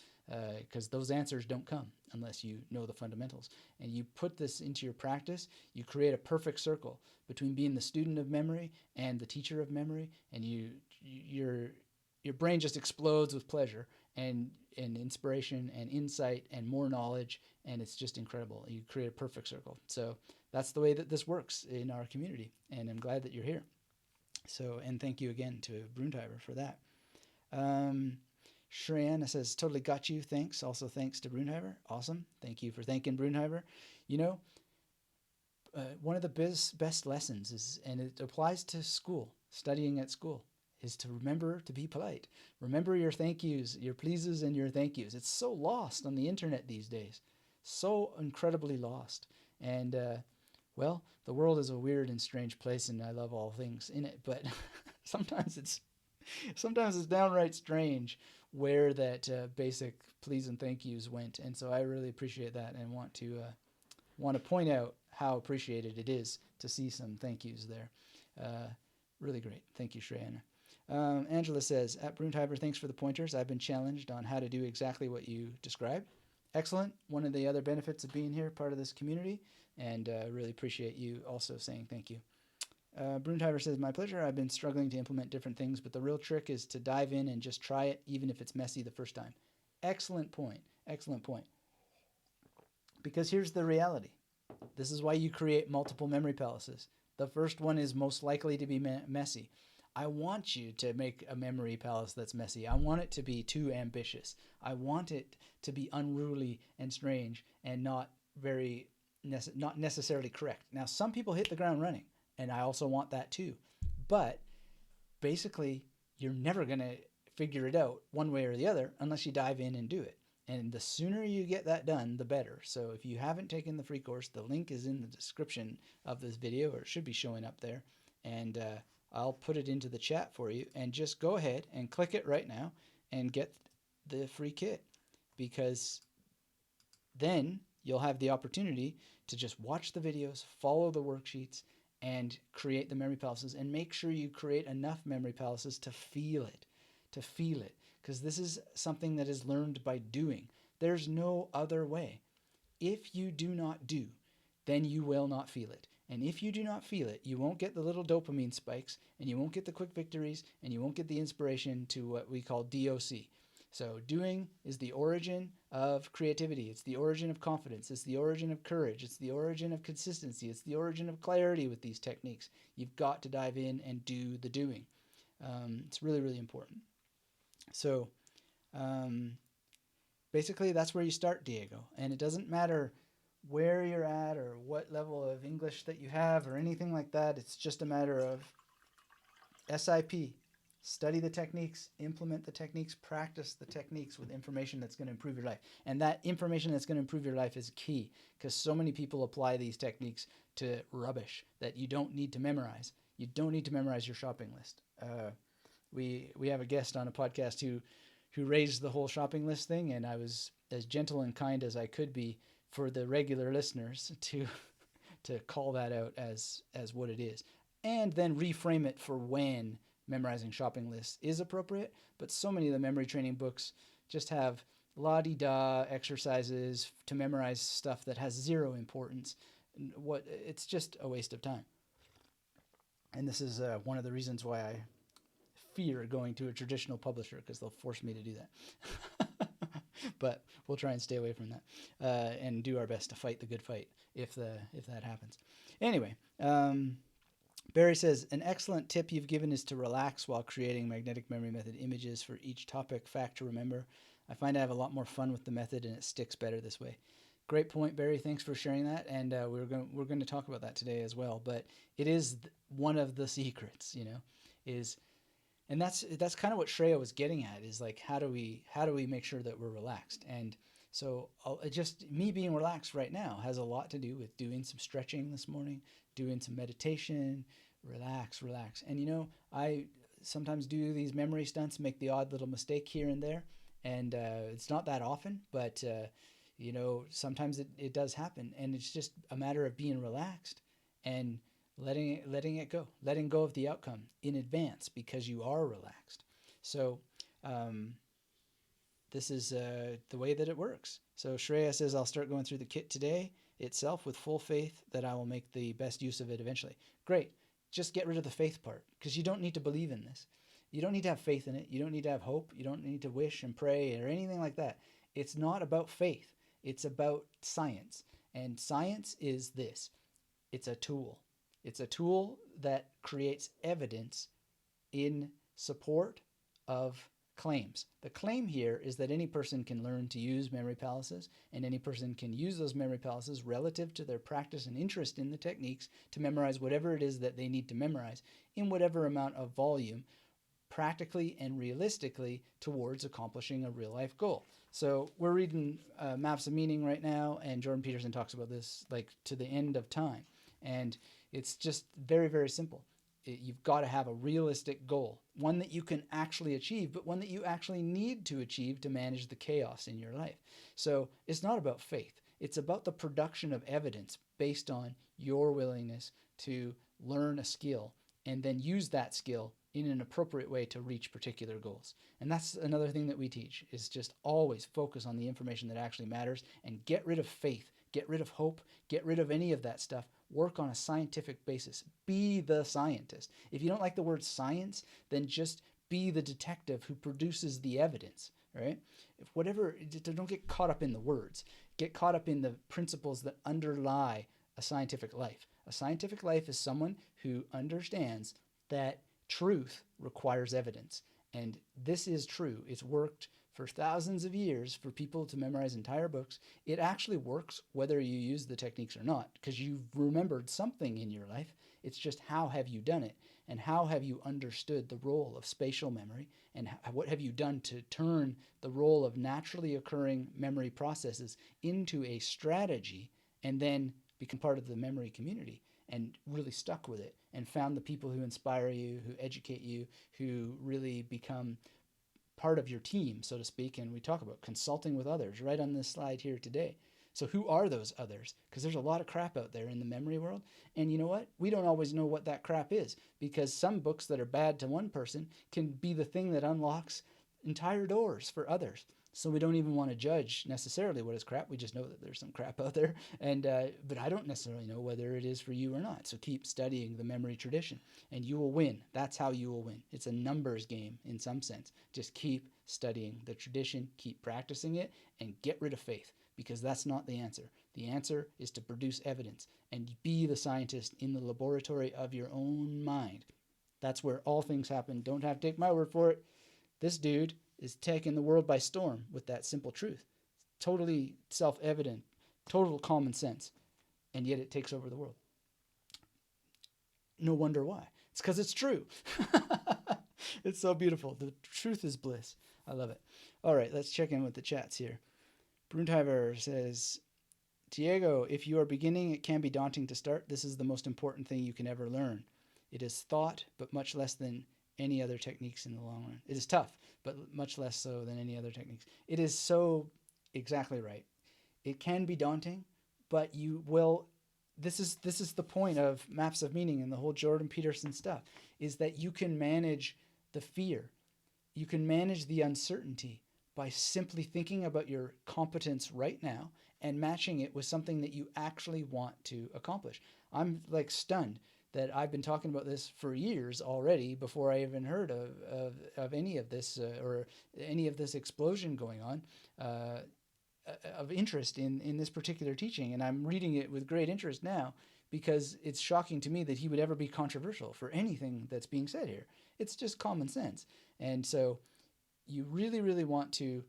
because those answers don't come unless you know the fundamentals. And you put this into your practice, you create a perfect circle between being the student of memory and the teacher of memory, and your brain just explodes with pleasure and inspiration and insight and more knowledge, and it's just incredible. You create a perfect circle. So that's the way that this works in our community, and I'm glad that you're here. So, and thank you again to Brunheimer for that. Shreyanna says, totally got you. Thanks. Also, thanks to Brunheimer. Awesome. Thank you for thanking Brunheimer. You know, one of the best lessons is, and it applies to school, studying at school, is to remember to be polite. Remember your thank yous, your pleases, and your thank yous. It's so lost on the internet these days. So incredibly lost. And, well, the world is a weird and strange place, and I love all things in it. But sometimes it's downright strange where that basic please and thank yous went. And so I really appreciate that, and want to point out how appreciated it is to see some thank yous there. Really great. Thank you, Shreyanna. Angela says, at Brunheimer, thanks for the pointers. I've been challenged on how to do exactly what you described. Excellent. One of the other benefits of being here, part of this community, and really appreciate you also saying thank you. Brunheimer says, my pleasure. I've been struggling to implement different things, but the real trick is to dive in and just try it, even if it's messy the first time. Excellent point. Excellent point. Because here's the reality. This is why you create multiple memory palaces. The first one is most likely to be messy. I want you to make a memory palace that's messy. I want it to be too ambitious. I want it to be unruly and strange and not necessarily correct. Now, some people hit the ground running, and I also want that too. But basically, you're never going to figure it out one way or the other unless you dive in and do it. And the sooner you get that done, the better. So if you haven't taken the free course, the link is in the description of this video, or it should be showing up there. And I'll put it into the chat for you. And just go ahead and click it right now and get the free kit. Because then you'll have the opportunity to just watch the videos, follow the worksheets, and create the memory palaces. And make sure you create enough memory palaces to feel it. To feel it. Because this is something that is learned by doing. There's no other way. If you do not do, then you will not feel it. And if you do not feel it, you won't get the little dopamine spikes, and you won't get the quick victories, and you won't get the inspiration to what we call DOC. So doing is the origin of creativity. It's the origin of confidence. It's the origin of courage. It's the origin of consistency. It's the origin of clarity with these techniques. You've got to dive in and do the doing. It's really, really important. So basically, that's where you start, Diego. And it doesn't matter where you're at or what level of English that you have or anything like that. It's just a matter of SIP. Study the techniques, implement the techniques, practice the techniques with information that's going to improve your life. And that information that's going to improve your life is key, because so many people apply these techniques to rubbish that you don't need to memorize. You don't need to memorize your shopping list. We have a guest on a podcast who raised the whole shopping list thing, and I was as gentle and kind as I could be for the regular listeners to call that out as what it is, and then reframe it for when memorizing shopping lists is appropriate. But so many of the memory training books just have la-di-da exercises to memorize stuff that has zero importance. It's just a waste of time. And this is one of the reasons why I fear going to a traditional publisher, because they'll force me to do that. But we'll try and stay away from that and do our best to fight the good fight if that happens. Anyway, Barry says, an excellent tip you've given is to relax while creating magnetic memory method images for each topic fact to remember. I find I have a lot more fun with the method, and it sticks better this way. Great point, Barry. Thanks for sharing that. And we're going to talk about that today as well. But it is one of the secrets, and that's kind of what Shreya was getting at, is like, how do we make sure that we're relaxed? And so just me being relaxed right now has a lot to do with doing some stretching this morning, doing some meditation, relax. And I sometimes do these memory stunts, make the odd little mistake here and there, and it's not that often, but Sometimes it does happen, and it's just a matter of being relaxed and letting it go, letting go of the outcome in advance because you are relaxed. So um, this is the way that it works. So Shreya says, I'll start going through the kit today itself with full faith that I will make the best use of it eventually. Great. Just get rid of the faith part because you don't need to believe in this. You don't need to have faith in it. You don't need to have hope. You don't need to wish and pray or anything like that. It's not about faith. It's about science. And science is this. It's a tool. It's a tool that creates evidence in support of claims. The claim here is that any person can learn to use memory palaces, and any person can use those memory palaces relative to their practice and interest in the techniques to memorize whatever it is that they need to memorize in whatever amount of volume, practically and realistically, towards accomplishing a real life goal. So we're reading Maps of Meaning right now, and Jordan Peterson talks about this like to the end of time. And it's just very, very simple. You've got to have a realistic goal, one that you can actually achieve, but one that you actually need to achieve to manage the chaos in your life. So it's not about faith. It's about the production of evidence based on your willingness to learn a skill and then use that skill in an appropriate way to reach particular goals. And that's another thing that we teach, is just always focus on the information that actually matters and get rid of faith, get rid of hope, get rid of any of that stuff. Work on a scientific basis. Be the scientist. If you don't like the word science, then just be the detective who produces the evidence, right? Don't get caught up in the words. Get caught up in the principles that underlie a scientific life. A scientific life is someone who understands that truth requires evidence. And this is true. It's worked for thousands of years for people to memorize entire books. It actually works whether you use the techniques or not, because you've remembered something in your life. It's just how have you done it, and how have you understood the role of spatial memory, and what have you done to turn the role of naturally occurring memory processes into a strategy, and then become part of the memory community and really stuck with it and found the people who inspire you, who educate you, who really become part of your team, so to speak. And we talk about consulting with others right on this slide here today. So who are those others? Because there's a lot of crap out there in the memory world. And you know what? We don't always know what that crap is, because some books that are bad to one person can be the thing that unlocks entire doors for others. So we don't even want to judge necessarily what is crap. We just know that there's some crap out there. And but I don't necessarily know whether it is for you or not. So keep studying the memory tradition and you will win. That's how you will win. It's a numbers game in some sense. Just keep studying the tradition, keep practicing it, and get rid of faith, because that's not the answer. The answer is to produce evidence and be the scientist in the laboratory of your own mind. That's where all things happen. Don't have to take my word for it. This dude is taking the world by storm with that simple truth. Totally self-evident, total common sense, and yet it takes over the world. No wonder why. It's because it's true. It's so beautiful. The truth is bliss. I love it. All right, let's check in with the chats here. Bruntheimer says, Diego, if you are beginning, it can be daunting to start. This is the most important thing you can ever learn. It is thought, but much less than any other techniques in the long run. It is tough, but much less so than any other techniques. It is so exactly right. It can be daunting, but you will. This is the point of Maps of Meaning and the whole Jordan Peterson stuff, is that you can manage the fear. You can manage the uncertainty by simply thinking about your competence right now and matching it with something that you actually want to accomplish. I'm like stunned that I've been talking about this for years already before I even heard of any of this or any of this explosion going on of interest in this particular teaching. And I'm reading it with great interest now, because it's shocking to me that he would ever be controversial for anything that's being said here. It's just common sense. And so you really, really want to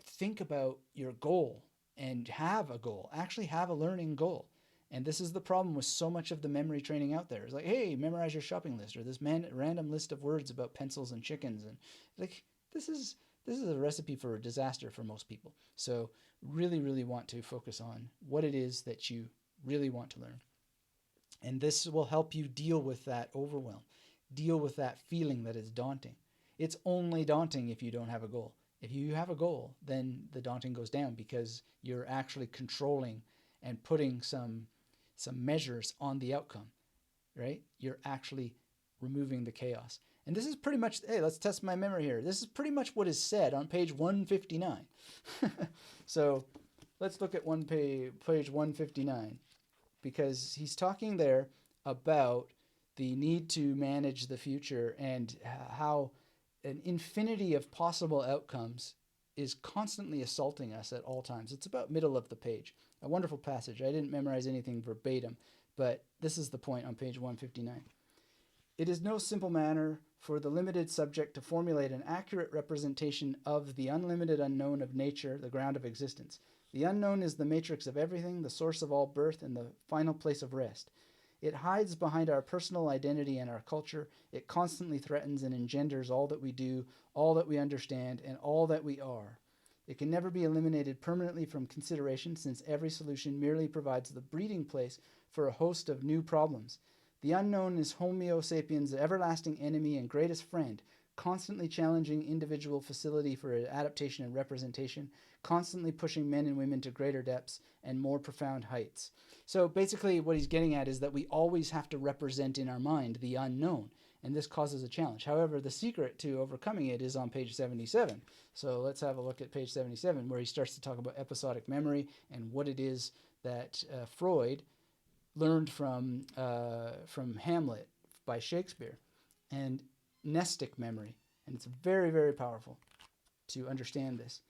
think about your goal and have a goal, actually have a learning goal. And this is the problem with so much of the memory training out there. It's like, hey, memorize your shopping list, or this random list of words about pencils and chickens. And like, this is a recipe for a disaster for most people. So really, really want to focus on what it is that you really want to learn. And this will help you deal with that overwhelm, deal with that feeling that is daunting. It's only daunting if you don't have a goal. If you have a goal, then the daunting goes down because you're actually controlling and putting some measures on the outcome, right? You're actually removing the chaos. And this is pretty much, hey, let's test my memory here. This is pretty much what is said on page 159. So let's look at page 159, because he's talking there about the need to manage the future and how an infinity of possible outcomes is constantly assaulting us at all times. It's about middle of the page. A wonderful passage. I didn't memorize anything verbatim, but this is the point on page 159. It is no simple matter for the limited subject to formulate an accurate representation of the unlimited unknown of nature, the ground of existence. The unknown is the matrix of everything, the source of all birth, and the final place of rest. It hides behind our personal identity and our culture. It constantly threatens and engenders all that we do, all that we understand, and all that we are. It can never be eliminated permanently from consideration, since every solution merely provides the breeding place for a host of new problems. The unknown is Homo sapiens' everlasting enemy and greatest friend, constantly challenging individual facility for adaptation and representation, constantly pushing men and women to greater depths and more profound heights. So basically what he's getting at is that we always have to represent in our mind the unknown, and this causes a challenge. However, the secret to overcoming it is on page 77. So let's have a look at page 77, where he starts to talk about episodic memory and what it is that Freud learned from Hamlet by Shakespeare, and mnestic memory. And it's very, very powerful to understand this.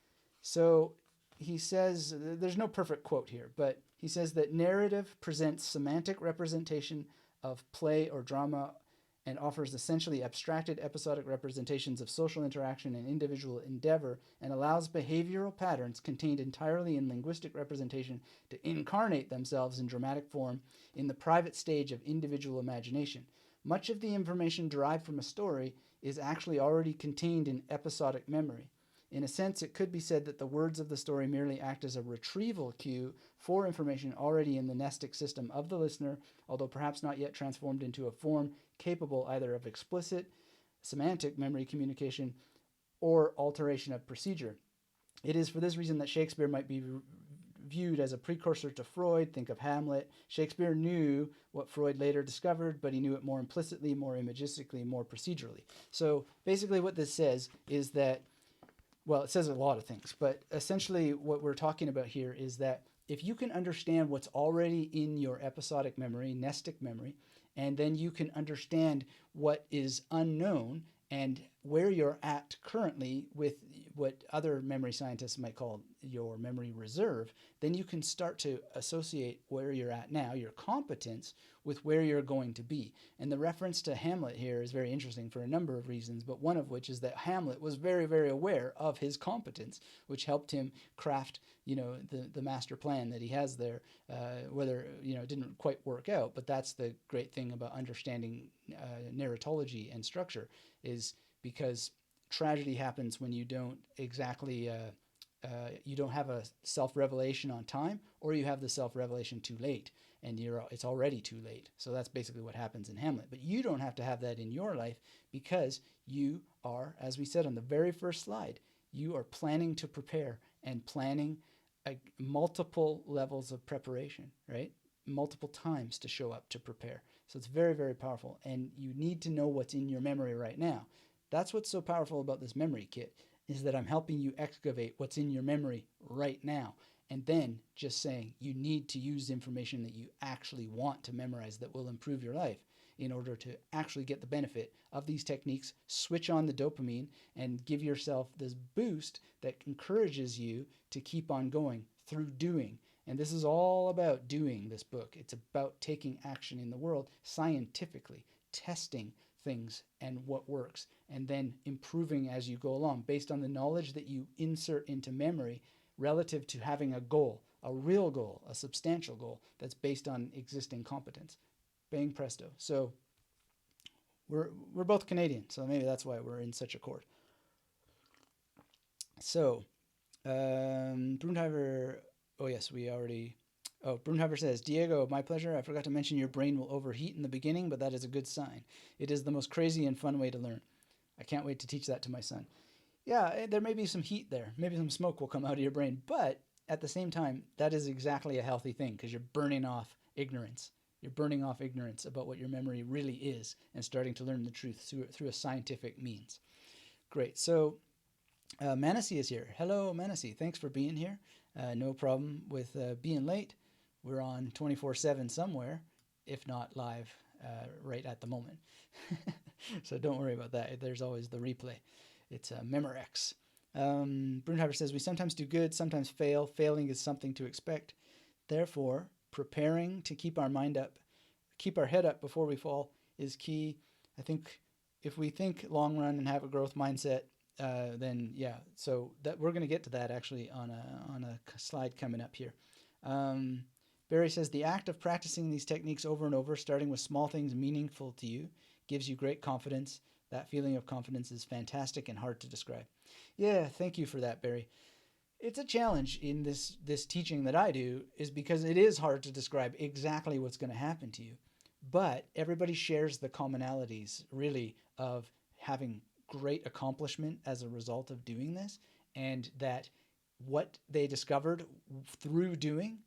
So he says, there's no perfect quote here, but he says that narrative presents semantic representation of play or drama and offers essentially abstracted episodic representations of social interaction and individual endeavor, and allows behavioral patterns contained entirely in linguistic representation to incarnate themselves in dramatic form in the private stage of individual imagination. Much of the information derived from a story is actually already contained in episodic memory. In a sense, it could be said that the words of the story merely act as a retrieval cue for information already in the mnestic system of the listener, although perhaps not yet transformed into a form capable either of explicit semantic memory communication or alteration of procedure. It is for this reason that Shakespeare might be viewed as a precursor to Freud. Think of Hamlet. Shakespeare knew what Freud later discovered, but he knew it more implicitly, more imagistically, more procedurally. So basically what this says is that, well, it says a lot of things, but essentially what we're talking about here is that if you can understand what's already in your episodic memory, mnestic memory, and then you can understand what is unknown and where you're at currently with what other memory scientists might call your memory reserve, then you can start to associate where you're at now, your competence, with where you're going to be. And the reference to Hamlet here is very interesting for a number of reasons, but one of which is that Hamlet was very, very aware of his competence, which helped him craft, the master plan that he has there, whether, it didn't quite work out, but that's the great thing about understanding narratology and structure, is because tragedy happens when you don't exactly you don't have a self-revelation on time, or you have the self-revelation too late, and it's already too late. So that's basically what happens in Hamlet. But you don't have to have that in your life, because you are, as we said on the very first slide, you are planning to prepare and planning multiple levels of preparation, right? Multiple times to show up to prepare. So it's very, very powerful, and you need to know what's in your memory right now. That's what's so powerful about this memory kit, is that I'm helping you excavate what's in your memory right now, and then just saying you need to use information that you actually want to memorize that will improve your life in order to actually get the benefit of these techniques, switch on the dopamine, and give yourself this boost that encourages you to keep on going through doing. And this is all about doing, this book. It's about taking action in the world scientifically, testing things and what works, and then improving as you go along based on the knowledge that you insert into memory relative to having a goal, a real goal, a substantial goal that's based on existing competence. Bang presto. So we're both Canadian, so maybe that's why we're in such accord. So Brunheimer, Brunheimer says, Diego, my pleasure. I forgot to mention your brain will overheat in the beginning, but that is a good sign. It is the most crazy and fun way to learn. I can't wait to teach that to my son. Yeah, there may be some heat there. Maybe some smoke will come out of your brain. But at the same time, that is exactly a healthy thing because you're burning off ignorance. You're burning off ignorance about what your memory really is and starting to learn the truth through a scientific means. Great. So Manassi is here. Hello, Manassi. Thanks for being here. No problem with being late. We're on 24/7 somewhere, if not live right at the moment. So don't worry about that. There's always the replay. It's Memorex. Brunheimer says, we sometimes do good, sometimes fail. Failing is something to expect. Therefore, preparing to keep our mind up, keep our head up before we fall is key. I think if we think long run and have a growth mindset, then yeah. So that we're going to get to that actually on a slide coming up here. Barry says the act of practicing these techniques over and over, starting with small things meaningful to you, gives you great confidence. That feeling of confidence is fantastic and hard to describe. Yeah, thank you for that, Barry. It's a challenge in this teaching that I do is because it is hard to describe exactly what's going to happen to you. But everybody shares the commonalities really of having great accomplishment as a result of doing this, and that what they discovered through doing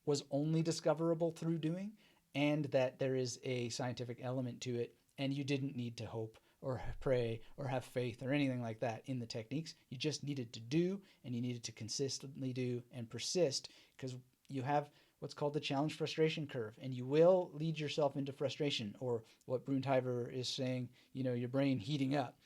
was only discoverable through doing, and that there is a scientific element to it, and you didn't need to hope or pray or have faith or anything like that in the techniques. You just needed to do, and you needed to consistently do and persist, because you have what's called the challenge frustration curve, and you will lead yourself into frustration, or what Brunheimer is saying, your brain heating up.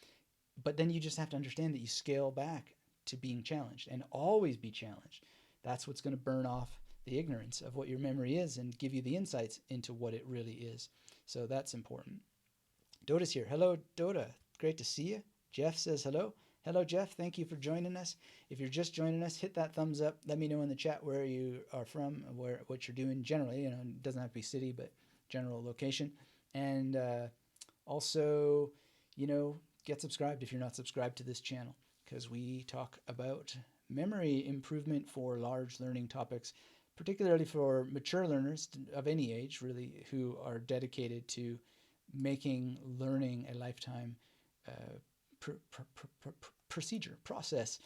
But then you just have to understand that you scale back to being challenged and always be challenged. That's what's going to burn off the ignorance of what your memory is and give you the insights into what it really is. So that's important. Dota's here. Hello, Dota. Great to see you. Jeff says hello. Hello, Jeff. Thank you for joining us. If you're just joining us, hit that thumbs up. Let me know in the chat where you are from, what you're doing generally. It doesn't have to be city, but general location. And also, get subscribed if you're not subscribed to this channel, because we talk about memory improvement for large learning topics, particularly for mature learners of any age, really, who are dedicated to making learning a lifetime process,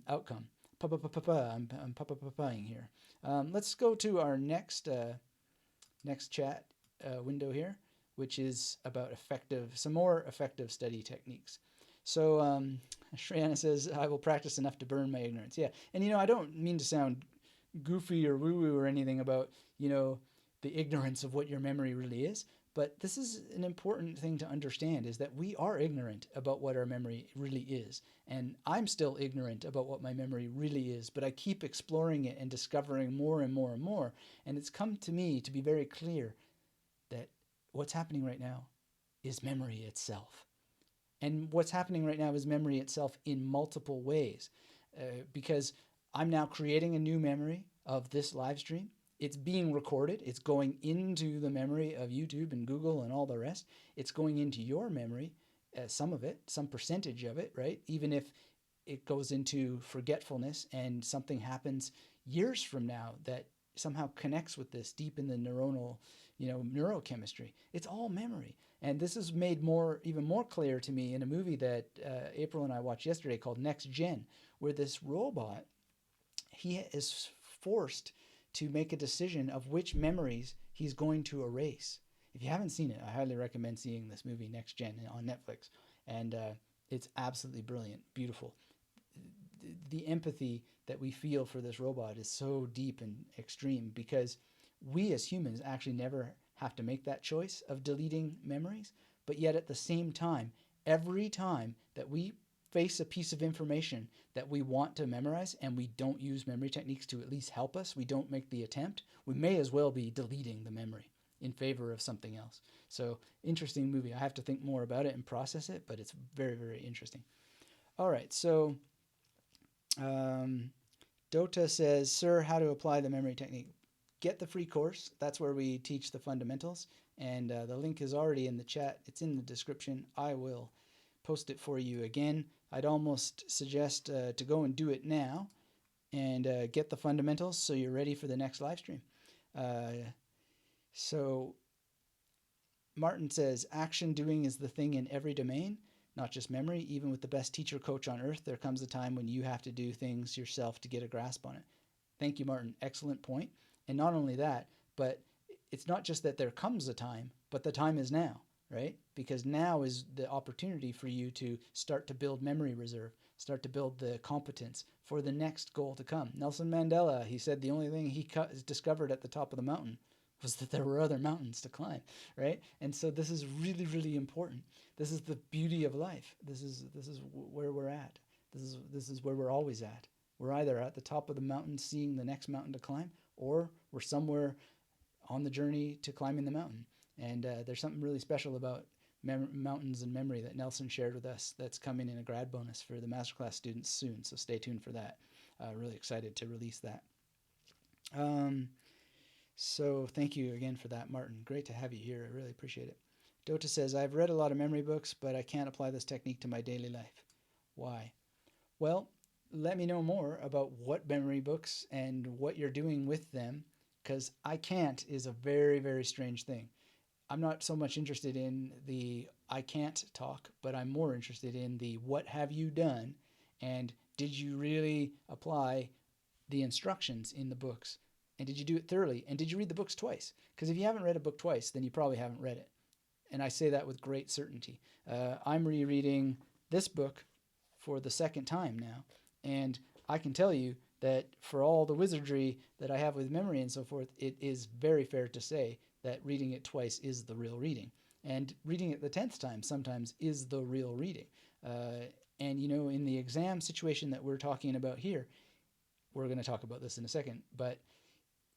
outcome. I'm pa-pa-pa-pa-ing here. Let's go to our next chat window here, which is about some more effective study techniques. So Shreyana says, I will practice enough to burn my ignorance. Yeah, and I don't mean to sound goofy or woo-woo or anything about, the ignorance of what your memory really is. But this is an important thing to understand, is that we are ignorant about what our memory really is. And I'm still ignorant about what my memory really is, but I keep exploring it and discovering more and more and more. And it's come to me to be very clear that what's happening right now is memory itself. And what's happening right now is memory itself in multiple ways, because I'm now creating a new memory of this live stream. It's being recorded. It's going into the memory of YouTube and Google and all the rest. It's going into your memory, some of it, some percentage of it, right? Even if it goes into forgetfulness and something happens years from now that somehow connects with this deep in the neurochemistry. It's all memory. And this is made even more clear to me in a movie that April and I watched yesterday called Next Gen, where this robot, he is forced to make a decision of which memories he's going to erase. If you haven't seen it, I highly recommend seeing this movie Next Gen on Netflix. And it's absolutely brilliant, beautiful. The empathy that we feel for this robot is so deep and extreme, because we as humans actually never have to make that choice of deleting memories. But yet at the same time, every time that we face a piece of information that we want to memorize and we don't use memory techniques to at least help us, we don't make the attempt, we may as well be deleting the memory in favor of something else. So interesting movie. I have to think more about it and process it, but it's very, very interesting. All right, so Dota says, sir, how to apply the memory technique? Get the free course. That's where we teach the fundamentals, and the link is already in the chat. It's in the description. I will post it for you again. I'd almost suggest to go and do it now and get the fundamentals so you're ready for the next live stream. So Martin says, action doing is the thing in every domain. not just memory. Even with the best teacher coach on earth, there comes a time when you have to do things yourself to get a grasp on it. Thank you, Martin. Excellent point. And not only that, but it's not just that there comes a time, but the time is now, right? Because now is the opportunity for you to start to build memory reserve, start to build the competence for the next goal to come. Nelson Mandela, he said the only thing he discovered at the top of the mountain was that there were other mountains to climb, right? And so this is really, really important. This is the beauty of life. This is where we're at. This is where we're always at. We're either at the top of the mountain seeing the next mountain to climb, or we're somewhere on the journey to climbing the mountain. And there's something really special about mountains and memory that Nelson shared with us that's coming in a grad bonus for the masterclass students soon. So stay tuned for that. Really excited to release that. So thank you again for that, Martin. Great to have you here. I really appreciate it. Dota says, I've read a lot of memory books, but I can't apply this technique to my daily life. Why? Well, let me know more about what memory books and what you're doing with them, because I can't is a very, very strange thing. I'm not so much interested in the I can't talk, but I'm more interested in the what have you done, and did you really apply the instructions in the books, and did you do it thoroughly, and did you read the books twice? Because if you haven't read a book twice, then you probably haven't read it, and I say that with great certainty. I'm rereading this book for the second time now, and I can tell you that for all the wizardry that I have with memory and so forth, it is very fair to say that reading it twice is the real reading. And reading it the 10th time sometimes is the real reading. And, you know, in the exam situation that we're talking about here, we're going to talk about this in a second, but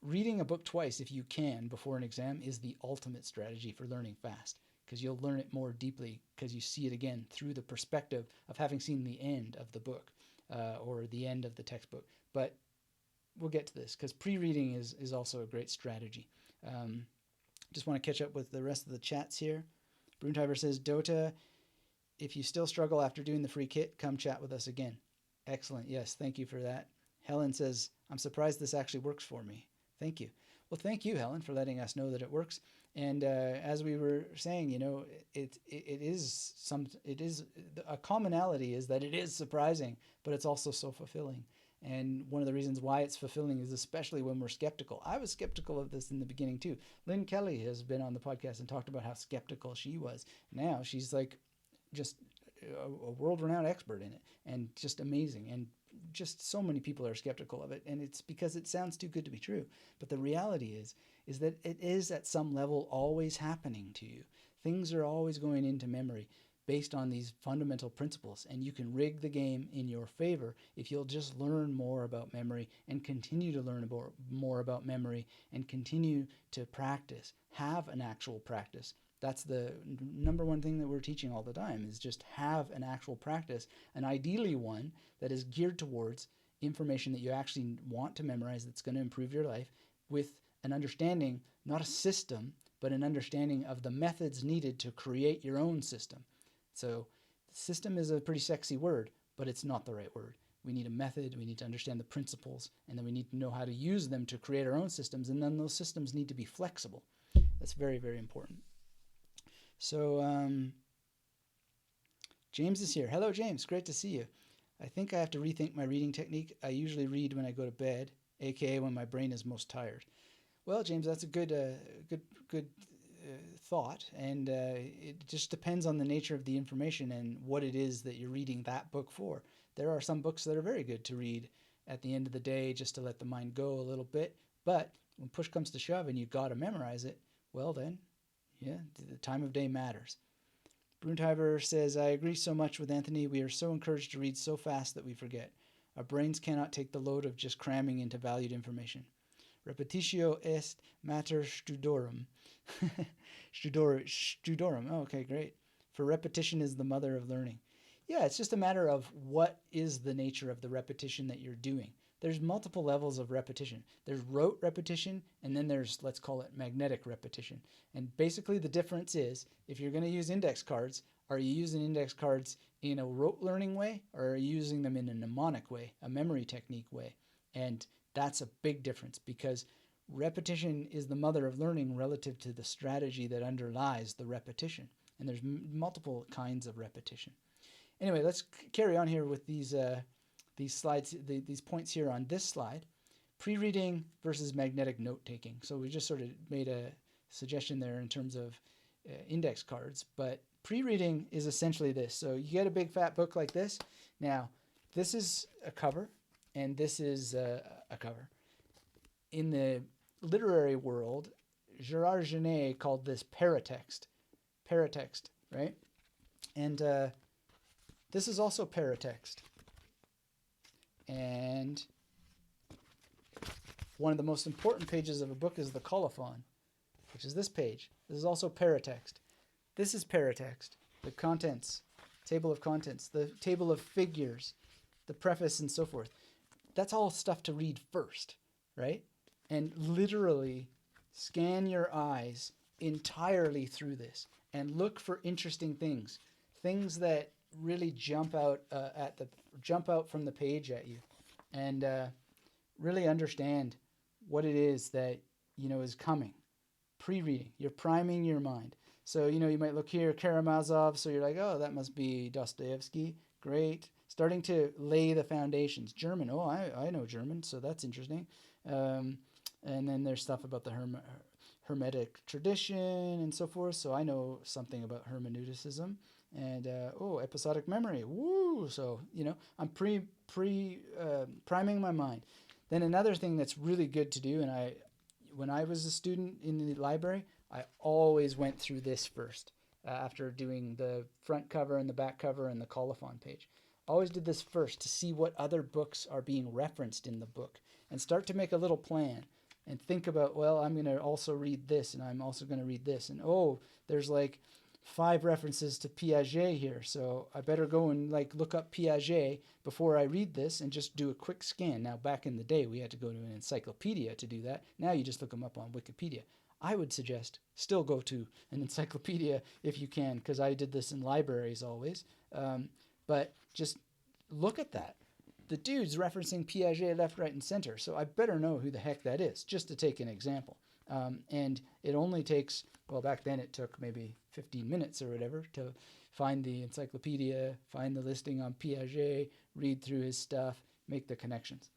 reading a book twice, if you can, before an exam is the ultimate strategy for learning fast, because you'll learn it more deeply because you see it again through the perspective of having seen the end of the book or the end of the textbook. But we'll get to this because pre-reading is also a great strategy. Just want to catch up with the rest of the chats here. Broontiver says, Dota, if you still struggle after doing the free kit, come chat with us again. Excellent. Yes, thank you for that. Helen says, I'm surprised this actually works for me. Thank you. Well, thank you, Helen, for letting us know that it works. And as we were saying, you know, it is a commonality is that it is surprising, but it's also so fulfilling. And one of the reasons why it's fulfilling is especially when we're skeptical. I was skeptical of this in the beginning too. Lynn Kelly has been on the podcast and talked about how skeptical she was. Now she's like just a world-renowned expert in it and just amazing. And just so many people are skeptical of it. And it's because it sounds too good to be true. But the reality is that it is at some level always happening to you. Things are always going into memory based on these fundamental principles, and you can rig the game in your favor if you'll just learn more about memory and continue to learn more about memory and continue to practice, have an actual practice. That's the number one thing that we're teaching all the time is just have an actual practice, and ideally one that is geared towards information that you actually want to memorize that's going to improve your life with an understanding, not a system, but an understanding of the methods needed to create your own system. So system is a pretty sexy word, but it's not the right word. We need a method, we need to understand the principles, and then we need to know how to use them to create our own systems, and then those systems need to be flexible. That's very, very important. So James is here. Hello, James. Great to see you. I think I have to rethink my reading technique. I usually read when I go to bed, aka when my brain is most tired. Well, James, that's a good thought, and it just depends on the nature of the information and what it is that you're reading that book for. There are some books that are very good to read at the end of the day just to let the mind go a little bit, but when push comes to shove and you've got to memorize it, well then, yeah, the time of day matters. Broontiver says, I agree so much with Anthony. We are so encouraged to read so fast that we forget. Our brains cannot take the load of just cramming into valued information. Repetitio est mater studorum. Studorum. Oh, okay, great. For repetition is the mother of learning. Yeah, it's just a matter of what is the nature of the repetition that you're doing. There's multiple levels of repetition. There's rote repetition, and then there's, let's call it magnetic repetition. And basically the difference is, if you're going to use index cards, are you using index cards in a rote learning way, or are you using them in a mnemonic way, a memory technique way? And that's a big difference, because repetition is the mother of learning relative to the strategy that underlies the repetition. And there's multiple kinds of repetition. Anyway, let's carry on here with these slides, these points here on this slide. Pre-reading versus magnetic note-taking. So we just sort of made a suggestion there in terms of index cards, but pre-reading is essentially this. So you get a big fat book like this. Now, this is a cover, and this is a cover. In the literary world, Gerard Genet called this paratext. Paratext, right? And this is also paratext. And one of the most important pages of a book is the colophon, which is this page. This is also paratext. This is paratext. The contents, table of contents, the table of figures, the preface, and so forth. That's all stuff to read first, right? And literally scan your eyes entirely through this and look for interesting things, things that really jump out from the page at you, and really understand what it is that is coming. Pre-reading, you're priming your mind. So you might look here, Karamazov. So you're like, oh, that must be Dostoevsky. Great. Starting to lay the foundations. German. Oh, I know German, so that's interesting. And then there's stuff about the Hermetic tradition and so forth. So I know something about hermeneuticism. And episodic memory. Woo! So I'm priming my mind. Then another thing that's really good to do, and when I was a student in the library, I always went through this first after doing the front cover and the back cover and the colophon page. Always did this first to see what other books are being referenced in the book and start to make a little plan and think about, well, I'm going to also read this and I'm also going to read this. And there's like 5 references to Piaget here, so I better go and look up Piaget before I read this and just do a quick scan. Now, back in the day, we had to go to an encyclopedia to do that. Now you just look them up on Wikipedia. I would suggest still go to an encyclopedia if you can, because I did this in libraries always. But just look at that. The dude's referencing Piaget left, right, and center, so I better know who the heck that is, just to take an example. And it only takes, well, back then it took maybe 15 minutes or whatever to find the encyclopedia, find the listing on Piaget, read through his stuff, make the connections.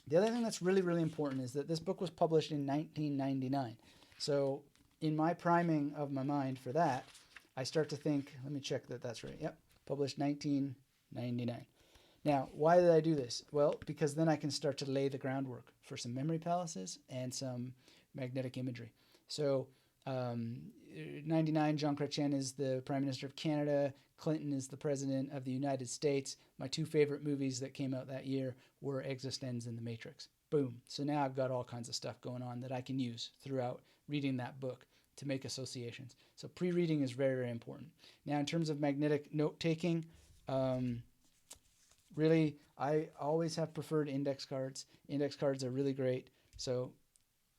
The other thing that's really, really important is that this book was published in 1999. So in my priming of my mind for that, I start to think, let me check that that's right. Yep, published 1999. Now, why did I do this? Well, because then I can start to lay the groundwork for some memory palaces and some magnetic imagery. So 99, Jean Chrétien is the Prime Minister of Canada. Clinton is the President of the United States. My 2 favorite movies that came out that year were Existenz and The Matrix. Boom. So now I've got all kinds of stuff going on that I can use throughout reading that book to make associations. So pre-reading is very, very important. Now, in terms of magnetic note-taking, really, I always have preferred index cards. Index cards are really great. So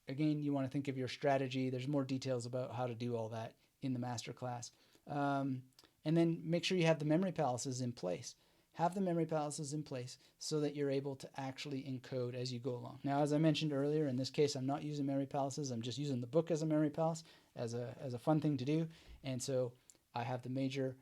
again, you want to think of your strategy. There's more details about how to do all that in the masterclass. And then make sure you have the memory palaces in place. Have the memory palaces in place so that you're able to actually encode as you go along. Now, as I mentioned earlier, in this case, I'm not using memory palaces. I'm just using the book as a memory palace, as a fun thing to do. And so I have the major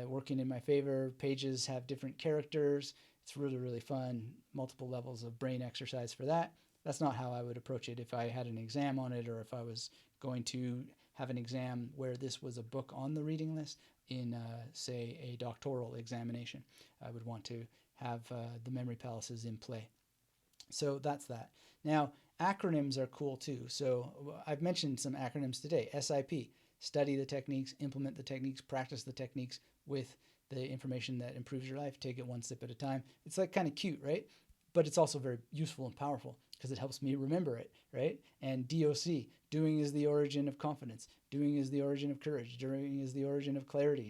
working in my favor. Pages have different characters. It's really, really fun. Multiple levels of brain exercise for that. That's not how I would approach it if I had an exam on it, or if I was going to have an exam where this was a book on the reading list in, say, a doctoral examination. I would want to have the memory palaces in play. So that's that. Now, acronyms are cool too. So I've mentioned some acronyms today. SIP, study the techniques, implement the techniques, practice the techniques with the information that improves your life. Take it one step at a time. It's kind of cute, right? But it's also very useful and powerful because it helps me remember it, right? And DOC, doing is the origin of confidence. Doing is the origin of courage. Doing is the origin of clarity.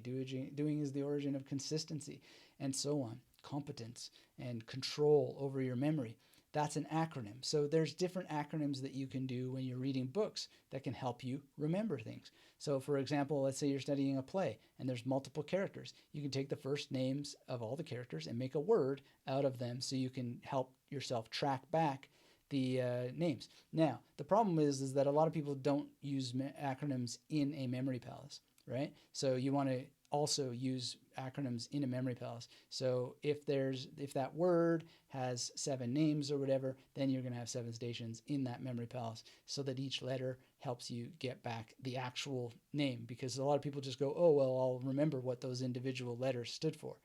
Doing is the origin of consistency, and so on. Competence and control over your memory. That's an acronym. So there's different acronyms that you can do when you're reading books that can help you remember things. So for example, let's say you're studying a play and there's multiple characters. You can take the first names of all the characters and make a word out of them so you can help yourself track back the names. Now, the problem is that a lot of people don't use acronyms in a memory palace, right? So you want to also use acronyms in a memory palace. So if that word has 7 names or whatever, then you're going to have 7 stations in that memory palace, so that each letter helps you get back the actual name. Because a lot of people just go, oh, well, I'll remember what those individual letters stood for.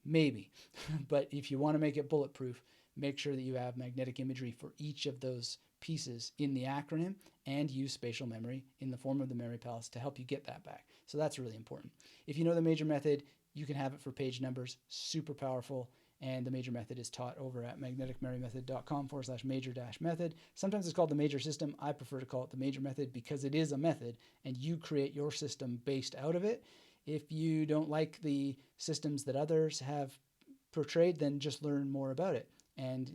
Maybe. But if you want to make it bulletproof, make sure that you have magnetic imagery for each of those pieces in the acronym, and use spatial memory in the form of the memory palace to help you get that back. So that's really important. If you know the major method, you can have it for page numbers. Super powerful. And the major method is taught over at magneticmemorymethod.com/major-method. Sometimes it's called the major system. I prefer to call it the major method because it is a method and you create your system based out of it. If you don't like the systems that others have portrayed, then just learn more about it and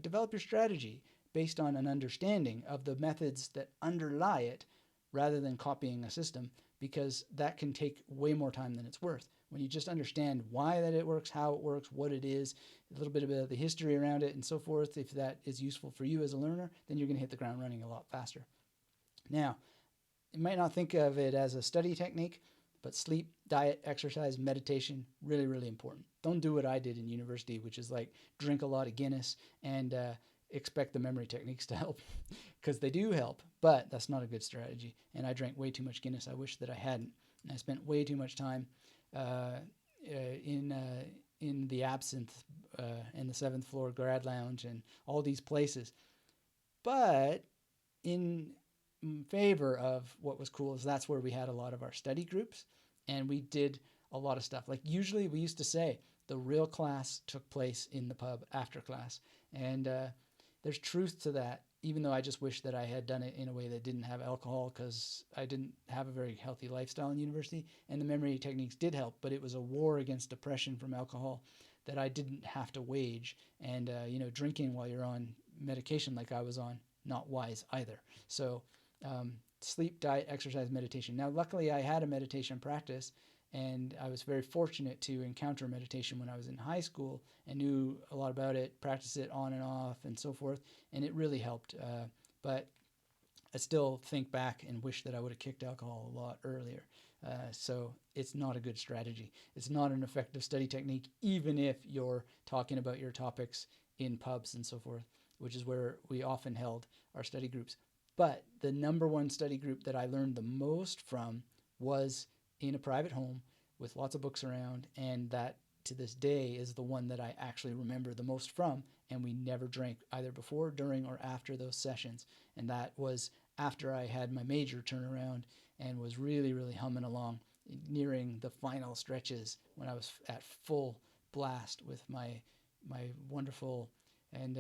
develop your strategy based on an understanding of the methods that underlie it, rather than copying a system, because that can take way more time than it's worth. When you just understand why that it works, how it works, what it is, a little bit of the history around it and so forth, if that is useful for you as a learner, then you're going to hit the ground running a lot faster. Now, you might not think of it as a study technique, but sleep, diet, exercise, meditation, really, really important. Don't do what I did in university, which is like drink a lot of Guinness and expect the memory techniques to help, because they do help, but that's not a good strategy. And I drank way too much Guinness. I wish that I hadn't. And I spent way too much time in the Absinthe and the 7th Floor Grad Lounge and all these places. But in favor of what was cool is that's where we had a lot of our study groups, and we did a lot of stuff. Like usually we used to say the real class took place in the pub after class, and there's truth to that, even though I just wish that I had done it in a way that didn't have alcohol, because I didn't have a very healthy lifestyle in university, and the memory techniques did help, but it was a war against depression from alcohol that I didn't have to wage. And drinking while you're on medication like I was on, not wise either. So sleep, diet, exercise, meditation. Now, luckily, I had a meditation practice, and I was very fortunate to encounter meditation when I was in high school and knew a lot about it, practiced it on and off and so forth, and it really helped. But I still think back and wish that I would have kicked alcohol a lot earlier. So it's not a good strategy. It's not an effective study technique, even if you're talking about your topics in pubs and so forth, which is where we often held our study groups. But the number one study group that I learned the most from was in a private home with lots of books around, and that to this day is the one that I actually remember the most from. And we never drank either before, during, or after those sessions. And that was after I had my major turnaround and was really, really humming along, nearing the final stretches when I was at full blast with my wonderful and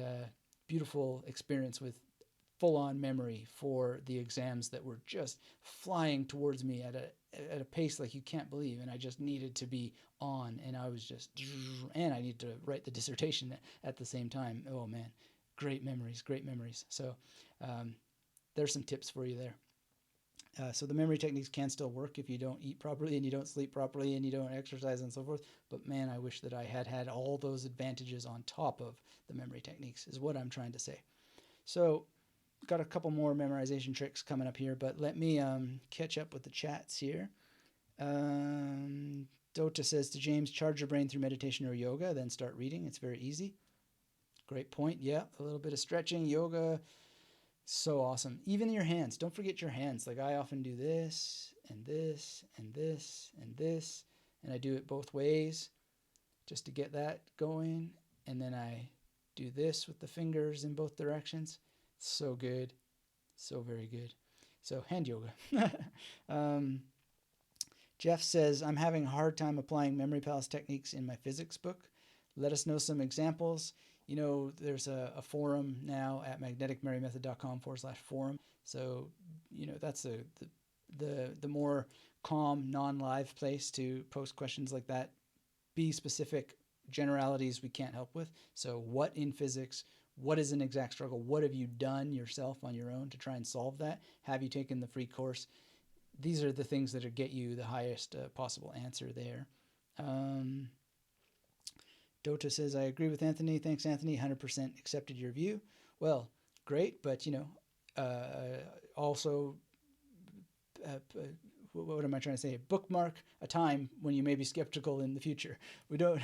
beautiful experience with full-on memory for the exams that were just flying towards me at a pace like you can't believe, and I just needed to be on, and I was just, and I needed to write the dissertation at the same time. Oh man, great memories. So there's some tips for you there. So the memory techniques can still work if you don't eat properly and you don't sleep properly and you don't exercise and so forth. But man, I wish that I had all those advantages on top of the memory techniques, is what I'm trying to say. So got a couple more memorization tricks coming up here, but let me catch up with the chats here. Dota says to James, charge your brain through meditation or yoga, then start reading. It's very easy. Great point. Yeah, a little bit of stretching, yoga. So awesome. Even your hands. Don't forget your hands. Like I often do this and this and this and this, and I do it both ways just to get that going. And then I do this with the fingers in both directions. So good. So very good. So hand yoga. Jeff says, I'm having a hard time applying memory palace techniques in my physics book. Let us know some examples. There's a forum now at magneticmemorymethod.com/forum. So, that's the more calm, non-live place to post questions like that. Be specific. Generalities we can't help with. So what in physics? What is an exact struggle? What have you done yourself on your own to try and solve that? Have you taken the free course? These are the things that get you the highest possible answer there. Dota says, I agree with Anthony. Thanks, Anthony. 100% accepted your view. Well, great, but, also, what am I trying to say? Bookmark a time when you may be skeptical in the future. We don't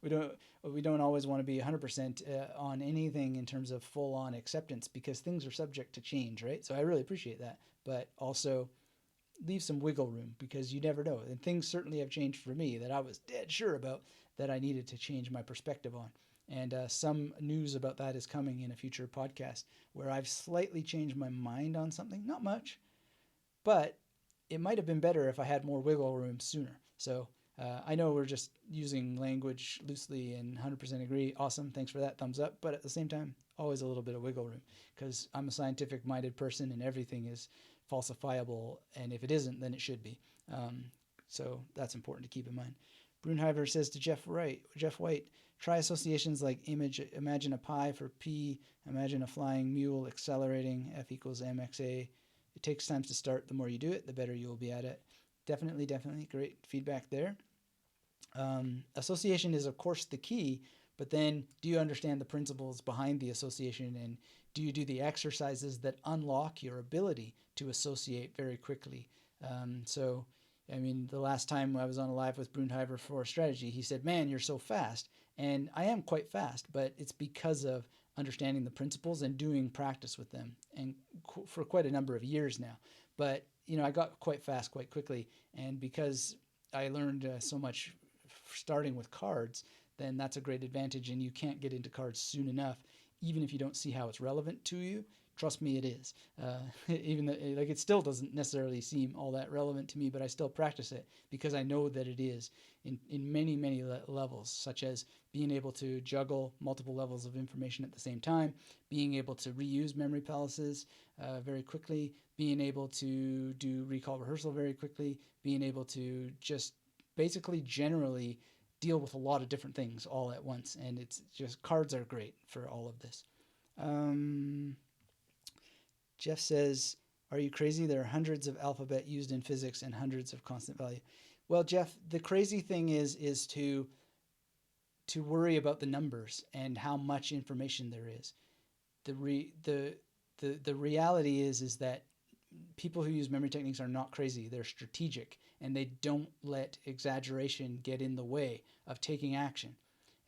we don't we don't always want to be 100% on anything in terms of full on acceptance, because things are subject to change, right? So I really appreciate that, but also leave some wiggle room, because you never know. And things certainly have changed for me that I was dead sure about that I needed to change my perspective on. And some news about that is coming in a future podcast where I've slightly changed my mind on something. Not much, but it might have been better if I had more wiggle room sooner. So I know we're just using language loosely and 100% agree. Awesome. Thanks for that. Thumbs up. But at the same time, always a little bit of wiggle room, because I'm a scientific minded person and everything is falsifiable. And if it isn't, then it should be. So that's important to keep in mind. Brunheimer says to Jeff White, try associations like imagine a pie for P, imagine a flying mule accelerating, F equals mxa. It takes time to start. The more you do it, the better you will be at it. Definitely. Great feedback there. Association is, of course, the key, but then do you understand the principles behind the association, and do you do the exercises that unlock your ability to associate very quickly? So, I mean, the last time I was on a live with Brunheimer for strategy, he said, man, you're so fast. And I am quite fast, but it's because of understanding the principles and doing practice with them, and for quite a number of years now. But, I got quite fast quite quickly, and because I learned so much starting with cards, then that's a great advantage, and you can't get into cards soon enough, even if you don't see how it's relevant to you. Trust me, it is. Even though, it still doesn't necessarily seem all that relevant to me, but I still practice it because I know that it is in many levels, such as being able to juggle multiple levels of information at the same time, being able to reuse memory palaces very quickly, being able to do recall rehearsal very quickly, being able to just basically generally deal with a lot of different things all at once. And it's just, cards are great for all of this. Jeff says, are you crazy? There are hundreds of alphabet used in physics and hundreds of constant value. Well, Jeff, the crazy thing is to worry about the numbers and how much information there is. The reality is that people who use memory techniques are not crazy. They're strategic, and they don't let exaggeration get in the way of taking action.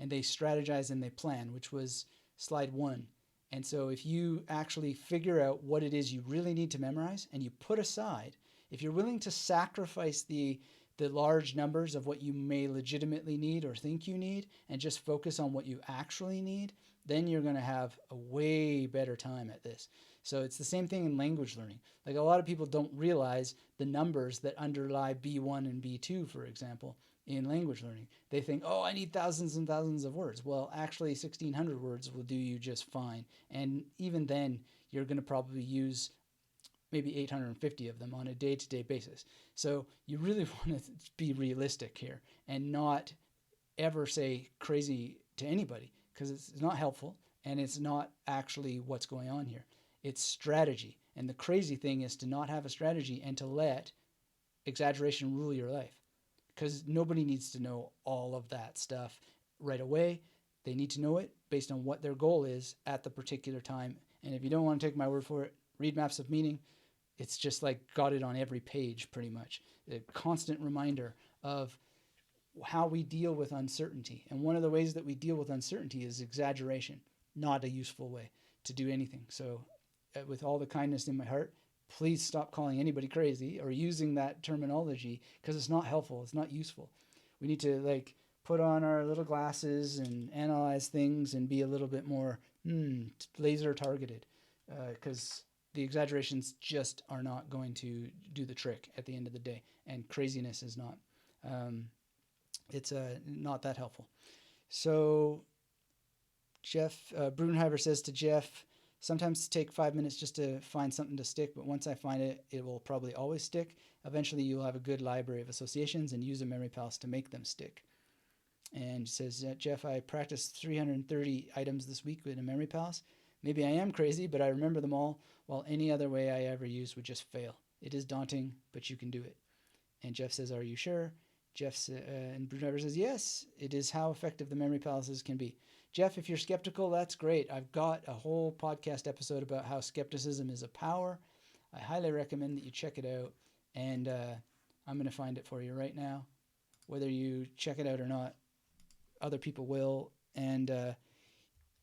And they strategize and they plan, which was slide 1. And so if you actually figure out what it is you really need to memorize, and you put aside, if you're willing to sacrifice the large numbers of what you may legitimately need or think you need, and just focus on what you actually need, then you're going to have a way better time at this. So it's the same thing in language learning. Like, a lot of people don't realize the numbers that underlie B1 and B2, for example, in language learning. They think, oh, I need thousands and thousands of words. Well, actually, 1,600 words will do you just fine. And even then, you're going to probably use maybe 850 of them on a day-to-day basis. So you really want to be realistic here and not ever say crazy to anybody, because it's not helpful and it's not actually what's going on here. It's strategy. And the crazy thing is to not have a strategy and to let exaggeration rule your life, because nobody needs to know all of that stuff right away. They need to know it based on what their goal is at the particular time. And if you don't want to take my word for it, read Maps of Meaning. It's just like got it on every page pretty much. A constant reminder of how we deal with uncertainty. And one of the ways that we deal with uncertainty is exaggeration, not a useful way to do anything. So with all the kindness in my heart, please stop calling anybody crazy or using that terminology, because it's not helpful. It's not useful. We need to put on our little glasses and analyze things and be a little bit more laser targeted, because the exaggerations just are not going to do the trick at the end of the day, and craziness is not. It's not that helpful. So Jeff Brunheimer says to Jeff, sometimes take 5 minutes just to find something to stick, but once I find it, it will probably always stick. Eventually, you'll have a good library of associations and use a memory palace to make them stick. And says, Jeff, I practiced 330 items this week with a memory palace. Maybe I am crazy, but I remember them all, while any other way I ever used would just fail. It is daunting, but you can do it. And Jeff says, are you sure? And Brunheimer says, yes, it is how effective the memory palaces can be. Jeff, if you're skeptical, that's great. I've got a whole podcast episode about how skepticism is a power. I highly recommend that you check it out. And I'm going to find it for you right now. Whether you check it out or not, other people will. And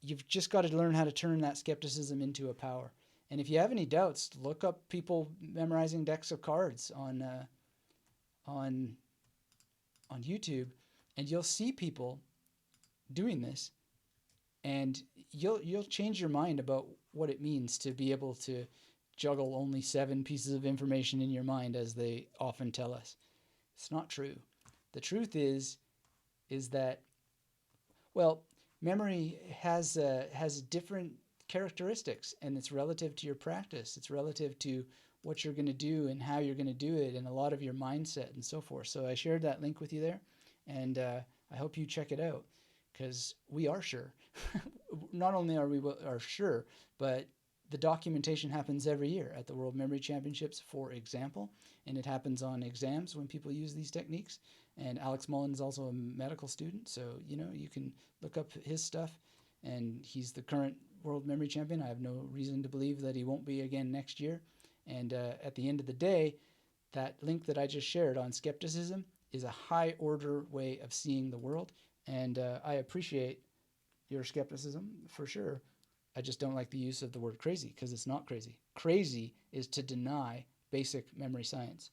you've just got to learn how to turn that skepticism into a power. And if you have any doubts, look up people memorizing decks of cards on on YouTube, and you'll see people doing this, and you'll change your mind about what it means to be able to juggle only 7 pieces of information in your mind, as they often tell us. It's not true. The truth is that, well, memory has different characteristics, and it's relative to your practice. It's relative to what you're going to do and how you're going to do it, and a lot of your mindset and so forth. So I shared that link with you there, and I hope you check it out, because we are sure. Not only are sure, but the documentation happens every year at the World Memory Championships, for example, and it happens on exams when people use these techniques. And Alex Mullen is also a medical student, so you can look up his stuff, and he's the current world memory champion. I have no reason to believe that he won't be again next year. And at the end of the day, that link that I just shared on skepticism is a high order way of seeing the world, and I appreciate your skepticism for sure. I just don't like the use of the word crazy, because it's not crazy. Crazy is to deny basic memory science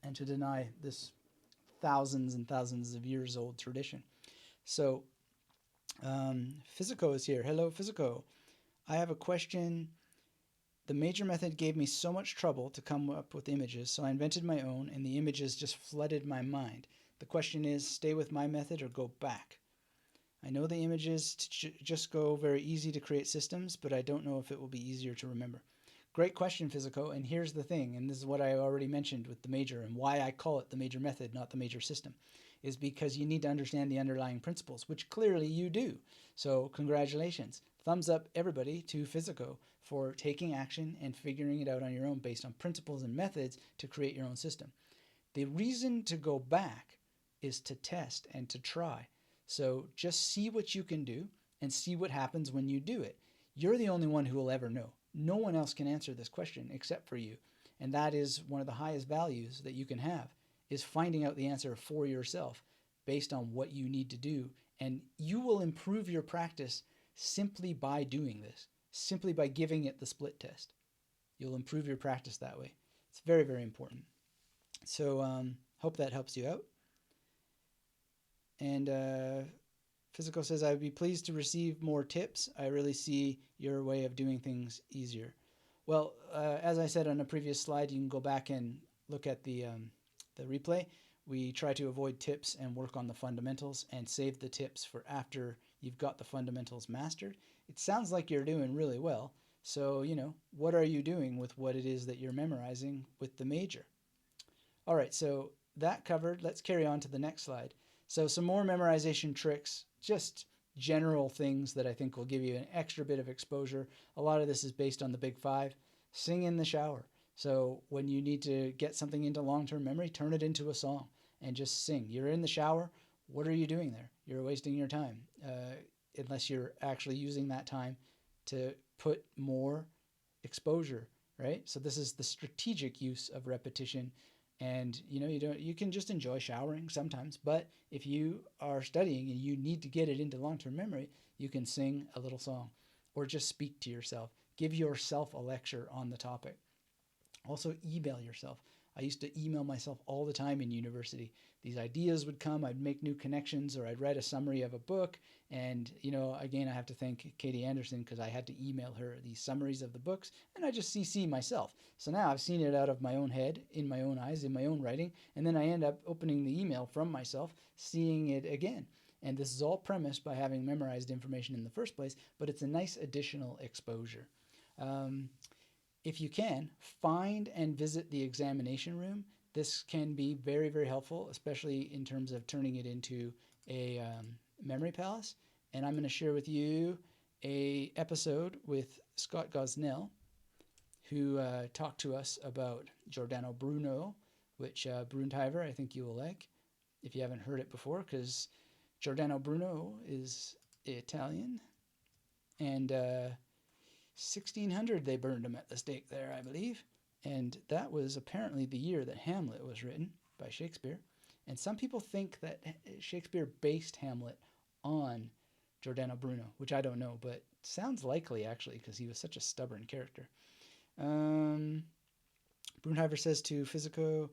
and to deny this thousands and thousands of years old tradition. So, Physico is here. Hello, Physico. I have a question. The major method gave me so much trouble to come up with images, so I invented my own, and the images just flooded my mind. The question is, stay with my method or go back? I know the images just go very easy to create systems, but I don't know if it will be easier to remember. Great question, Physico, and here's the thing, and this is what I already mentioned with the major, and why I call it the major method, not the major system, is because you need to understand the underlying principles, which clearly you do. So congratulations. Thumbs up, everybody, to Physico for taking action and figuring it out on your own based on principles and methods to create your own system. The reason to go back is to test and to try. So just see what you can do and see what happens when you do it. You're the only one who will ever know. No one else can answer this question except for you. And that is one of the highest values that you can have, is finding out the answer for yourself based on what you need to do. And you will improve your practice simply by doing this, simply by giving it the split test. You'll improve your practice that way. It's very, very important. So hope that helps you out. And Physical says, I would be pleased to receive more tips. I really see your way of doing things easier. Well, as I said on a previous slide, you can go back and look at the replay. We try to avoid tips and work on the fundamentals and save the tips for after you've got the fundamentals mastered. It sounds like you're doing really well. So, what are you doing with what it is that you're memorizing with the major? All right, so that covered. Let's carry on to the next slide. So some more memorization tricks, just general things that I think will give you an extra bit of exposure. A lot of this is based on the big 5. Sing in the shower. So when you need to get something into long-term memory, turn it into a song and just sing. You're in the shower. What are you doing there? You're wasting your time, unless you're actually using that time to put more exposure, right? So this is the strategic use of repetition. And you can just enjoy showering sometimes, but if you are studying and you need to get it into long-term memory, you can sing a little song or just speak to yourself. Give yourself a lecture on the topic. Also, email yourself. I used to email myself all the time in university. These ideas would come, I'd make new connections, or I'd write a summary of a book. And, again, I have to thank Katie Anderson, because I had to email her these summaries of the books, and I just CC myself. So now I've seen it out of my own head, in my own eyes, in my own writing, and then I end up opening the email from myself, seeing it again. And this is all premised by having memorized information in the first place, but it's a nice additional exposure. If you can, find and visit the examination room. This can be very, very helpful, especially in terms of turning it into a memory palace. And I'm going to share with you a episode with Scott Gosnell, who talked to us about Giordano Bruno, which Bruntiver I think you will like if you haven't heard it before, because Giordano Bruno is Italian, and 1600 they burned him at the stake there, I believe. And that was apparently the year that Hamlet was written by Shakespeare. And some people think that Shakespeare based Hamlet on Giordano Bruno, which I don't know, but sounds likely actually because he was such a stubborn character. Um, Brunheimer says to Physico,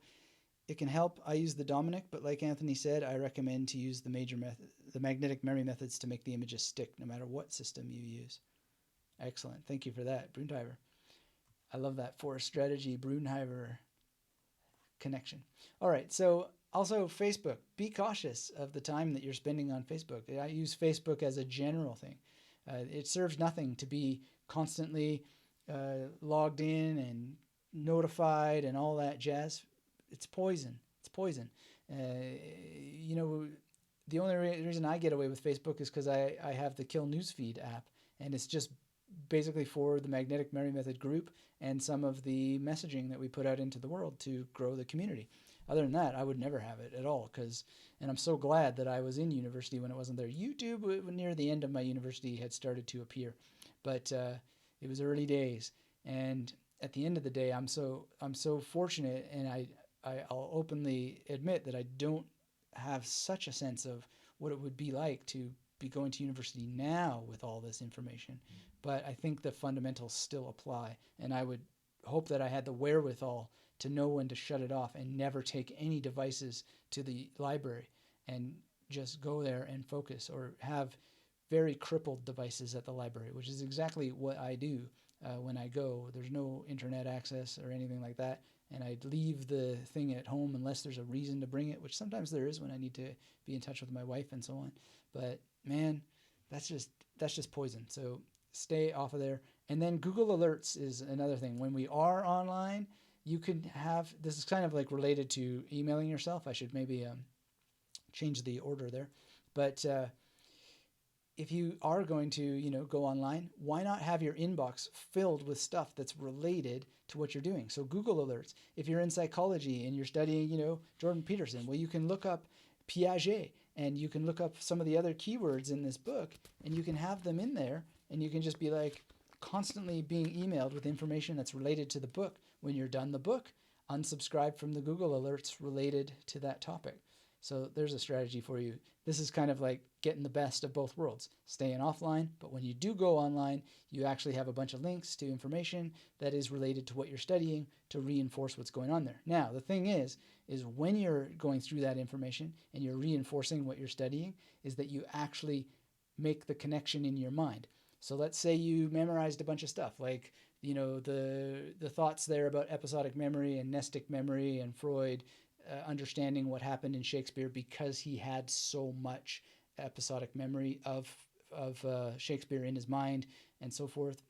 it can help. I use the Dominic, but like Anthony said, I recommend to use the magnetic memory methods to make the images stick no matter what system you use. Excellent. Thank you for that, Brunheimer. I love that forest strategy, Brunheimer connection. All right, so also Facebook. Be cautious of the time that you're spending on Facebook. I use Facebook as a general thing. It serves nothing to be constantly logged in and notified and all that jazz. It's poison. It's poison. You know, the only reason I get away with Facebook is because I have the Kill Newsfeed app, and it's just basically for the magnetic memory method group and some of the messaging that we put out into the world to grow the community. Other than that, I would never have it at all, and I'm so glad that I was in university when it wasn't there. YouTube, near the end of my university, had started to appear, but it was early days, and at the end of the day, I'm so fortunate, and I'll openly admit that I don't have such a sense of what it would be like to be going to university now with all this information. But I think the fundamentals still apply, and I would hope that I had the wherewithal to know when to shut it off and never take any devices to the library and just go there and focus, or have very crippled devices at the library, which is exactly what I do when I go. There's no internet access or anything like that, and I'd leave the thing at home unless there's a reason to bring it, which sometimes there is when I need to be in touch with my wife and so on. But man, that's just poison. So stay off of there. And then Google Alerts is another thing. When we are online, you can have, this is kind of like related to emailing yourself. I should maybe change the order there. But if you are going to, go online, why not have your inbox filled with stuff that's related to what you're doing? So Google Alerts. If you're in psychology and you're studying, Jordan Peterson, well, you can look up Piaget, and you can look up some of the other keywords in this book, and you can have them in there, and you can just be like constantly being emailed with information that's related to the book. When you're done the book, unsubscribe from the Google Alerts related to that topic. So there's a strategy for you. This is kind of like getting the best of both worlds, staying offline, but when you do go online, you actually have a bunch of links to information that is related to what you're studying to reinforce what's going on there. Now, the thing is when you're going through that information and you're reinforcing what you're studying, is that you actually make the connection in your mind. So let's say you memorized a bunch of stuff, like, the thoughts there about episodic memory and nestic memory and Freud, understanding what happened in Shakespeare because he had so much episodic memory of Shakespeare in his mind and so forth.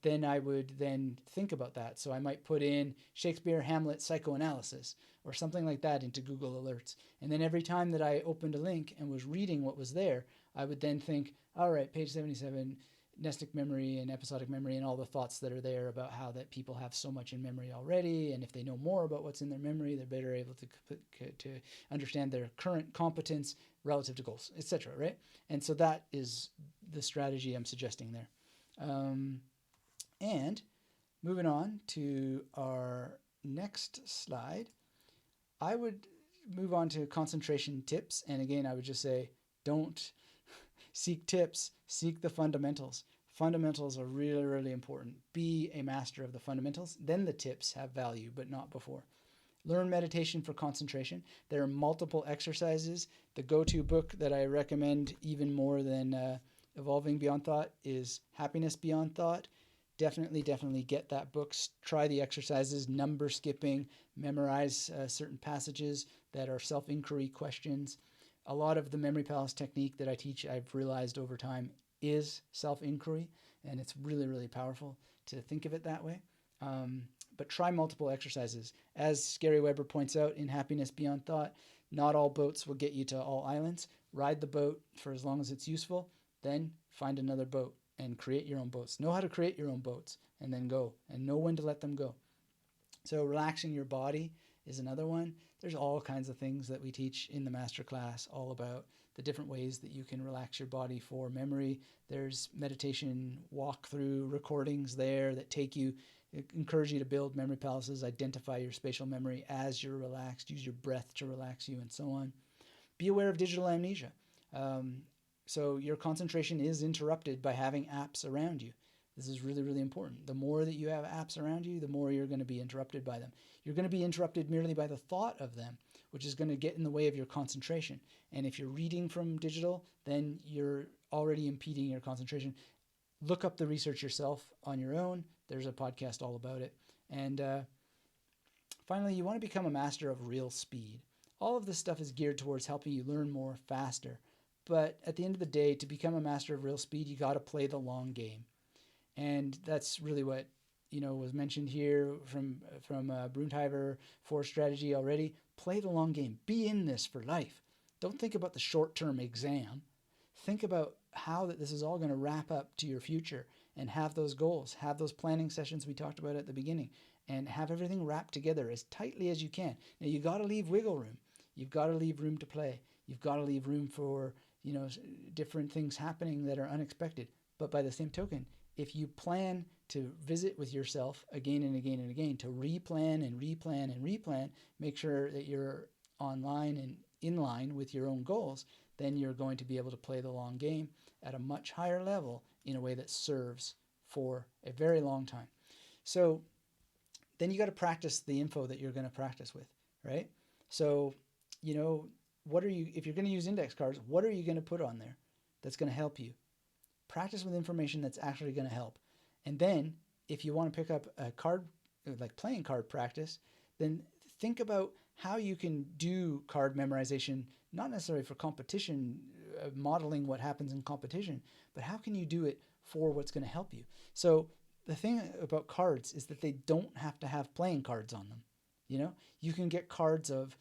Then I would then think about that. So I might put in Shakespeare, Hamlet, psychoanalysis, or something like that into Google Alerts. And then every time that I opened a link and was reading what was there, I would then think, all right, page 77, nestic memory and episodic memory, and all the thoughts that are there about how that people have so much in memory already, and if they know more about what's in their memory, they're better able to understand their current competence relative to goals, etc. Right? And so that is the strategy I'm suggesting there. And moving on to our next slide, I would move on to concentration tips. And again, I would just say, don't seek tips, seek the fundamentals. Fundamentals are really, really important. Be a master of the fundamentals. Then the tips have value, but not before. Learn meditation for concentration. There are multiple exercises. The go-to book that I recommend even more than Evolving Beyond Thought is Happiness Beyond Thought. Definitely get that book. Try the exercises, number skipping, memorize certain passages that are self-inquiry questions. A lot of the Memory Palace technique that I teach, I've realized over time, is self-inquiry, and it's really, really powerful to think of it that way. But try multiple exercises. As Gary Weber points out in Happiness Beyond Thought, not all boats will get you to all islands. Ride the boat for as long as it's useful, then find another boat and create your own boats. Know how to create your own boats, and then go, and know when to let them go. So relaxing your body is another one. There's all kinds of things that we teach in the masterclass all about the different ways that you can relax your body for memory. There's meditation walkthrough recordings there that take you encourage you to build memory palaces, identify your spatial memory as you're relaxed, use your breath to relax you, and so on. Be aware of digital amnesia. Um, so your concentration is interrupted by having apps around you. This is really, really important. The more that you have apps around you, the more you're going to be interrupted by them. You're going to be interrupted merely by the thought of them, which is going to get in the way of your concentration. And if you're reading from digital, then you're already impeding your concentration. Look up the research yourself on your own. There's a podcast all about it. And finally, you want to become a master of real speed. All of this stuff is geared towards helping you learn more faster. But at the end of the day, to become a master of real speed, you got to play the long game. And that's really what was mentioned here from Bruntheimer for strategy already. Play the long game. Be in this for life. Don't think about the short-term exam. Think about how that this is all going to wrap up to your future, and have those goals, have those planning sessions we talked about at the beginning, and have everything wrapped together as tightly as you can. Now, you got to leave wiggle room. You've got to leave room to play. You've got to leave room for different things happening that are unexpected. But by the same token, if you plan to visit with yourself again and again and again, to replan and replan and replan, make sure that you're online and in line with your own goals, then you're going to be able to play the long game at a much higher level in a way that serves for a very long time. So then you got to practice the info that you're going to practice with, right? So, if you're going to use index cards, what are you going to put on there that's going to help you? Practice with information that's actually going to help. And then if you want to pick up a card, like playing card practice, then think about how you can do card memorization, not necessarily for competition, modeling what happens in competition, but how can you do it for what's going to help you? So the thing about cards is that they don't have to have playing cards on them. You can get cards of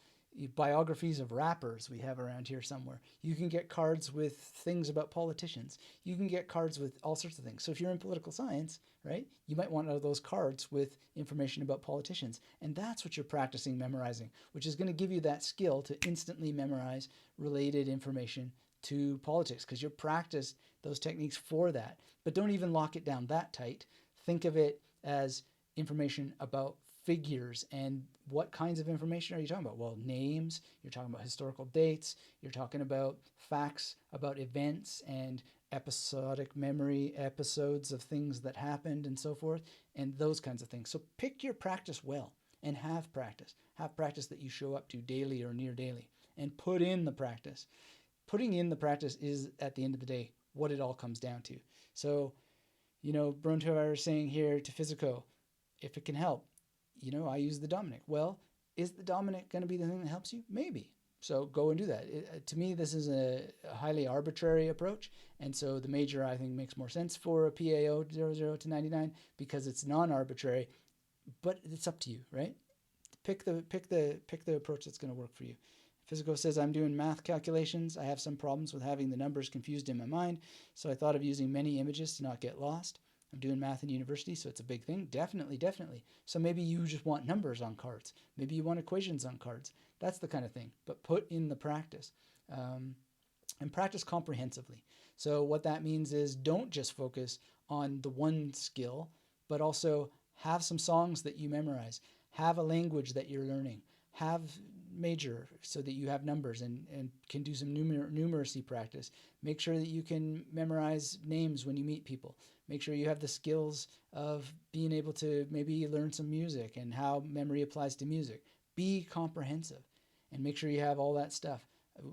biographies of rappers we have around here somewhere. You can get cards with things about politicians. You can get cards with all sorts of things. So if you're in political science, right, you might want those cards with information about politicians. And that's what you're practicing memorizing, which is going to give you that skill to instantly memorize related information to politics, because you've practiced those techniques for that. But don't even lock it down that tight. Think of it as information about figures. And what kinds of information are you talking about? Well, names, you're talking about historical dates, you're talking about facts about events and episodic memory, episodes of things that happened and so forth, and those kinds of things. So pick your practice well and have practice. Have practice that you show up to daily or near daily, and put in the practice. Putting in the practice is, at the end of the day, what it all comes down to. So, Bruntheimer is saying here to Physico, if it can help, I use the Dominic. Well, is the Dominic going to be the thing that helps you? Maybe. So go and do that. To me, this is a highly arbitrary approach. And so the major, I think, makes more sense for a PAO 00 to 99 because it's non-arbitrary, but it's up to you, right? Pick the approach that's going to work for you. Physico says, I'm doing math calculations. I have some problems with having the numbers confused in my mind, so I thought of using many images to not get lost. I'm doing math in university, so it's a big thing. Definitely. So maybe you just want numbers on cards. Maybe you want equations on cards. That's the kind of thing. But put in the practice. And practice comprehensively. So what that means is don't just focus on the one skill, but also have some songs that you memorize. Have a language that you're learning. Have major so that you have numbers and can do some numeracy practice. Make sure that you can memorize names when you meet people. Make sure you have the skills of being able to maybe learn some music and how memory applies to music. Be comprehensive and make sure you have all that stuff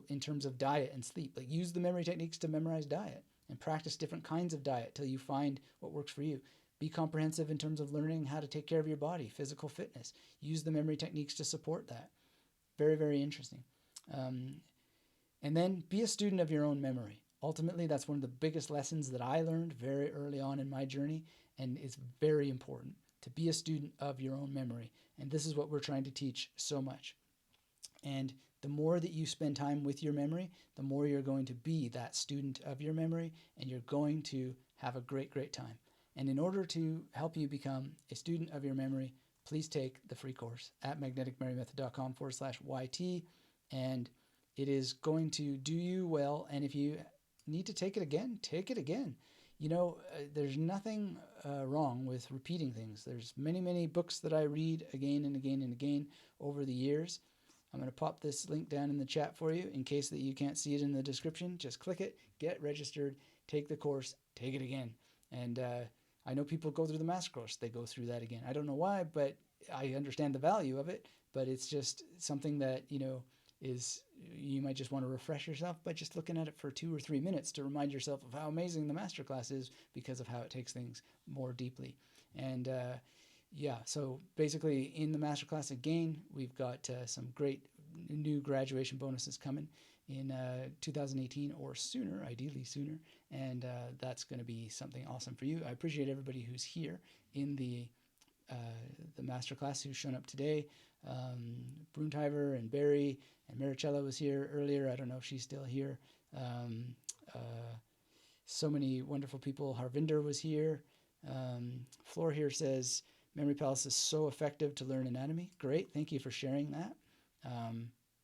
in terms of diet and sleep. Like, use the memory techniques to memorize diet and practice different kinds of diet till you find what works for you. Be comprehensive in terms of learning how to take care of your body, physical fitness. Use the memory techniques to support that. Very, very interesting. And then be a student of your own memory. Ultimately, that's one of the biggest lessons that I learned very early on in my journey, and it's very important to be a student of your own memory. And this is what we're trying to teach so much. And the more that you spend time with your memory, the more you're going to be that student of your memory, and you're going to have a great, great time. And in order to help you become a student of your memory, please take the free course at magneticmemorymethod.com/YT. And it is going to do you well. And if you need to take it again, take it again. there's nothing wrong with repeating things. There's many books that I read again and again and again over the years. I'm going to pop this link down in the chat for you in case that you can't see it in the description. Just click it, get registered, take the course, take it again. And I know people go through the master course. They go through that again. I don't know why, but I understand the value of it. But it's just something that, is you might just want to refresh yourself by just looking at it for 2 or 3 minutes to remind yourself of how amazing the masterclass is because of how it takes things more deeply. And so basically in the masterclass again, we've got some great new graduation bonuses coming in 2018 or sooner, ideally sooner, and that's going to be something awesome for you. I appreciate everybody who's here in the masterclass who's shown up today. Bruntiver and Barry and Maricella was here earlier. I don't know if she's still here. So many wonderful people. Harvinder was here. Floor here says, Memory Palace is so effective to learn anatomy. Great. Thank you for sharing that.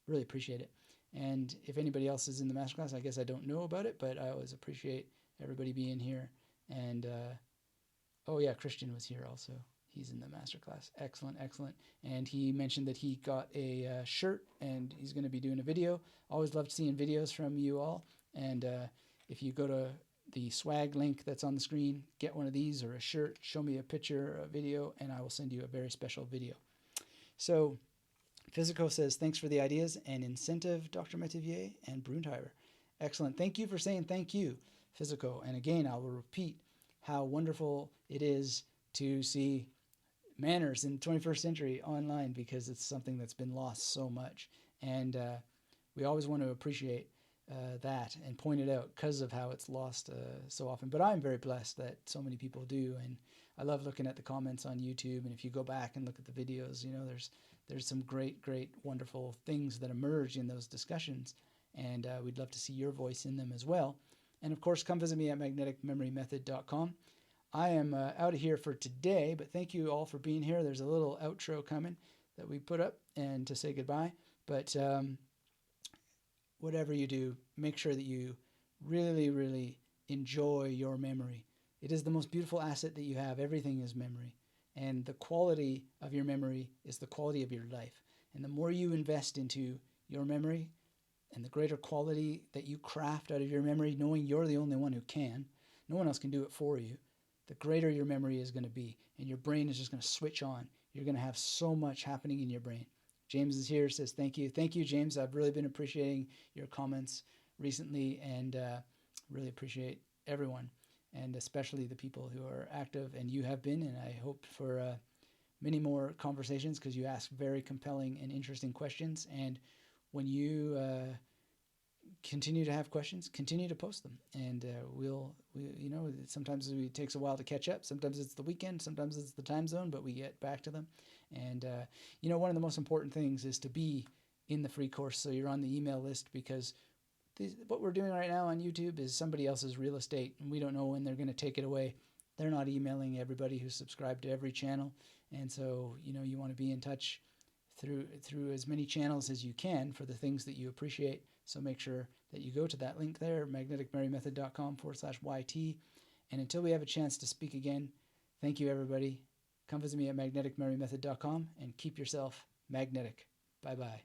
Really appreciate it. And if anybody else is in the masterclass, I guess I don't know about it, but I always appreciate everybody being here. And, oh yeah, Christian was here also. He's in the masterclass. Excellent, excellent. And he mentioned that he got a shirt and he's going to be doing a video. Always loved seeing videos from you all. And if you go to the swag link that's on the screen, get one of these or a shirt, show me a picture, a video, and I will send you a very special video. So Physico says, thanks for the ideas and incentive, Dr. Metivier and Bruntiver. Excellent. Thank you for saying thank you, Physico. And again, I will repeat how wonderful it is to see manners in the 21st century online, because it's something that's been lost so much. And we always want to appreciate that and point it out because of how it's lost so often. But I'm very blessed that so many people do. And I love looking at the comments on YouTube. And if you go back and look at the videos, there's some great, wonderful things that emerge in those discussions. And we'd love to see your voice in them as well. And of course, come visit me at magneticmemorymethod.com. I am out of here for today, but thank you all for being here. There's a little outro coming that we put up and to say goodbye. But whatever you do, make sure that you really enjoy your memory. It is the most beautiful asset that you have. Everything is memory. And the quality of your memory is the quality of your life. And the more you invest into your memory and the greater quality that you craft out of your memory, knowing you're the only one who can, no one else can do it for you, the greater your memory is going to be, and your brain is just going to switch on. You're going to have so much happening in your brain. James is here, says thank you. Thank you, James. I've really been appreciating your comments recently, and really appreciate everyone, and especially the people who are active, and you have been, and I hope for many more conversations because you ask very compelling and interesting questions. And when you continue to have questions, continue to post them, and sometimes it takes a while to catch up. Sometimes it's the weekend, sometimes it's the time zone, but we get back to them. And one of the most important things is to be in the free course, so you're on the email list, because what we're doing right now on YouTube is somebody else's real estate, and we don't know when they're going to take it away. They're not emailing everybody who's subscribed to every channel, and so you want to be in touch through as many channels as you can for the things that you appreciate. So make sure that you go to that link there, magneticmarymethod.com/YT. And until we have a chance to speak again, thank you, everybody. Come visit me at magneticmarymethod.com and keep yourself magnetic. Bye-bye.